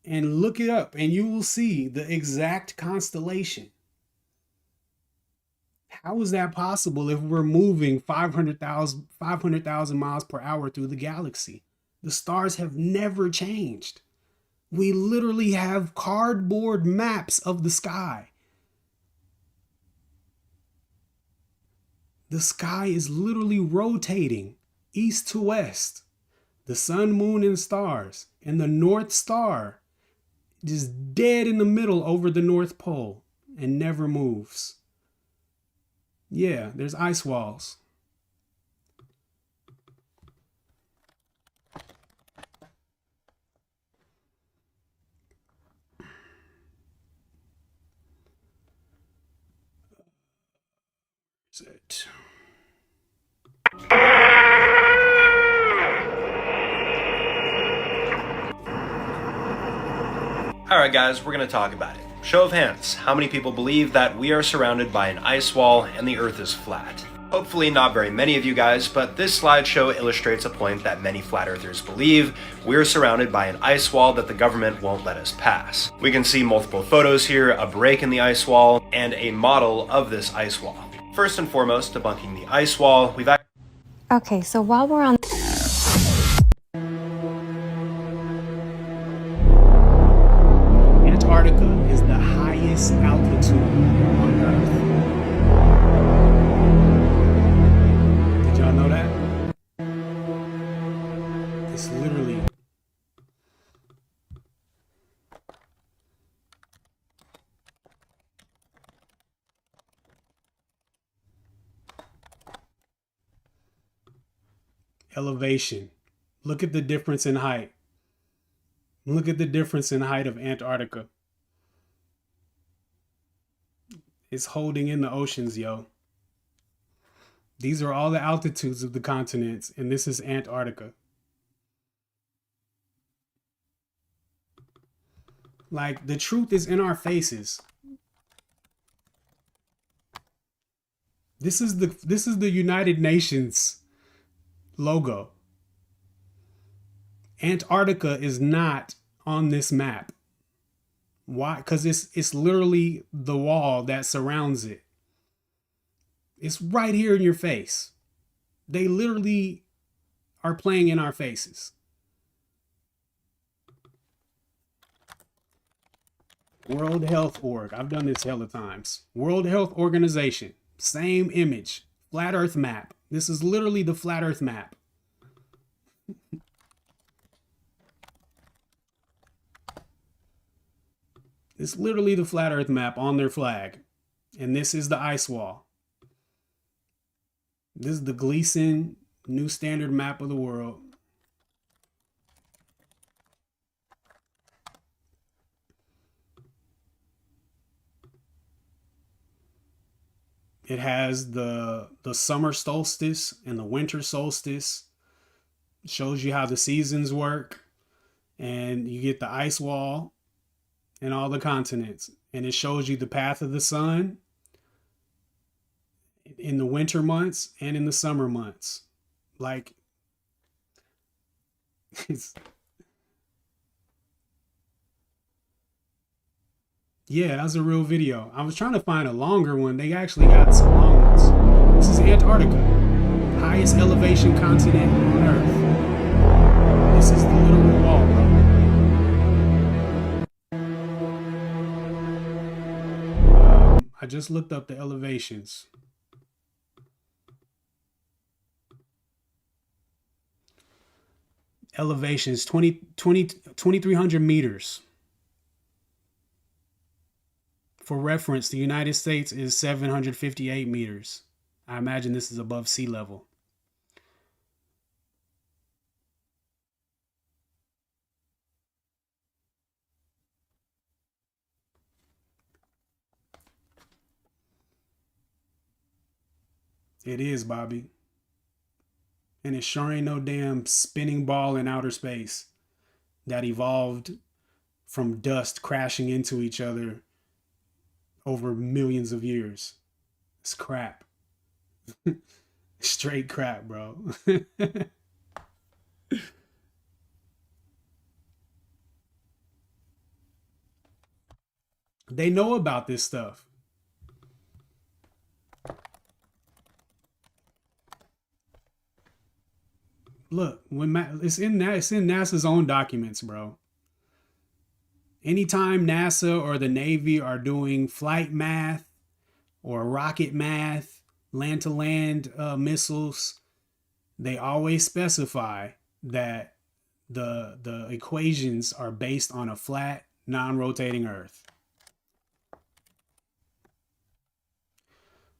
and look it up, and you will see the exact constellation. How is that possible if we're moving 500,000 miles per hour through the galaxy? The stars have never changed. We literally have cardboard maps of the sky. The sky is literally rotating east to west. The sun, moon, and stars. And the North Star just dead in the middle over the North Pole and never moves. Yeah, there's ice walls. Is it? Alright guys, we're going to talk about it. Show of hands, how many people believe that we are surrounded by an ice wall and the earth is flat? Hopefully not very many of you guys, but this slideshow illustrates a point that many flat earthers believe. We're surrounded by an ice wall that the government won't let us pass. We can see multiple photos here, a break in the ice wall, and a model of this ice wall. First and foremost, debunking the ice wall, we've actually... Okay, so while we're on... Antarctica is the highest altitude on Earth. Did y'all know that? It's literally... elevation. Look at the difference in height. Look at the difference in height of Antarctica. It's holding in the oceans, yo. These are all the altitudes of the continents, and this is Antarctica. Like, the truth is in our faces. This is the United Nations logo. Antarctica is not on this map. Why? Because it's literally the wall that surrounds it. It's right here in your face. They literally are playing in our faces. World Health Org. I've done this hella times. World Health Organization. Same image. Flat Earth map. This is literally the Flat Earth map. It's literally the Flat Earth map on their flag. And this is the ice wall. This is the Gleason New Standard Map of the World. It has the summer solstice and the winter solstice. It shows you how the seasons work. And you get the ice wall and all the continents. And it shows you the path of the sun in the winter months and in the summer months. Like, yeah, that was a real video. I was trying to find a longer one. They actually got some long ones. This is Antarctica, highest elevation continent on Earth. This is the literal wall, bro. I just looked up the elevations. Elevations 2,300 meters. For reference, the United States is 758 meters. I imagine this is above sea level. It is, Bobby. And it sure ain't no damn spinning ball in outer space that evolved from dust crashing into each other over millions of years. It's crap. Straight crap, bro. They know about this stuff. Look, when it's in NASA's own documents, bro. Anytime NASA or the Navy are doing flight math or rocket math, land-to-land missiles, they always specify that the equations are based on a flat, non-rotating Earth.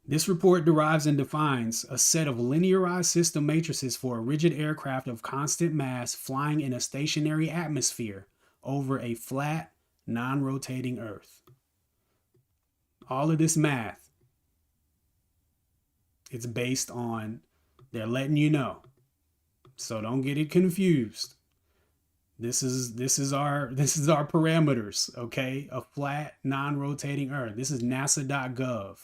This report derives and defines a set of linearized system matrices for a rigid aircraft of constant mass flying in a stationary atmosphere over a flat, non-rotating Earth. All of this math, it's based on, they're letting you know. So don't get it confused. This is our parameters, okay? A flat, non-rotating Earth. This is nasa.gov.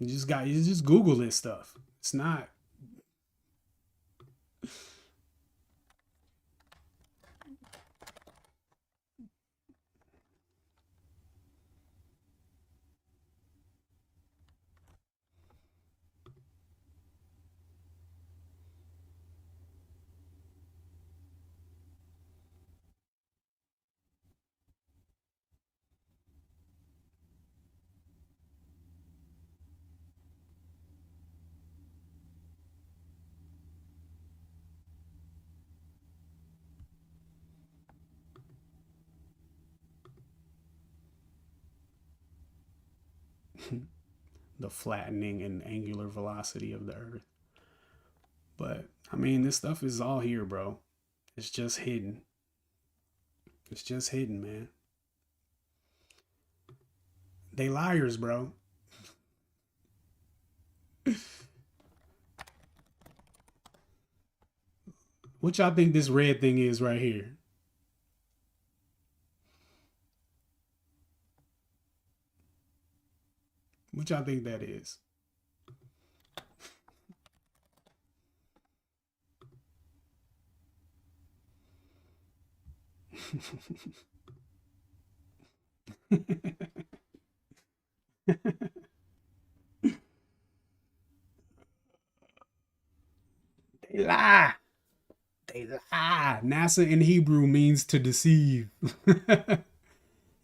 You just Google this stuff. It's not. The flattening and angular velocity of the Earth. But I mean, this stuff is all here, bro. It's just hidden. It's just hidden, man. They liars, bro. What y'all think this red thing is right here? What y'all think that is? They lie. They lie. NASA in Hebrew means to deceive.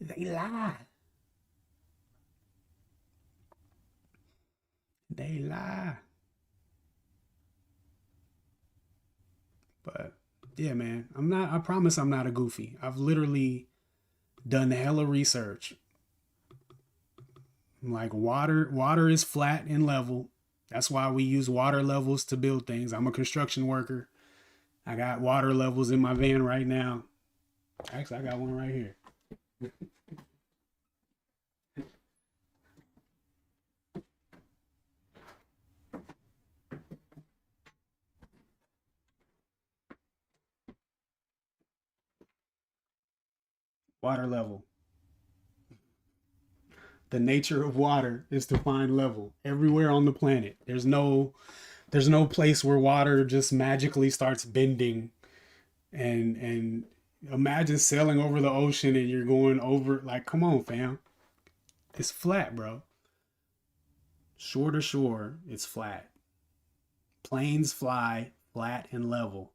They lie. They lie. But yeah, man, I promise I'm not a goofy. I've literally done hella research. Like water is flat and level. That's why we use water levels to build things. I'm a construction worker. I got water levels in my van right now. Actually, I got one right here. Water level. The nature of water is to find level everywhere on the planet. There's no place where water just magically starts bending and imagine sailing over the ocean and you're going over, like, come on, fam. It's flat, bro. Shore to shore, it's flat. Planes fly flat and level.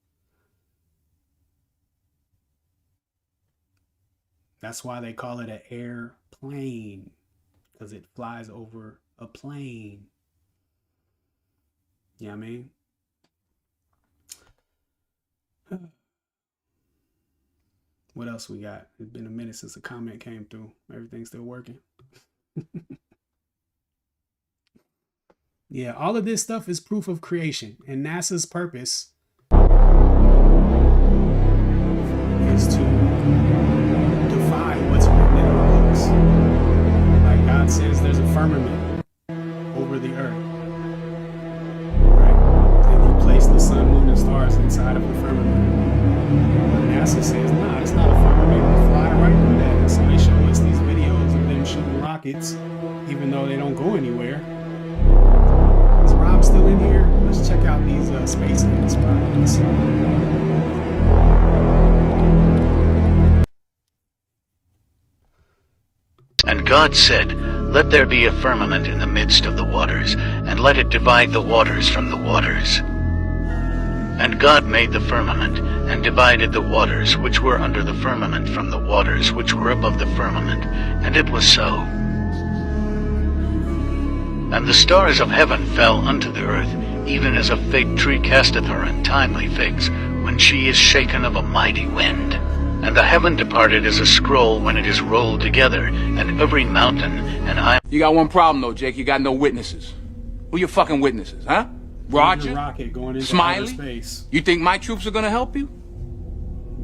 That's why they call it an airplane, because it flies over a plane. You know what I mean? What else we got? It's been a minute since a comment came through. Everything's still working. Yeah, all of this stuff is proof of creation. And NASA's purpose is to defy what's written in our books. Like God says, there's a firmament over the earth. Right? And He placed the sun, moon, and stars inside of the firmament. But NASA says, nah, it's not a firmament. We fly right through that. And so they show us these videos of them shooting rockets, even though they don't go anywhere. Is Rob still in here? Let's check out these space rockets. And God said, "Let there be a firmament in the midst of the waters, and let it divide the waters from the waters." And God made the firmament, and divided the waters which were under the firmament from the waters which were above the firmament, and it was so. And the stars of heaven fell unto the earth, even as a fig tree casteth her untimely figs, when she is shaken of a mighty wind. And the heaven departed as a scroll when it is rolled together, and every mountain and island. You got one problem though, Jake. You got no witnesses. Who your fucking witnesses, huh? Roger? Rocket going into Smiley? space. You think my troops are gonna help you?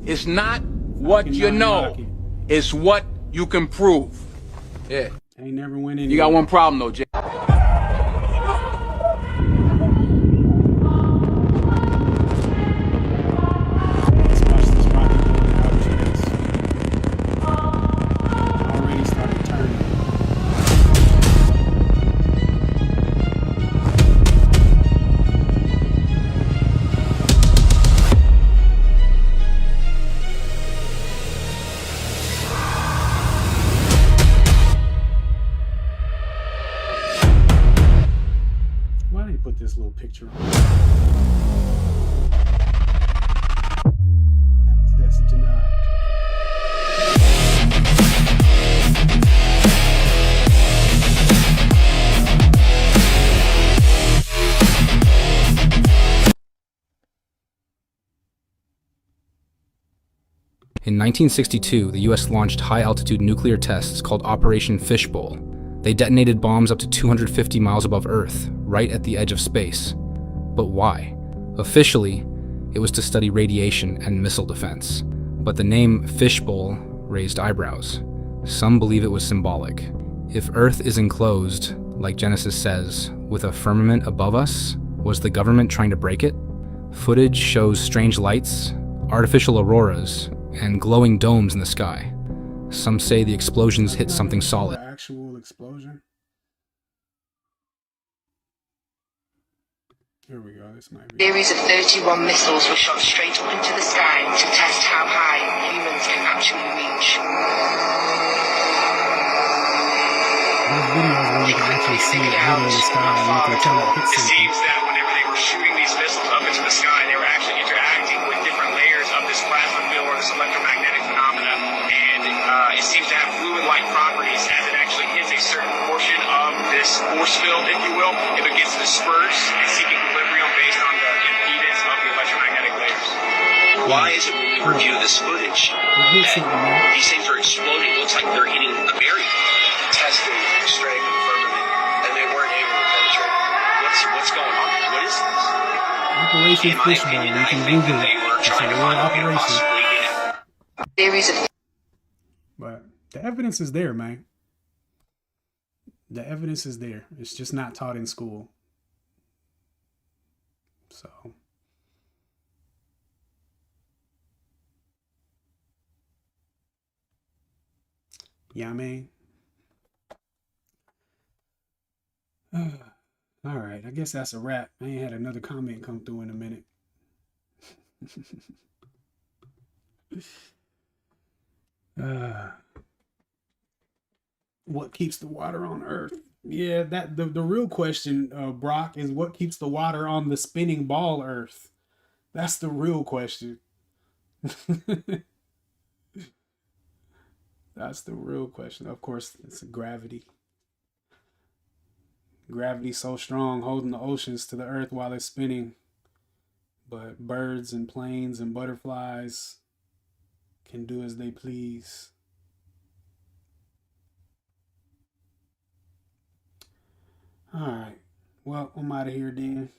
It's not what you know. It's what you can prove. Yeah. Ain't never went in. You got one problem though, Jake. This little picture on. That's denied. In 1962, the US launched high-altitude nuclear tests called Operation Fishbowl. They detonated bombs up to 250 miles above Earth, right at the edge of space. But why? Officially, it was to study radiation and missile defense. But the name Fishbowl raised eyebrows. Some believe it was symbolic. If Earth is enclosed, like Genesis says, with a firmament above us, was the government trying to break it? Footage shows strange lights, artificial auroras, and glowing domes in the sky. Some say the explosions hit something solid. Actual explosion. Here we go. This might be. Series of 31 missiles were shot straight up into the sky to test how high humans can actually reach. There's videos where you can actually see it hit in the sky and you can tell it hit It something. seems that whenever they were shooting these missiles up into the sky, they were actually interacting with different layers of this plasma field or this electromagnetic phenomena, and it seems to have fluid-like properties as it actually hits a certain portion of this force field, if you will. It begins to disperse and seek equilibrium based on the impedance of the electromagnetic layers. Why is it when we review this footage that these things are exploding? It looks like they're hitting a barrier. Testing the strength of the firmament, and they weren't able to penetrate it. What's going on? What is this? Operation In my Fishbowl. opinion, You I can think Google that they it. were It's a trying to real find a way to operation. possibly get Series of But the evidence is there, man. The evidence is there. It's just not taught in school. So. Yeah, I mean. All right, I guess that's a wrap. I ain't had another comment come through in a minute. What keeps the water on Earth? Yeah, that the real question, Brock, is what keeps the water on the spinning ball Earth? That's the real question. That's the real question. Of course, it's gravity. Gravity's so strong, holding the oceans to the Earth while it's spinning. But birds and planes and butterflies can do as they please. Alright. Well, I'm out of here then.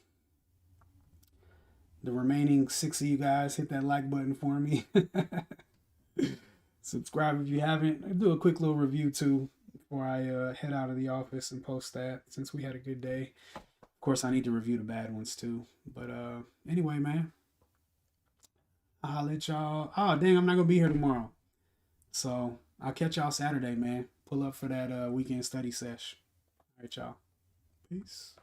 The remaining 6 of you guys, hit that like button for me. Subscribe if you haven't. I'll do a quick little review too before I head out of the office and post that, since we had a good day. Of course, I need to review the bad ones too. But anyway, man. I'll let y'all. Oh, dang, I'm not going to be here tomorrow. So I'll catch y'all Saturday, man. Pull up for that weekend study sesh. All right, y'all. Peace.